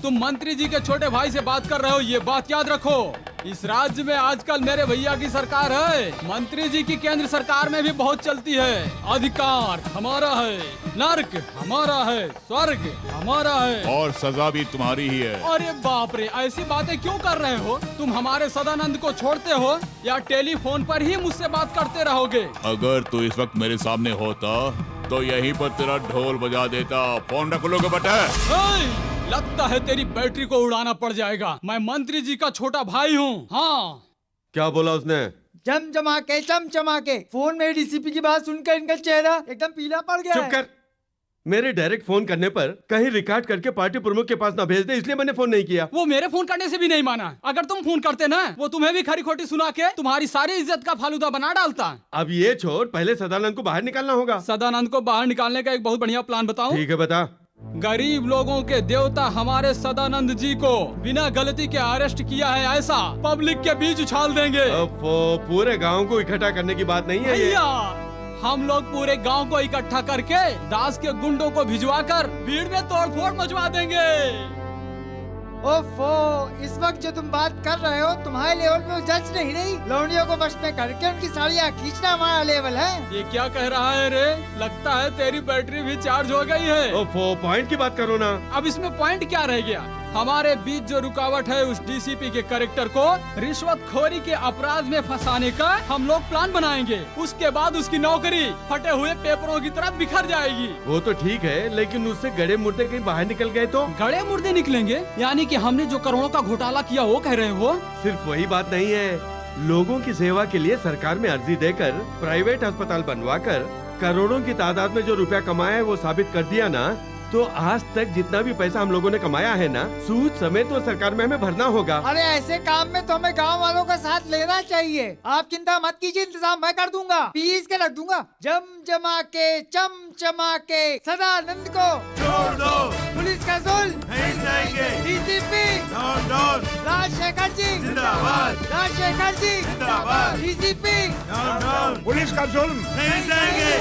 तुम मंत्री जी के छोटे भाई से बात कर रहे हो, ये बात याद रखो। इस राज्य में आजकल मेरे भैया की सरकार है। मंत्री जी की केंद्र सरकार में भी बहुत चलती है। अधिकार हमारा है, नर्क हमारा है, स्वर्ग हमारा है, और सजा भी तुम्हारी ही है। अरे बाप रे, ऐसी बातें क्यों कर रहे हो? तुम हमारे सदानंद को छोड़ते हो या टेलीफोन पर ही मुझसे बात करते रहोगे? अगर तू इस वक्त मेरे सामने होता तो यहीं पर तेरा ढोल बजा देता। फोन रख लो बेटा। लगता है तेरी बैटरी को उड़ाना पड़ जाएगा। मैं मंत्री जी का छोटा भाई हूँ। हाँ। क्या बोला उसने? चमचमा के फोन में डीसीपी की बात सुनकर इनका चेहरा एकदम पीला पड़ गया। चुप कर। मेरे डायरेक्ट फोन करने पर कहीं रिकॉर्ड करके पार्टी प्रमुख के पास ना भेज दे, इसलिए मैंने फोन नहीं किया। वो मेरे फोन करने से भी नहीं माना। अगर तुम फोन करते ना, वो तुम्हें भी खरी खोटी सुना के तुम्हारी सारी इज्जत का फालूदा बना डालता। अब ये छोड़, पहले सदानंद को बाहर निकालना होगा। सदानंद को बाहर निकालने का एक बहुत बढ़िया प्लान बताऊं? ठीक है, बता। गरीब लोगों के देवता हमारे सदानंद जी को बिना गलती के अरेस्ट किया है, ऐसा पब्लिक के बीच उछाल देंगे। पूरे गांव को इकट्ठा करने की बात नहीं है ये। हम लोग पूरे गांव को इकट्ठा करके दास के गुंडों को भिजवाकर भीड़ में तोड़फोड़ मचवा देंगे। ओफो, इस वक्त जो तुम बात कर रहे हो तुम्हारे लेवल पे जज नहीं रही। लौंडियों को वश में करके उनकी साड़ियाँ खींचना हमारा लेवल है। ये क्या कह रहा है रे? लगता है तेरी बैटरी भी चार्ज हो गई है। ओफो, पॉइंट की बात करो ना। अब इसमें पॉइंट क्या रह गया? हमारे बीच जो रुकावट है, उस डीसीपी के कैरेक्टर को रिश्वतखोरी के अपराध में फंसाने का हम लोग प्लान बनाएंगे। उसके बाद उसकी नौकरी फटे हुए पेपरों की तरह बिखर जाएगी। वो तो ठीक है, लेकिन उससे गड़े मुर्दे कहीं बाहर निकल गए तो? गड़े मुर्दे निकलेंगे? यानी कि हमने जो करोड़ों का घोटाला किया वो कह रहे हो? सिर्फ वही बात नहीं है, लोगों की सेवा के लिए सरकार में अर्जी देकर प्राइवेट अस्पताल बनवाकर करोड़ों की तादाद में जो रुपया कमाया है वो साबित कर दिया ना, तो आज तक जितना भी पैसा हम लोगों ने कमाया है ना, सूद समेत तो सरकार में हमें भरना होगा। अरे ऐसे काम में तो हमें गांव वालों का साथ लेना चाहिए। आप चिंता मत कीजिए, इंतजाम मैं कर दूंगा, पीस के रख दूंगा। चमचमा के सदानंद को छोड़ दो, पुलिस का जुल्म नहीं सहेंगे। डीसीपी राजशेखर जी जिंदाबाद, राजशेखर जी जिंदाबाद, डीसीपी पुलिस का जुल्म नहीं सहेंगे।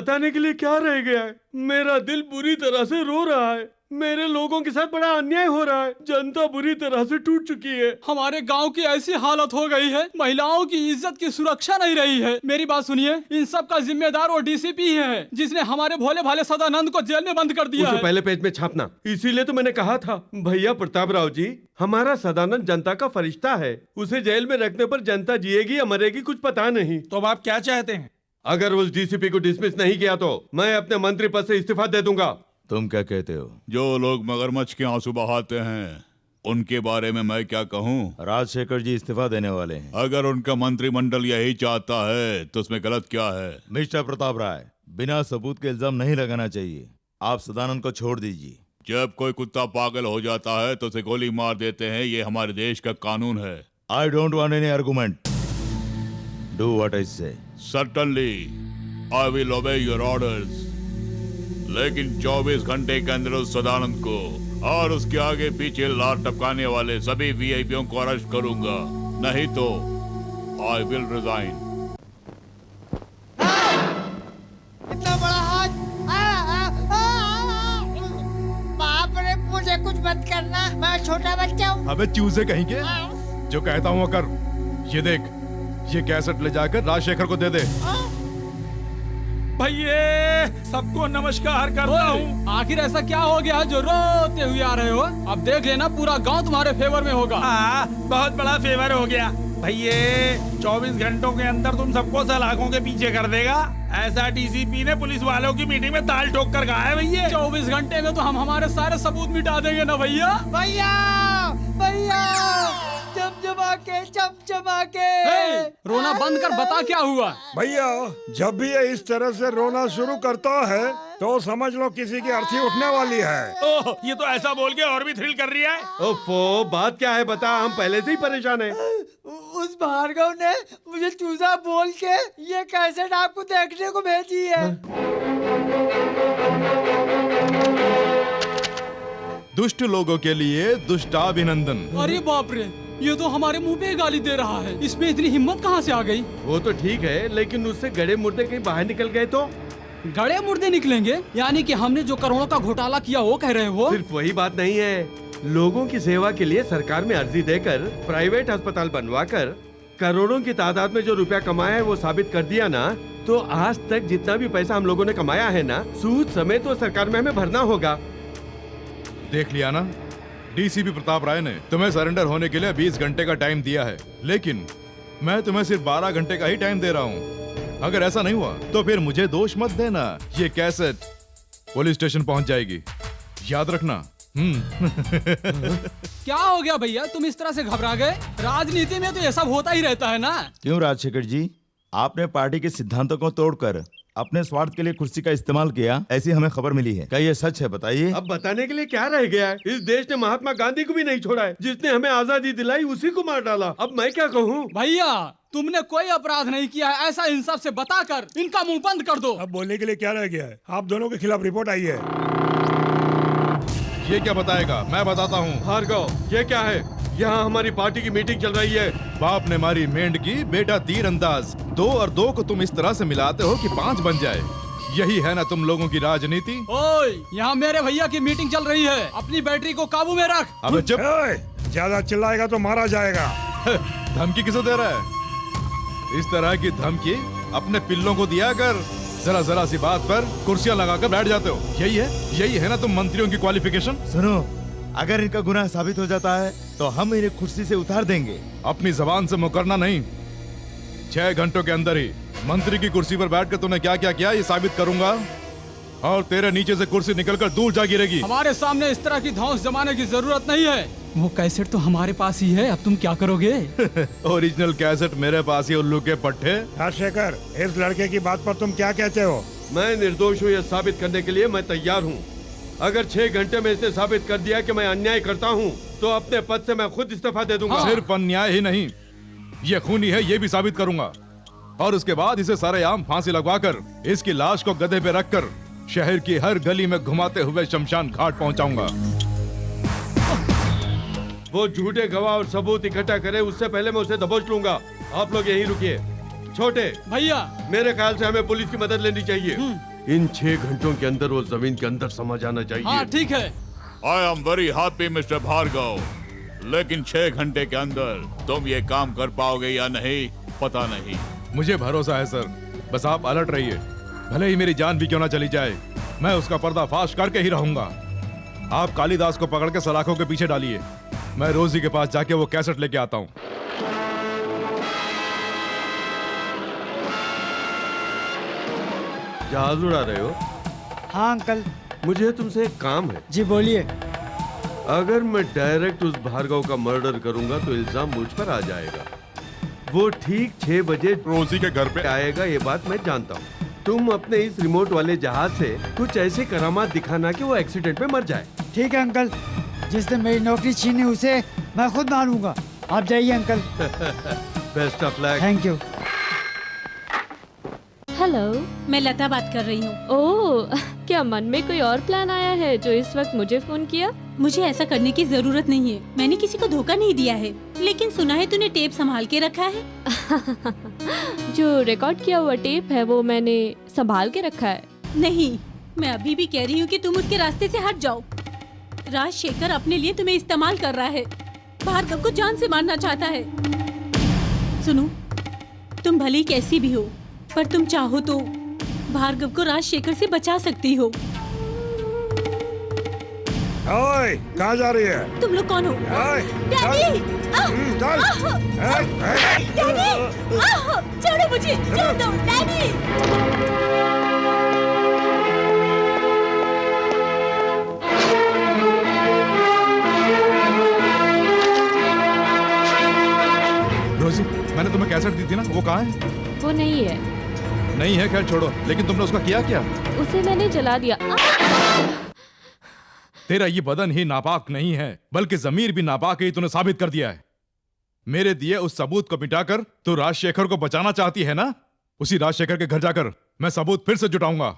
बताने के लिए क्या रह गया है? मेरा दिल बुरी तरह से रो रहा है। मेरे लोगों के साथ बड़ा अन्याय हो रहा है। जनता बुरी तरह से टूट चुकी है। हमारे गांव की ऐसी हालत हो गई है, महिलाओं की इज्जत की सुरक्षा नहीं रही है। मेरी बात सुनिए, इन सब का जिम्मेदार वो डीसीपी है, जिसने हमारे भोले भाले सदानंद को जेल में बंद कर दिया उसे है। पहले पेज में छापना। इसीलिए तो मैंने कहा था भैया प्रताप राव जी, हमारा सदानंद जनता का फरिश्ता है। उसे जेल में रखने पर जनता जिएगी या मरेगी कुछ पता नहीं। तो अब आप क्या चाहते हैं? अगर उस डीसीपी को डिसमिस नहीं किया तो मैं अपने मंत्री पद से इस्तीफा दे दूंगा। तुम क्या कहते हो? जो लोग मगरमच्छ के आंसू बहाते हैं उनके बारे में मैं क्या कहूँ? राजशेखर जी इस्तीफा देने वाले हैं। अगर उनका मंत्रिमंडल यही चाहता है तो उसमें गलत क्या है? मिस्टर प्रताप राय, बिना सबूत के इल्जाम नहीं लगाना चाहिए। आप सदानंद को छोड़ दीजिए। जब कोई कुत्ता पागल हो जाता है तो उसे गोली मार देते हैं, ये हमारे देश का कानून है। I don't want any argument. Do what I say. Certainly I will obey your orders, लेकिन 24 घंटे के अंदर उस सदानंद को और उसके आगे पीछे लाल टपकाने वाले सभी वीआईपीओ को अरेस्ट करूंगा, नहीं तो आई विल रिजाइन। इतना बड़ा हाथ! बाप रे, मुझे कुछ मत करना, मैं छोटा बच्चा हूँ। अबे चूजे कहीं के, जो कहता हूँ वो कर। ये देख, ये कैसेट ले जाकर राजशेखर को दे दे। भैया सबको नमस्कार करता हूँ। आखिर ऐसा क्या हो गया जो रोते हुए आ रहे हो? अब देख लेना, पूरा गांव तुम्हारे फेवर में होगा। हाँ, बहुत बड़ा फेवर हो गया। भैया 24 घंटों के अंदर तुम सबको सलाखों के पीछे कर देगा, ऐसा डीसीपी ने पुलिस वालों की मीटिंग में ताल ठोक कर कहा है। भैया 24 घंटे में तो हम हमारे सारे सबूत मिटा देंगे ना भैया। भैया भैया, चमचमा के चमचमा के। रोना बंद कर, बता क्या हुआ? भैया जब भी ये इस तरह से रोना शुरू करता है तो समझ लो किसी की अर्थी उठने वाली है। ओह, ये तो ऐसा बोल के और भी थ्रिल कर रही है। ओफो, बात क्या है बता, हम पहले से ही परेशान हैं। उस भार्गव ने मुझे चूजा बोल के ये कैसेट आपको देखने को भेजी है। दुष्ट लोगों के लिए दुष्टाभिनंदन। अरे बाप रे, ये तो हमारे मुंह पे गाली दे रहा है। इसमें इतनी हिम्मत कहाँ से आ गई? वो तो ठीक है, लेकिन उससे गड़े मुर्दे कहीं बाहर निकल गए तो? गड़े मुर्दे निकलेंगे? यानी कि हमने जो करोड़ों का घोटाला किया वो कह रहे हो? सिर्फ वही बात नहीं है, लोगों की सेवा के लिए सरकार में अर्जी देकर प्राइवेट अस्पताल बनवाकर करोड़ों की तादाद में जो रुपया कमाया है वो साबित कर दिया ना, तो आज तक जितना भी पैसा हम लोगों ने कमाया है ना, सूद समेत तो सरकार में हमें भरना होगा। देख लिया ना, डीसीपी प्रताप राय ने तुम्हें सरेंडर होने के लिए 20 घंटे का टाइम दिया है, लेकिन मैं तुम्हें सिर्फ 12 घंटे का ही टाइम दे रहा हूँ। अगर ऐसा नहीं हुआ तो फिर मुझे दोष मत देना। ये कैसेट पुलिस स्टेशन पहुंच जाएगी, याद रखना। क्या हो गया भैया, तुम इस तरह से घबरा गए? राजनीति में तो ये सब होता ही रहता है ना। क्यों राजशेखर जी, आपने पार्टी के सिद्धांतों को तोड़कर अपने स्वार्थ के लिए कुर्सी का इस्तेमाल किया, ऐसी हमें खबर मिली है। क्या ये सच है? बताइए। अब बताने के लिए क्या रह गया है? इस देश ने महात्मा गांधी को भी नहीं छोड़ा है, जिसने हमें आजादी दिलाई उसी को मार डाला। अब मैं क्या कहूँ? भैया तुमने कोई अपराध नहीं किया है, ऐसा इंसाफ से बताकर इनका मुंह बंद कर दो। अब बोलने के लिए क्या रह गया है? आप दोनों के खिलाफ रिपोर्ट आई है। ये क्या बताएगा? मैं बताता हूँ। भार्गव, ये क्या है? यहाँ हमारी पार्टी की मीटिंग चल रही है। बाप ने मारी मेंढ की, बेटा तीर अंदाज। 2 और 2 को तुम इस तरह से मिलाते हो कि 5 बन जाए। यही है ना तुम लोगों की राजनीति। ओए, यहाँ मेरे भैया की मीटिंग चल रही है, अपनी बैटरी को काबू में रख। अबे चुप। ज्यादा चिल्लाएगा तो मारा जाएगा। धमकी किसे दे रहा है? इस तरह की धमकी अपने पिल्लों को दिया कर। जरा सी बात पर कुर्सियां लगाकर बैठ जाते हो। यही है ना तुम मंत्रियों की क्वालिफिकेशन। सुनो, अगर इनका गुनाह साबित हो जाता है तो हम इन्हें कुर्सी से उतार देंगे। अपनी जबान से मुकरना नहीं। 6 घंटों के अंदर ही मंत्री की कुर्सी पर बैठकर तूने क्या क्या किया ये साबित करूंगा, और तेरे नीचे से कुर्सी निकलकर दूर जा गिरेगी। हमारे सामने इस तरह की धौंस जमाने की जरूरत नहीं है। वो कैसेट तो हमारे पास ही है, अब तुम क्या करोगे? ओरिजिनल कैसेट मेरे पास ही, उल्लू के पट्टे। राजशेखर, इस लड़के की बात पर तुम क्या कहते हो? मैं निर्दोष हूँ, यह साबित करने के लिए मैं तैयार हूँ। अगर 6 घंटे में इसने साबित कर दिया कि मैं अन्याय करता हूँ, तो अपने पद से मैं खुद इस्तीफा दे दूंगा। सिर्फ अन्याय ही नहीं, ये खूनी है ये भी साबित करूंगा, और उसके बाद इसे सरेआम फांसी लगवाकर इसकी लाश को गधे पे रखकर शहर की हर गली में घुमाते हुए शमशान घाट पहुंचाऊंगा। वो झूठे गवाह और सबूत इकट्ठा करे उससे पहले मैं उसे दबोच लूंगा। आप लोग यहीं रुकिए। छोटे भैया, मेरे ख्याल से हमें पुलिस की मदद लेनी चाहिए। इन 6 घंटों के अंदर वो जमीन के अंदर समा जाना चाहिए। हाँ ठीक है। I am very happy mister Bhargav, लेकिन 6 घंटे के अंदर तुम ये काम कर पाओगे या नहीं पता नहीं। मुझे भरोसा है सर, बस आप अलर्ट रहिए। भले ही मेरी जान भी क्यों ना चली जाए, मैं उसका पर्दाफाश करके ही रहूंगा। आप कालीदास को पकड़ के सलाखों के पीछे डालिए, मैं रोजी के पास जाके वो कैसेट लेके आता हूँ। जहाज उड़ा रहे हो? हाँ अंकल। मुझे तुमसे एक काम है। जी बोलिए। अगर मैं डायरेक्ट उस भार्गव का मर्डर करूंगा तो इल्जाम मुझ पर आ जाएगा। वो ठीक 6 बजे रोजी के घर पे आएगा, ये बात मैं जानता हूँ। तुम अपने इस रिमोट वाले जहाज से कुछ ऐसे करामात दिखाना कि वो एक्सीडेंट में मर जाए। ठीक है अंकल, जिसने मेरी नौकरी छीनी उसे मैं खुद मारूंगा। आप जाइए uncle. Best of luck. Thank you. Hello, मैं लता बात कर रही हूँ। ओह, क्या मन में कोई और प्लान आया है जो इस वक्त मुझे फोन किया? मुझे ऐसा करने की जरूरत नहीं है, मैंने किसी को धोखा नहीं दिया है। लेकिन सुना है तूने टेप संभाल के रखा है। जो रिकॉर्ड किया हुआ टेप है वो मैंने संभाल के रखा है। नहीं, मैं अभी भी कह रही हूँ कि तुम उसके रास्ते से हट जाओ। राजशेखर अपने लिए तुम्हें इस्तेमाल कर रहा है, भार्गव को जान से मारना चाहता है। सुनो, तुम भली कैसी भी हो, पर तुम चाहो तो भार्गव को राजशेखर से बचा सकती हो। ओए, कहाँ जा रही है? तुम लोग कौन हो? डैडी! चल! डैडी! छोड़ो मुझे, छोड़ दो, डैडी! रोजी, मैंने तुम्हें कैसेट दी थी ना, वो कहाँ है? वो नहीं है। नहीं है, खैर छोड़ो। लेकिन तुमने उसका किया क्या? उसे मैंने जला दिया। तेरा ये बदन ही नापाक नहीं है, बल्कि जमीर भी नापाक है, तूने साबित कर दिया है। मेरे दिए उस सबूत को मिटाकर तू राजशेखर को बचाना चाहती है ना? उसी राजशेखर के घर जाकर मैं सबूत फिर से जुटाऊंगा।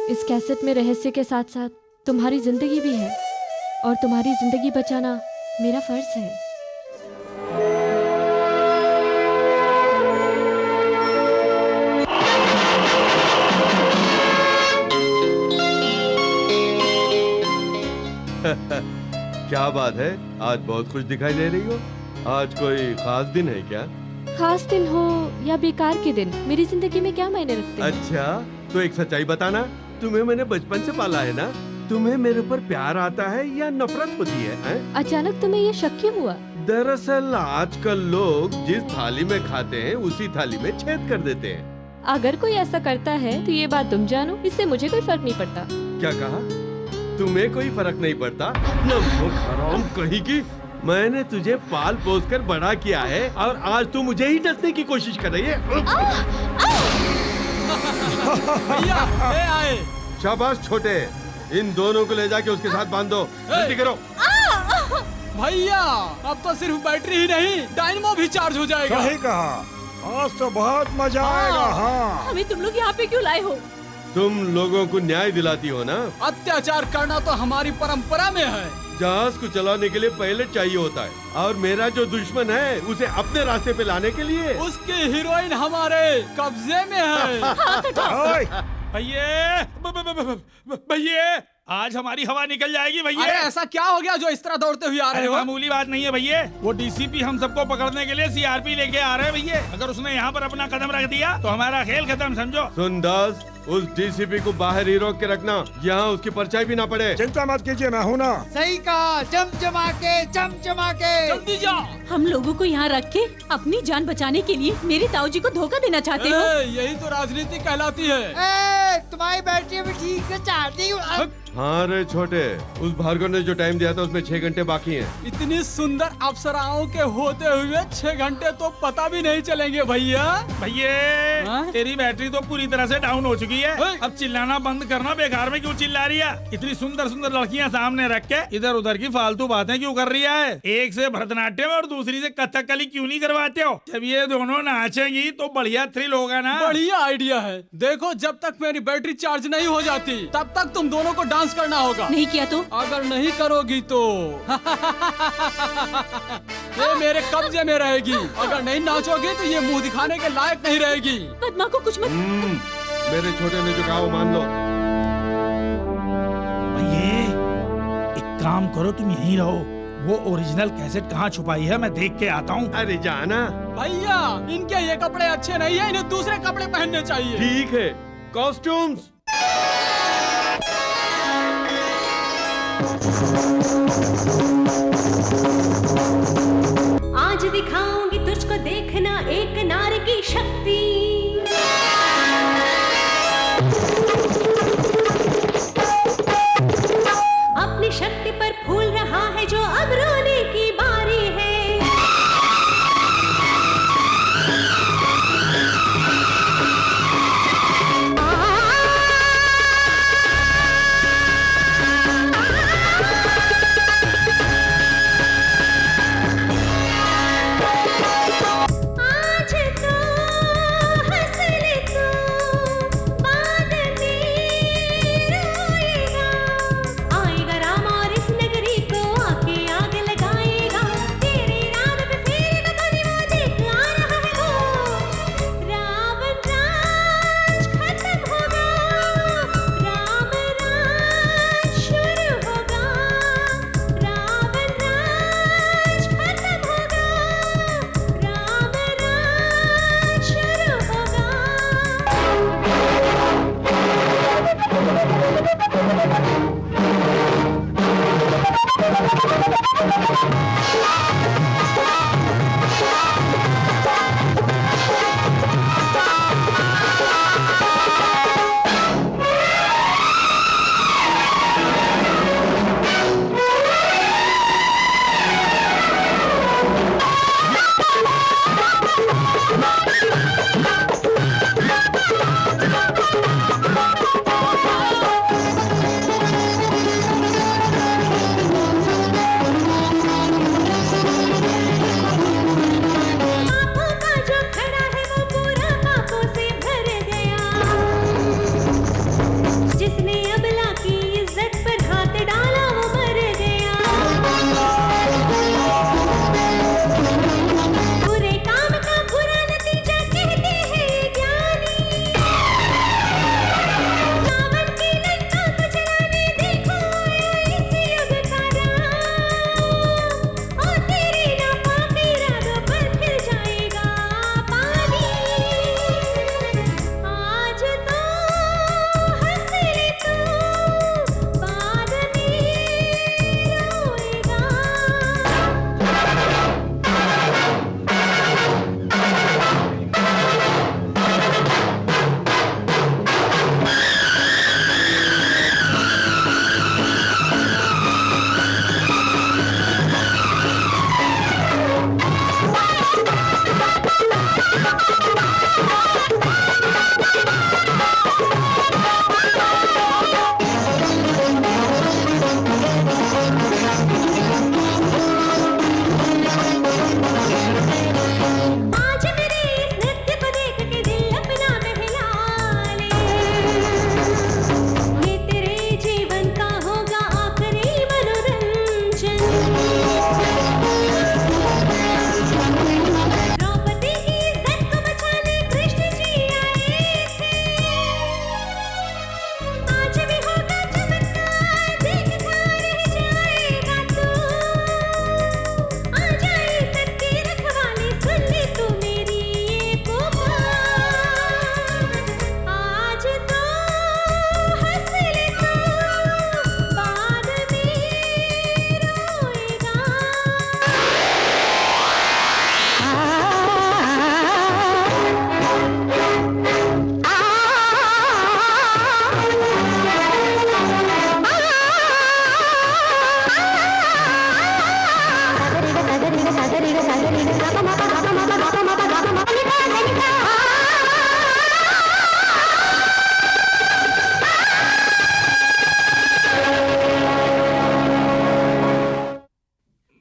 इस कैसेट में रहस्य के साथ साथ तुम्हारी जिंदगी भी है, और तुम्हारी जिंदगी बचाना मेरा फर्ज है। क्या बात है, आज बहुत खुश दिखाई दे रही हो। आज कोई खास दिन है क्या? खास दिन हो या बेकार के दिन, मेरी जिंदगी में क्या मायने रखते हैं? अच्छा, तो एक सच्चाई बताना, तुम्हें मैंने बचपन से पाला है ना? तुम्हें मेरे ऊपर प्यार आता है या नफरत होती है? अचानक तुम्हें ये शक क्यों हुआ? दरअसल आजकल लोग जिस थाली में खाते हैं उसी थाली में छेद कर देते हैं। अगर कोई ऐसा करता है तो ये बात तुम जानो, इससे मुझे कोई फर्क नहीं पड़ता। क्या कहा? तुम्हें कोई फर्क नहीं पड़ता? नमक हराम कहीं की। मैंने तुझे पाल पोस कर बड़ा किया है और आज तू मुझे ही डसने की कोशिश कर रही है। भैया, ये आए। शाबाश छोटे, इन दोनों को ले जाके उसके साथ बांध दो। जल्दी करो। भैया, अब तो सिर्फ बैटरी ही नहीं, डायनेमो भी चार्ज हो जाएगा। सही कहा, आज तो बहुत मजा आएगा। हाँ, हमें तुम लोग यहाँ पे क्यों लाए हो? तुम लोगों को न्याय दिलाती हो ना? अत्याचार करना तो हमारी परंपरा में है। जहाज को चलाने के लिए पायलट चाहिए होता है, और मेरा जो दुश्मन है उसे अपने रास्ते पे लाने के लिए उसकी हीरोइन हमारे कब्जे में है। भैया, आज हमारी हवा निकल जाएगी भैया। अरे ऐसा क्या हो गया जो इस तरह दौड़ते हुए आ रहे हो? मामूली बात नहीं है भैया, वो डीसीपी हम सबको पकड़ने के लिए सीआरपी लेके आ रहे हैं भैया। अगर उसने यहाँ पर अपना कदम रख दिया तो हमारा खेल खत्म, समझो। सुन दास, उस डीसीपी को बाहर ही रोक के रखना, यहाँ उसकी परछाई भी ना पड़े। चिंता मत कीजिए, मैं हूँ ना। सही कहा, चमचमा के चमचमा के। जल्दी जा। हम लोगों को यहाँ रख के अपनी जान बचाने के लिए मेरे ताऊजी को धोखा देना चाहते हो? यही तो राजनीति कहलाती है। तुम्हारी बैटरी भी ठीक से चार्ज नहीं हुआ। हाँ रे छोटे, उस भार्गव ने जो टाइम दिया था उसमें 6 घंटे बाकी हैं। इतनी सुंदर अप्सराओं के होते हुए 6 घंटे तो पता भी नहीं चलेंगे भैया। भैया, तेरी बैटरी तो पूरी तरह से डाउन हो चुकी है। अब चिल्लाना बंद करना, बेकार में क्यों चिल्ला रही है? इतनी सुंदर सुंदर लड़कियां सामने रख के इधर उधर की फालतू बातें क्यों कर रही है? एक से भरतनाट्यम और दूसरी से कथकली क्यों नहीं करवाते हो? जब ये दोनों नाचेंगी तो बढ़िया थ्रिल होगा ना। बढ़िया आइडिया है। देखो, जब तक मेरी बैटरी चार्ज नहीं हो जाती तब तक तुम दोनों को डांस करना होगा। नहीं किया तो? अगर नहीं करोगी तो ये मेरे कब्जे में रहेगी। अगर नहीं नाचोगी तो ये मुंह दिखाने के लायक नहीं रहेगी। पद्मा को कुछ मत। मेरे छोटे ने जो कहा वो मान लो। ये एक काम करो, तुम यहीं रहो। वो ओरिजिनल कैसेट कहाँ छुपाई है मैं देख के आता हूँ। अरे जाना भैया, इनके ये कपड़े अच्छे नहीं है, इन्हें दूसरे कपड़े पहनने चाहिए। ठीक है, कॉस्ट्यूम्स। आज दिखाऊंगी तुझको देखना एक नारी की शक्ति। अपनी शक्ति पर फूल रहा है जो अब रोने की बारी है।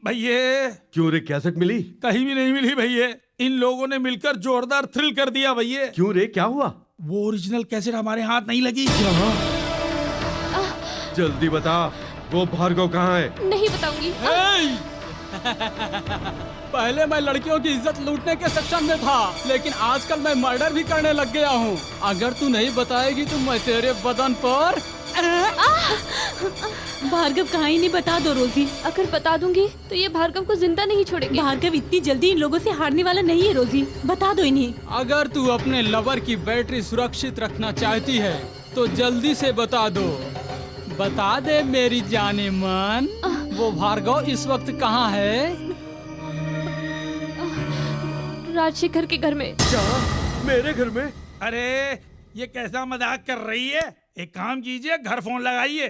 भैया क्यों रे, कैसेट मिली? कहीं भी नहीं मिली भैया। इन लोगों ने मिलकर जोरदार थ्रिल कर दिया भैया। क्यों रे, क्या हुआ? वो ओरिजिनल कैसेट हमारे हाथ नहीं लगी। जल्दी बता, वो भार्गव कहाँ है? नहीं बताऊंगी। पहले मैं लड़कियों की इज्जत लूटने के सक्षम में था, लेकिन आजकल मैं मर्डर भी करने लग गया हूँ। अगर तू नहीं बताएगी तो मैं तेरे बदन पर भार्गव कहाँ ही नहीं, बता दो रोजी। अगर बता दूंगी तो ये भार्गव को जिंदा नहीं छोड़ेंगे। भार्गव इतनी जल्दी इन लोगों से हारने वाला नहीं है रोजी, बता दो इन्हें। अगर तू अपने लवर की बैटरी सुरक्षित रखना चाहती है तो जल्दी से बता दो। बता दे मेरी जाने मन, वो भार्गव इस वक्त कहाँ है? राजशेखर के घर में। क्या? मेरे घर में? अरे ये कैसा मजाक कर रही है? एक काम कीजिए, घर फोन लगाइए।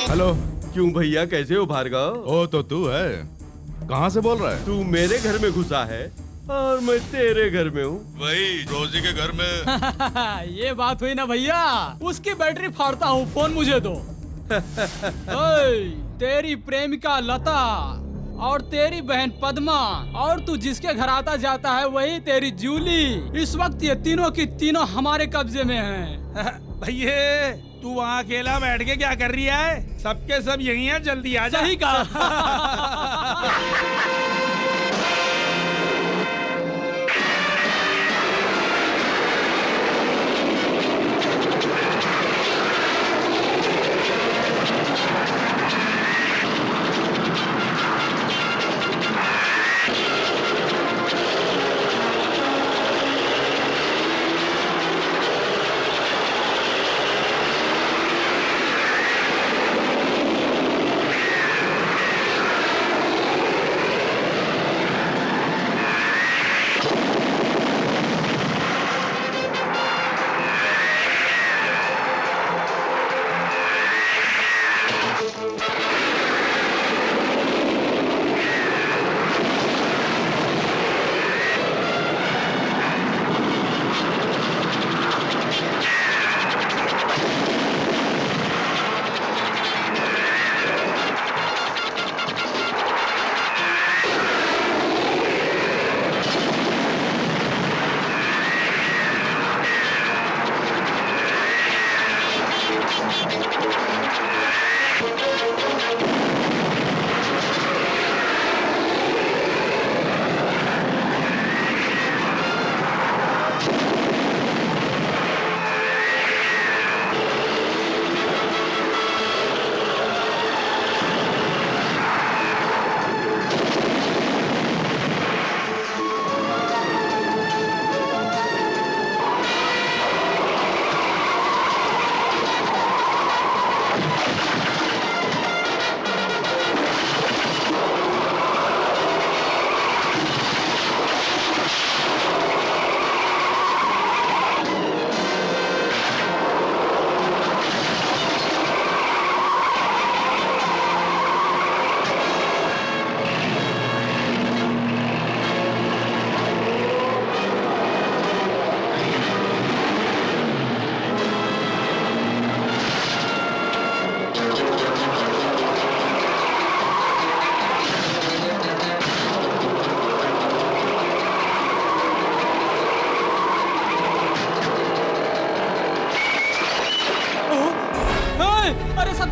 हेलो। क्यों भैया, कैसे हो भार्गव? ओ तो तू है, कहाँ से बोल रहा है? तू मेरे घर में घुसा है और मैं तेरे घर में हूँ। वही रोजी के घर में। ये बात हुई ना भैया, उसकी बैटरी फाड़ता हूँ, फोन मुझे दो। ओए, तेरी प्रेमिका लता और तेरी बहन पद्मा और तू जिसके घर आता जाता है वही तेरी जूली, इस वक्त ये तीनों की तीनों हमारे कब्जे में हैं। भैया तू वहाँ अकेला बैठ के क्या कर रही है? सबके सब यही हैं, जल्दी आ जा। सही कहा।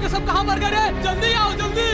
सब कहाँ मर गए रे? जल्दी आओ जल्दी।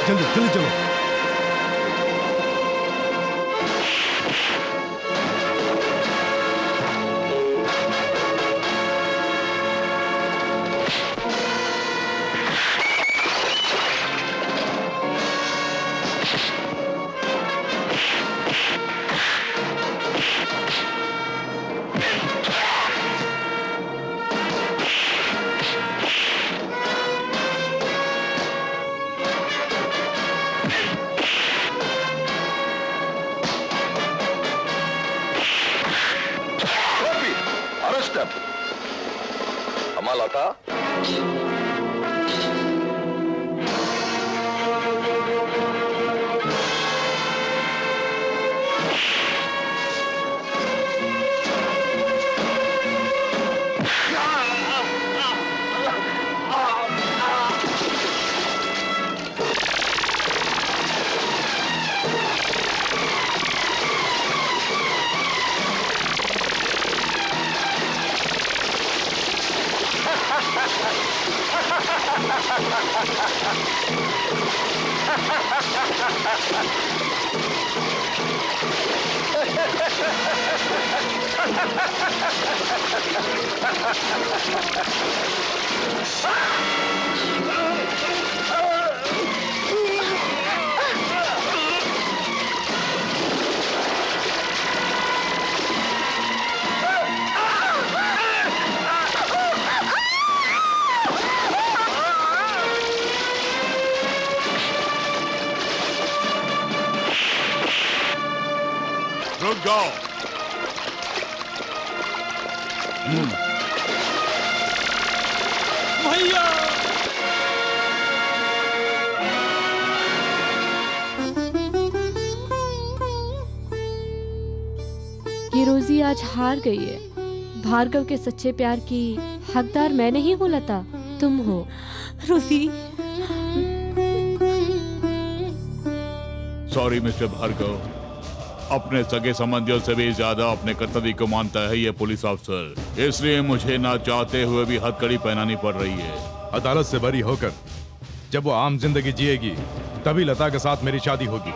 जल्दी जल्दी चलो। Arrest them. Amalata. रुक जाओ। भैया ये रोजी आज हार गई है। भार्गव के सच्चे प्यार की हकदार मैं नहीं हूँ लता, तुम हो। रोजी सॉरी मिस्टर भार्गव, अपने सगे संबंधियों से भी ज्यादा अपने कर्तव्य को मानता है ये पुलिस अफसर, इसलिए मुझे ना चाहते हुए भी हथकड़ी पहनानी पड़ रही है। अदालत से बरी होकर जब वो आम जिंदगी जिएगी तभी लता के साथ मेरी शादी होगी।